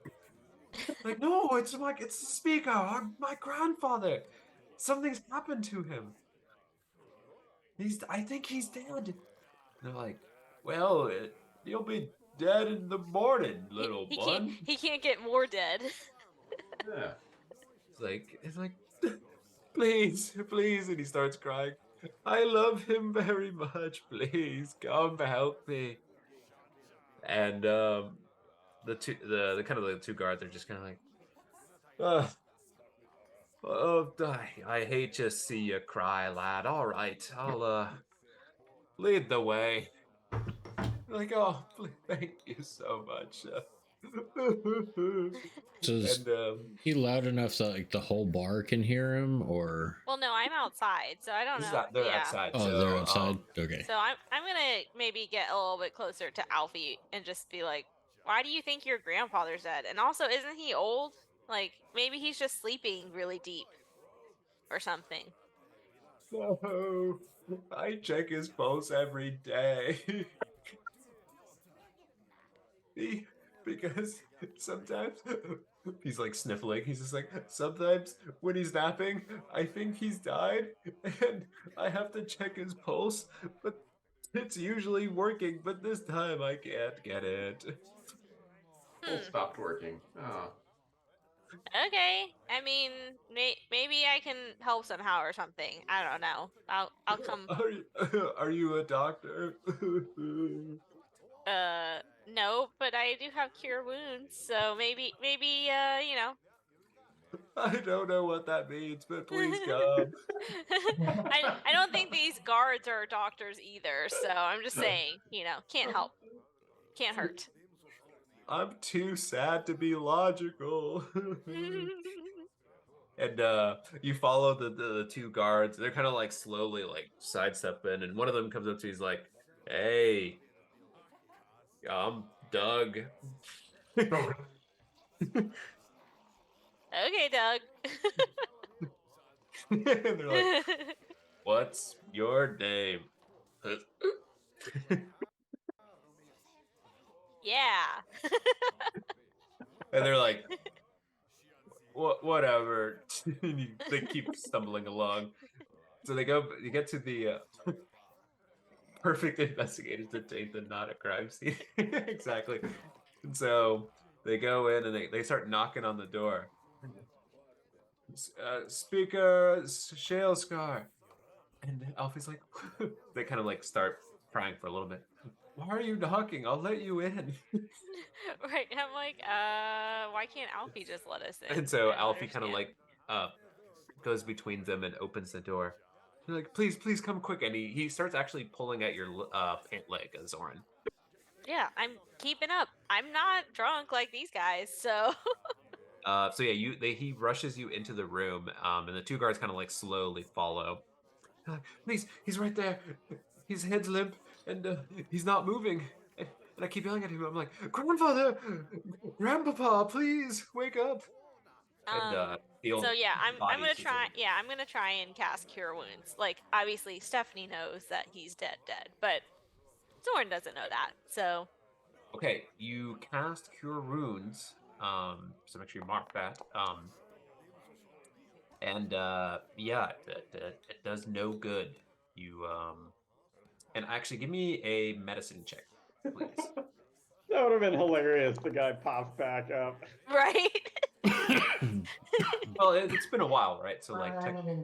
Like, no, it's the speaker, my grandfather. Something's happened to him. I think he's dead. And they're like, well, he'll be dead in the morning, little one. He can't get more dead. Yeah. It's like, please, and he starts crying. I love him very much. Please come help me. And the two guards are just kind of like, I hate to see you cry, lad. All right, I'll lead the way. Like, oh, please, thank you so much. So is he loud enough that the whole bar can hear him, or? Well, no, I'm outside, so I don't know. They're outside. Oh, they're outside. Okay. So I'm gonna maybe get a little bit closer to Alfie and just be like, "Why do you think your grandfather's dead? And also, isn't he old? Maybe he's just sleeping really deep, or something." No, I check his pulse every day. Because sometimes he's sniffling. He's just like, sometimes when he's napping, I think he's died, and I have to check his pulse, but it's usually working, but this time I can't get it. Pulse stopped working. Oh. Okay, I mean, maybe I can help somehow or something. I don't know. I'll come. Are you a doctor? No, but I do have cure wounds, so maybe, you know. I don't know what that means, but please come. I don't think these guards are doctors either, so I'm just saying, you know, can't help. Can't hurt. I'm too sad to be logical. And you follow the two guards. They're kind of like slowly like sidestepping, and one of them comes up to you, he's like, "Hey, I'm Doug." Okay, Doug. And they're like, "What's your name?" Yeah. And they're like, whatever. They keep stumbling along. So you get to the perfect investigators detained and not a crime scene. Exactly. And so they go in and they start knocking on the door. Speaker Shale Scar. And Alfie's like, they kind of like start crying for a little bit. Why are you knocking? I'll let you in. Right. I'm like, why can't Alfie just let us in? And so I don't Alfie kind of understand. like goes between them and opens the door. They're like, please come quick. And he starts actually pulling at your pant leg, Zoran. Yeah, I'm keeping up. I'm not drunk like these guys, so. So yeah, he rushes you into the room, and the two guards kind of like slowly follow. They're like, please, he's right there. His head's limp, and he's not moving. And I keep yelling at him. I'm like, grandfather, grandpapa, please wake up. And So yeah, I'm gonna bodies try. Yeah, I'm gonna try and cast Cure Wounds. Like obviously Stephanie knows that he's dead, but Zoran doesn't know that. So. Okay, you cast Cure Wounds. So make sure you mark that. And yeah, it does no good. You and actually give me a medicine check, please. That would have been hilarious. The guy pops back up. Right. Well, it's been a while, right? So like, so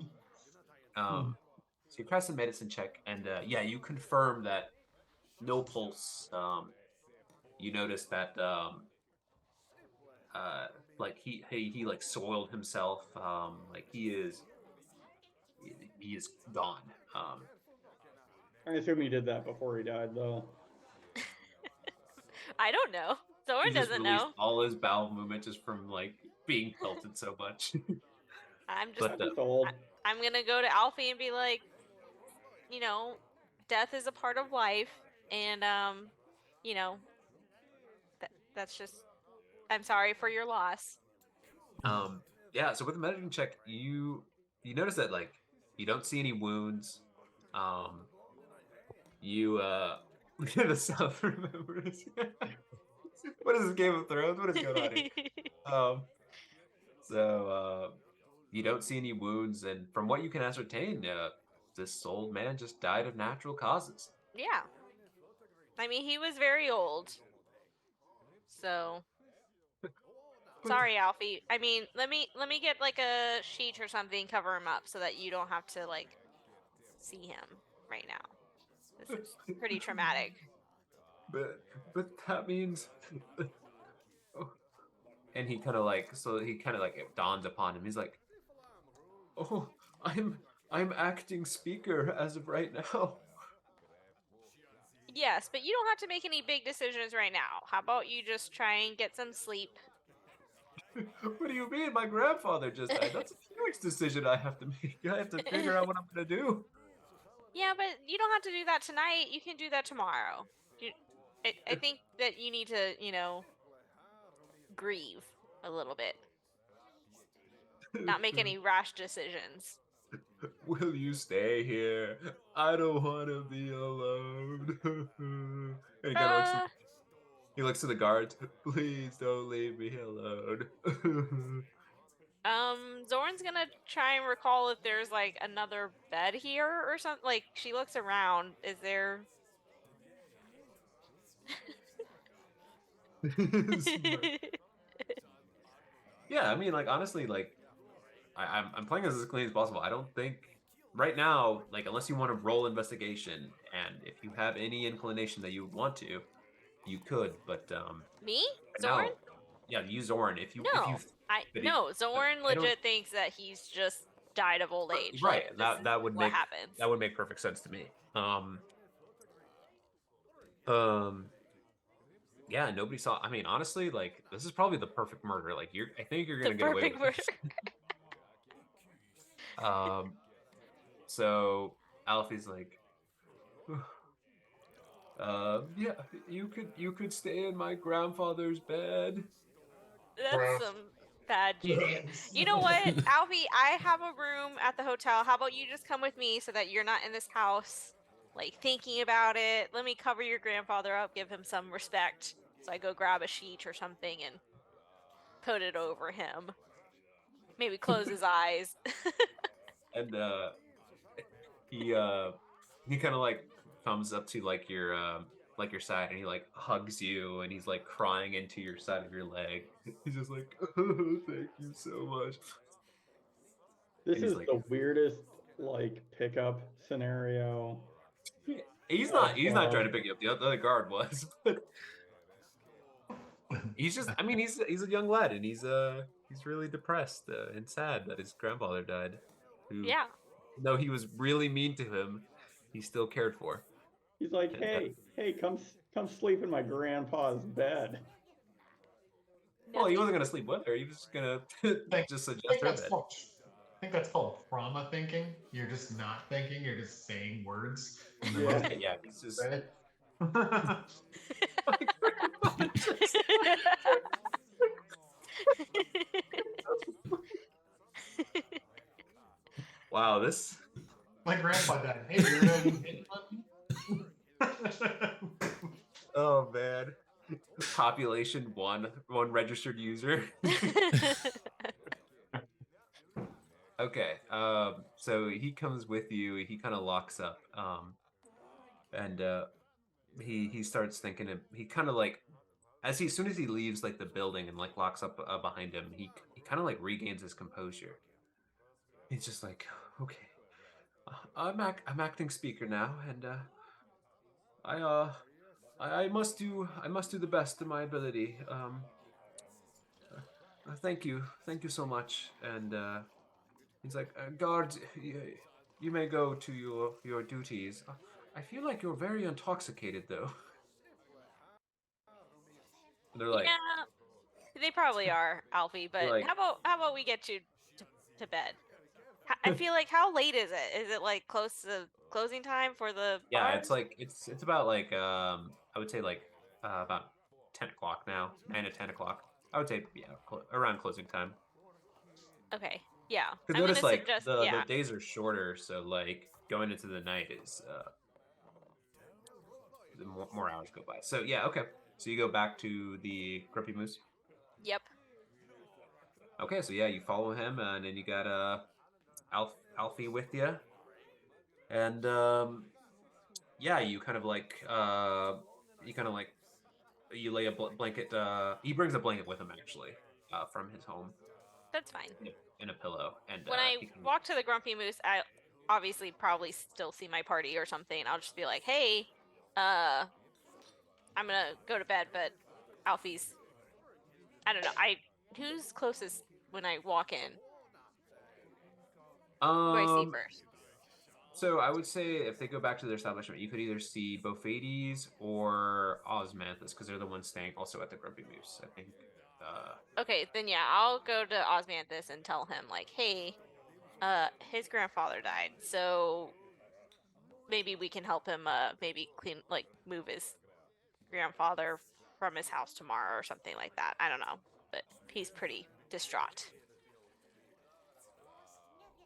you cast a medicine check, and yeah, you confirm that no pulse. You notice that like he like soiled himself. Like he is gone. I assume he did that before he died, though. I don't know. Zoran He just doesn't released know. all his bowel movement just from like being pelted so much. I'm just. But old. I'm gonna go to Alfie and be like, you know, death is a part of life, and you know, that's just. I'm sorry for your loss. Yeah. So with the medicine check, you notice that like you don't see any wounds. You the South remembers. What is this, Game of Thrones? What is going on here? So you don't see any wounds, and from what you can ascertain, this old man just died of natural causes. Yeah. I mean, he was very old. So. Sorry, Alfie. I mean, let me get like a sheet or something, cover him up so that you don't have to like see him right now. This is pretty traumatic. But that means. And he kind of like it dawns upon him. He's like, "Oh, I'm acting speaker as of right now." Yes, but you don't have to make any big decisions right now. How about you just try and get some sleep? What do you mean? My grandfather just died. That's a huge decision I have to make. I have to figure out what I'm gonna do. Yeah, but you don't have to do that tonight. You can do that tomorrow. I think that you need to, you know, grieve a little bit. Not make any rash decisions. Will you stay here? I don't want to be alone. And he kind of looks to the guards. Please don't leave me alone. Zoran's gonna try and recall if there's like another bed here or something. Like she looks around. Is there? Yeah, I mean, like honestly, like I'm playing this as clean as possible. I don't think right now, like unless you want to roll investigation, and if you have any inclination that you want to, You could, but Me? now, Zorn? yeah, you Zorn. If you Zorn I don't legit thinks that he's just died of old age. right. Like, this is what happens. That would make perfect sense to me. Um, yeah, nobody saw. I mean, honestly, like this is probably the perfect murder. Like I think you're gonna get away with murder. it. So Alfie's like, yeah, you could stay in my grandfather's bed. That's some bad genius. You know what, Alfie? I have a room at the hotel. How about you just come with me so that you're not in this house, like thinking about it? Let me cover your grandfather up, give him some respect. So I go grab a sheet or something and put it over him. Maybe close his eyes. And he kind of like comes up to like your side and he like hugs you and he's like crying into your side of your leg. He's just like, oh, thank you so much. This is like, the weirdest like pickup scenario. He's not trying to pick you up. The other guard was, but he's just. I mean, he's a young lad and he's really depressed and sad that his grandfather died. Who, yeah. Though he was really mean to him, he still cared for. He's like, hey, come sleep in my grandpa's bed. Well, he wasn't gonna sleep with her. He was just gonna just suggest her bed. I think that's called trauma thinking. You're just not thinking. You're just saying words. Yeah, he's just. Wow, this. My grandpa died. Hey, you're Oh man. Population one registered user. Okay, so he comes with you. He kind of locks up, and he starts thinking. He kind of like, as soon as he leaves like the building and like locks up behind him, he kind of like regains his composure. He's just like, okay, I'm acting speaker now, and I must do the best of my ability. Thank you so much, and. He's like, guard, you may go to your duties. I feel like you're very intoxicated, though. And they're like, yeah, they probably are, Alfie. But like, how about we get to bed? I feel like, how late is it? Is it like close to closing time for the? Yeah, bar? it's like it's about like I would say like about 10 o'clock now, 9 to 10 o'clock. I would say around closing time. Okay. Yeah. Because notice like the days are shorter, so like going into the night is the more hours go by. So yeah, okay. So you go back to the Grumpy Moose. Yep. Okay, so yeah, you follow him, and then you got Alfie with you, and yeah, you kind of like you lay a blanket. He brings a blanket with him actually, from his home. That's fine. And a pillow. And when I walk to the Grumpy Moose, I obviously probably still see my party or something. I'll just be like, hey, I'm gonna go to bed, but Alfie's, I don't know. Who's closest when I walk in? Who do I see first? So I would say if they go back to their establishment, you could either see Bophades or Osmanthus, because they're the ones staying also at the Grumpy Moose, I think. Okay, then yeah, I'll go to Osmanthus and tell him like, hey, his grandfather died, so maybe we can help him maybe move his grandfather from his house tomorrow or something like that. I don't know, but he's pretty distraught.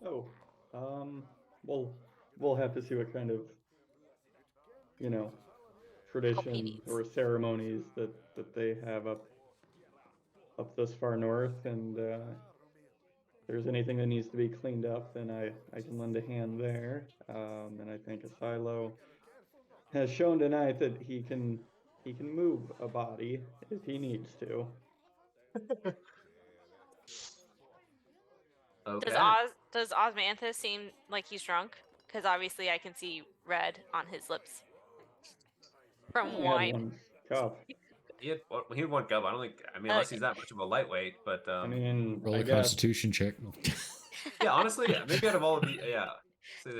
Oh, we'll have to see what kind of, tradition or ceremonies that they have up this far north, and if there's anything that needs to be cleaned up, then I can lend a hand there. And I think Asilo has shown tonight that he can move a body if he needs to. Okay. Does Osmanthus seem like he's drunk? Because obviously I can see red on his lips from wine. Cup. He had one cup. I don't think. I mean, unless he's that much of a lightweight, but I mean, Roll I a guess Constitution check. yeah, honestly, yeah. Maybe out of all of you, yeah. So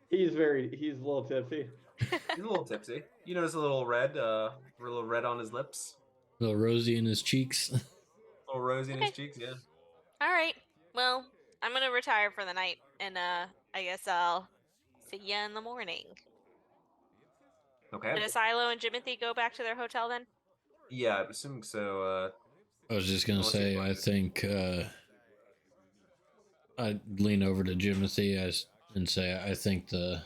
he's a little tipsy. he's a little tipsy. You notice a little red on his lips, A little rosy in his cheeks. a little rosy in his Okay. cheeks. Yeah. All right. Well, I'm gonna retire for the night, and I guess I'll see ya in the morning. Okay. Did Asilo and Jimothy go back to their hotel then? Yeah, I'm assuming so. I was just gonna Unless you say, want I to. think I'd lean over to Jimothy and say, I think the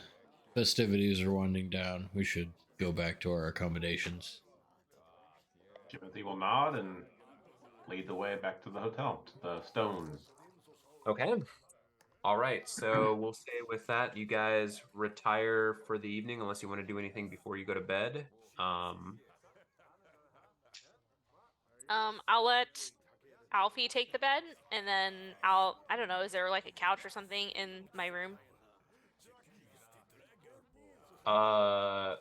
festivities are winding down. We should go back to our accommodations. Timothy will nod and lead the way back to the hotel, to the stones. Okay. All right. So we'll say with that, you guys retire for the evening, unless you want to do anything before you go to bed. I'll let Alfie take the bed, and then I don't know, is there like a couch or something in my room? I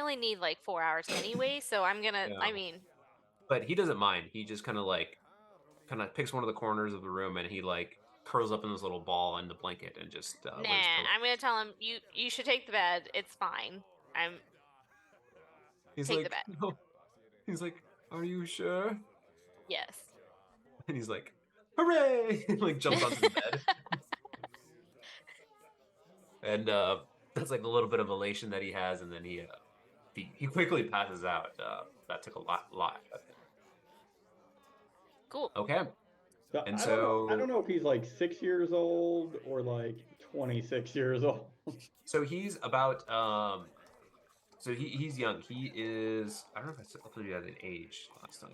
only need like 4 hours anyway, so I'm gonna, Yeah. I mean, But he doesn't mind. He just kind of picks one of the corners of the room and he curls up in this little ball in the blanket and just nah, lays pillow. I'm gonna tell him, you should take the bed, it's fine. He's take like, the bed. no. He's like, are you sure? Yes. And he's like, hooray! And like jumps onto the bed. And that's like the little bit of elation that he has, and then he quickly passes out. That took a lot of him. Cool. Okay. So And I don't know if he's like 6 years old or like 26 years old. So he's about so he's young. He is, I don't know if I told you guys an age last time.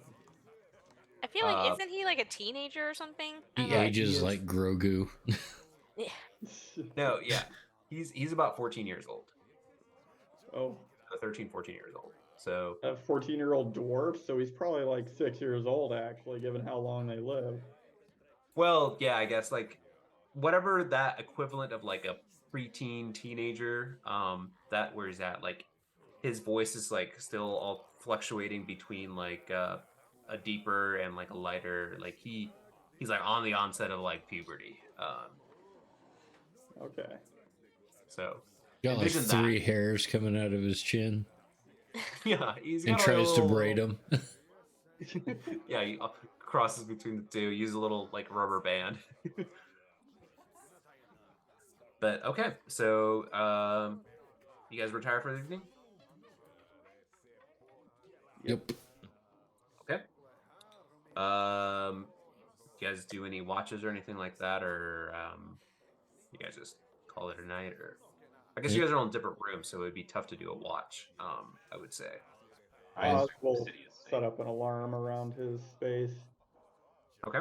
I feel like, isn't he like a teenager or something? He Yeah, ages he is. like Grogu. Yeah. No, yeah. He's about 14 years old. Oh, 13, 14 years old. So a 14-year-old dwarf, so he's probably like 6 years old actually, given how long they live. well, yeah, I guess like whatever that equivalent of like a preteen teenager, that where he's at, like his voice is like still all fluctuating between like a deeper and like a lighter, like he's like on the onset of like puberty. Okay. So Got like envision 3 hairs coming out of his chin. Yeah, he's And got tries to little, braid them. yeah, he crosses between the two, use a little like rubber band. But okay, so you guys retire for the evening? Yep. Okay. You guys do any watches or anything like that, or you guys just call it a night? Or I guess you guys are all in different rooms, so it would be tough to do a watch. I would say. I assume the We'll city is safe. set up an alarm around his space. Okay.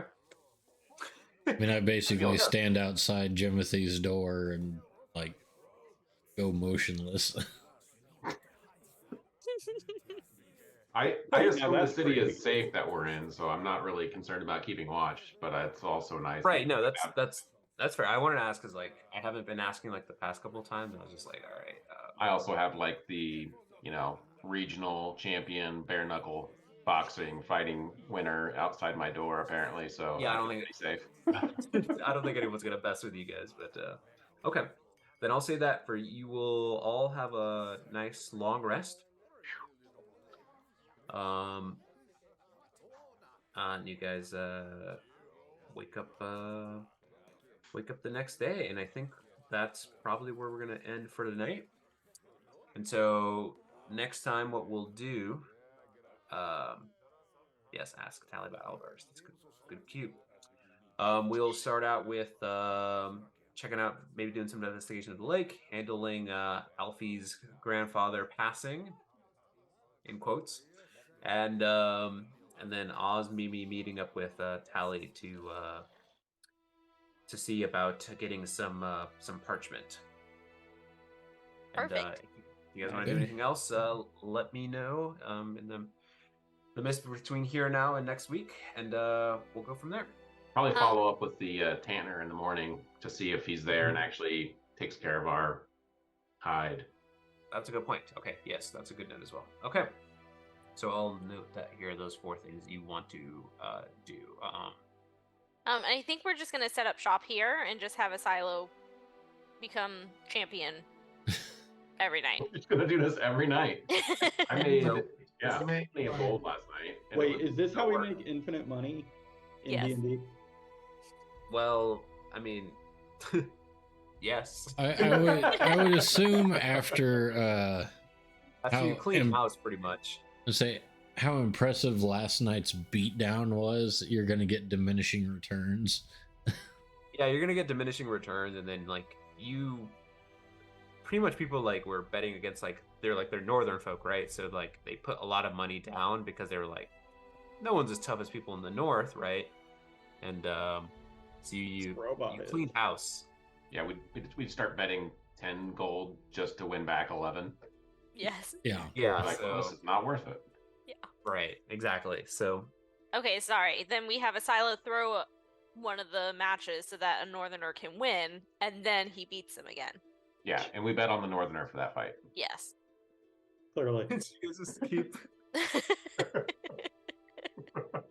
I mean, I basically stand outside Jimothy's door and like go motionless. I Now assume the that's city creepy. is safe that we're in, so I'm not really concerned about keeping watch. But it's also nice. Right. No, that's fair. I wanted to ask because like I haven't been asking like the past couple of times, and I was just like, all right. I also have like the regional champion bare knuckle boxing fighting winner outside my door apparently. So Yeah, I don't feel think- pretty safe. I don't think anyone's gonna mess with you guys, but okay. Then I'll say that for you will all have a nice long rest. And you guys wake up the next day, and I think that's probably where we're gonna end for tonight. And so next time, what we'll do, yes, ask Tally about Albers. That's good cue. We'll start out with checking out, maybe doing some investigation of the lake, handling Alfie's grandfather passing, in quotes, and then Oz, Mimi meeting up with Tally to see about getting some parchment. And Perfect. if you guys want to do anything else, let me know in the midst between here now and next week, and we'll go from there. Probably follow up with the tanner in the morning to see if he's there and actually takes care of our hide. That's a good point. Okay, yes, that's a good note as well. Okay. So I'll note that here. Those 4 things you want to do. I think we're just gonna set up shop here and just have a silo become champion every night. We're just gonna do this every night. I made plenty of gold last night. Wait, is this how we make infinite money in Yes. D&D? Well, I mean, yes. I would assume after After you clean house, pretty much. say how impressive last night's beatdown was, you're gonna get diminishing returns. Yeah, you're gonna get diminishing returns, and then like you, pretty much people like were betting against they're northern folk, right? So like they put a lot of money down because they were like, no one's as tough as people in the north, right? And so you clean house. Yeah, we'd start betting 10 gold just to win back 11. Yes. Yeah. Like, well, this is not worth it. Yeah. Right. Exactly. So. Okay, sorry. Then we have a silo throw one of the matches so that a northerner can win, and then he beats him again. Yeah, and we bet on the northerner for that fight. Yes. Clearly. You guys just keep.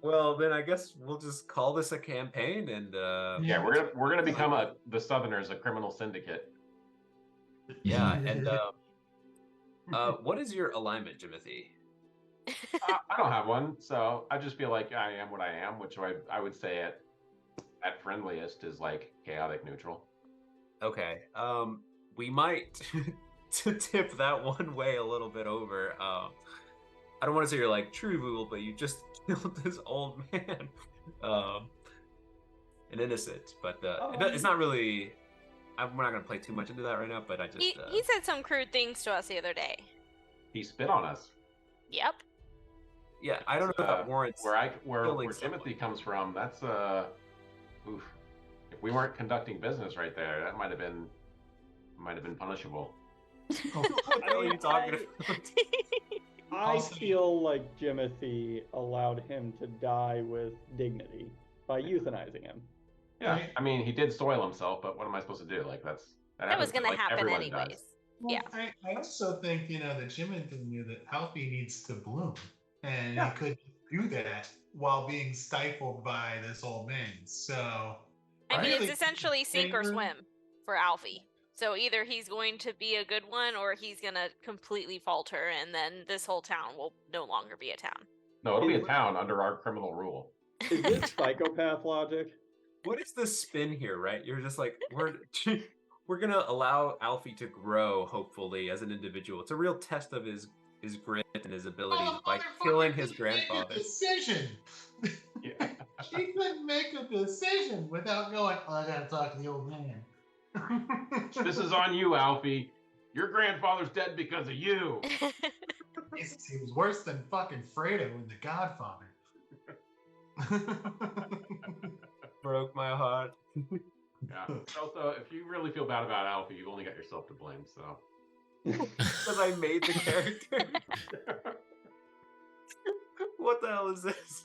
Well, then I guess we'll just call this a campaign, and yeah, we're gonna become the Southerners, a criminal syndicate. Yeah, and what is your alignment, Jimothy? I don't have one, so I just feel like I am what I am, which I would say at friendliest is like chaotic neutral. Okay, we might to tip that one way a little bit over. I don't want to say you're like true evil, but you just killed this old man, an innocent. But it's not really. We're not gonna play too much into that right now. But I just he said some crude things to us the other day. He spit on us. Yep. Yeah, I don't know if that warrants where Timothy comes from. That's oof. If we weren't conducting business right there, that might have been punishable. What are you talking about? I feel like Jimothy allowed him to die with dignity by euthanizing him. Yeah, I mean, he did soil himself, but what am I supposed to do? Like that was going to happen everyone anyways. does. Well, Yeah. I also think, that Jimothy knew that Alfie needs to bloom, and he could do that while being stifled by this old man. So, I mean, really it's essentially sink or swim for Alfie. So either he's going to be a good one, or he's going to completely falter, and then this whole town will no longer be a town. No, it'll be a town under our criminal rule. Is this psychopath logic? What is the spin here, right? You're just like, we're gonna allow Alfie to grow, hopefully, as an individual. It's a real test of his grit and his abilities by killing his grandfather. Decision. Yeah. She couldn't make a decision without going, "Oh, I gotta talk to the old man." This is on you, Alfie. Your grandfather's dead because of you. He was worse than fucking Fredo in The Godfather. Broke my heart. Yeah. Also, if you really feel bad about Alfie, you've only got yourself to blame. So. Because I made the character. What the hell is this?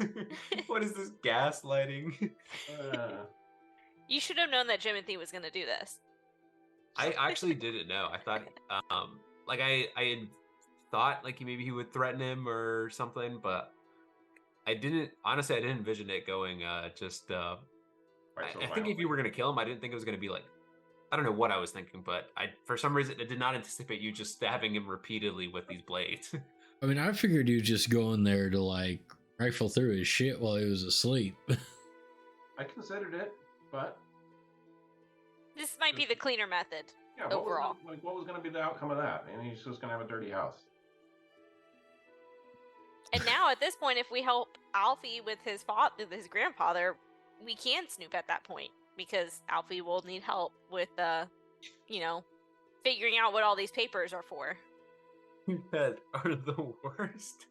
What is this gaslighting? You should have known that Jimothy was going to do this. I actually didn't know. I thought, I had thought like maybe he would threaten him or something, but I didn't. Honestly, I didn't envision it going. I think if you were gonna kill him, I didn't think it was gonna be like. I don't know what I was thinking, but for some reason I did not anticipate you just stabbing him repeatedly with these blades. I mean, I figured you'd just go in there to like rifle through his shit while he was asleep. I considered it, but this might be the cleaner method. Yeah, overall. What was going to be the outcome of that? I mean, he's just going to have a dirty house. And now at this point, if we help Alfie with his grandfather, we can snoop at that point because Alfie will need help with, figuring out what all these papers are for. You guys are the worst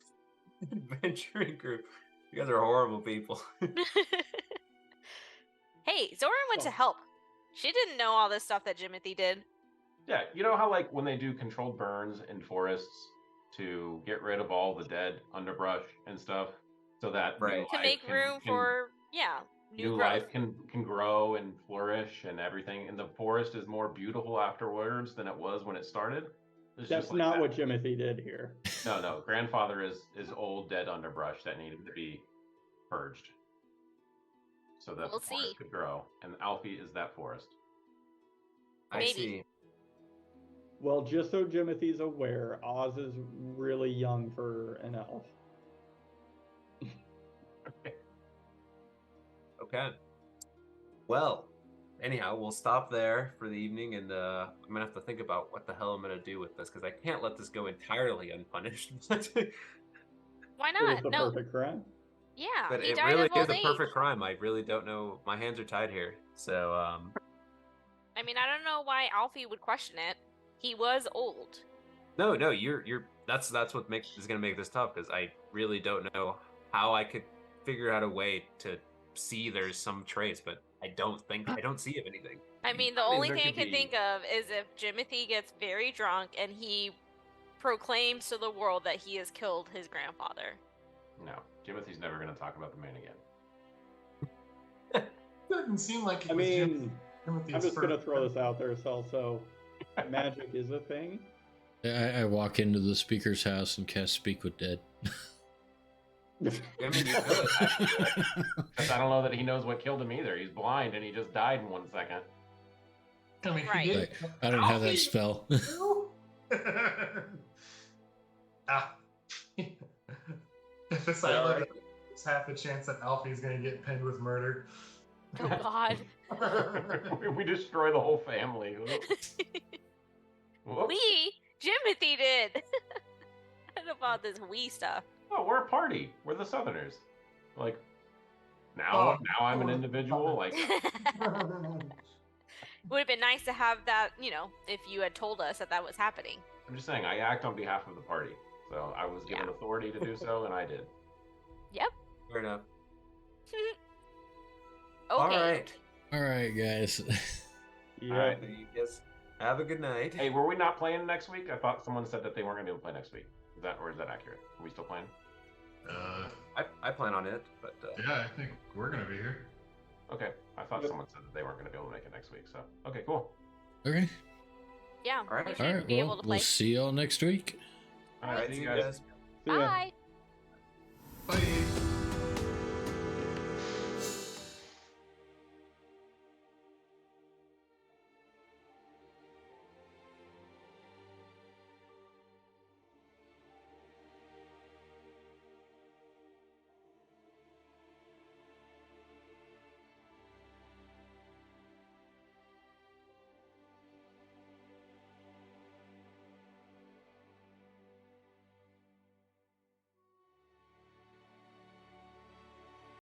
adventuring group. You guys are horrible people. Hey, Zoran went to help. She didn't know all this stuff that Jimothy did. Yeah, you know how like when they do controlled burns in forests to get rid of all the dead underbrush and stuff, so that to make room for new life can grow and flourish and everything, and the forest is more beautiful afterwards than it was when it started. That's not what Jimothy did here. No. Grandfather is old, dead underbrush that needed to be purged, so that We'll the forest see. could grow. And Alfie is that forest. I Maybe. see. Well, just so Jimothy's aware, Oz is really young for an elf. Okay. Well, anyhow, we'll stop there for the evening, and I'm gonna have to think about what the hell I'm gonna do with this because I can't let this go entirely unpunished. Why It was not? the No. perfect crime. Yeah, But he it died really of old is a age. perfect crime. I really don't know. My hands are tied here. So, I mean, I don't know why Alfie would question it. He was old. no, you're that's what is gonna make this tough because I really don't know how I could figure out a way to see there's some trace, but I don't see of anything. I mean, the only thing I can think of is if Jimothy gets very drunk and he proclaims to the world that he has killed his grandfather. No, Timothy's never going to talk about the man again. Doesn't seem like it I was mean, Timothy's I'm just going to first- throw this out there, so magic is a thing. I walk into the speaker's house and cast Speak with Dead. I mean, you could. Because I don't know that he knows what killed him either. He's blind and he just died in 1 second. I mean, Right. he did. Like, I don't have that spell. Ah. If it's All like right. it's half the chance that Alfie's gonna get pinned with murder. Oh God. We destroy the whole family. Whoops. We? Jimothy did. I don't know about this we stuff. Oh, we're a party. We're the Southerners. Like, now Oh. I'm an individual. Like, Would have been nice to have that, if you had told us that was happening. I'm just saying, I act on behalf of the party. So I was given authority to do so, and I did. Yep. Fair enough. Okay. All right. All right, guys. Yeah. All right. You guys have a good night. Hey, were we not playing next week? I thought someone said that they weren't going to be able to play next week. Is that accurate? Are we still playing? I plan on it, but Yeah, I think we're gonna be here. Okay. I thought someone said that they weren't going to be able to make it next week. So, okay, cool. Okay. Yeah. All right. We All should right. be able Well, to play. we'll see y'all next week. All right, see you guys. See ya. Bye. Bye.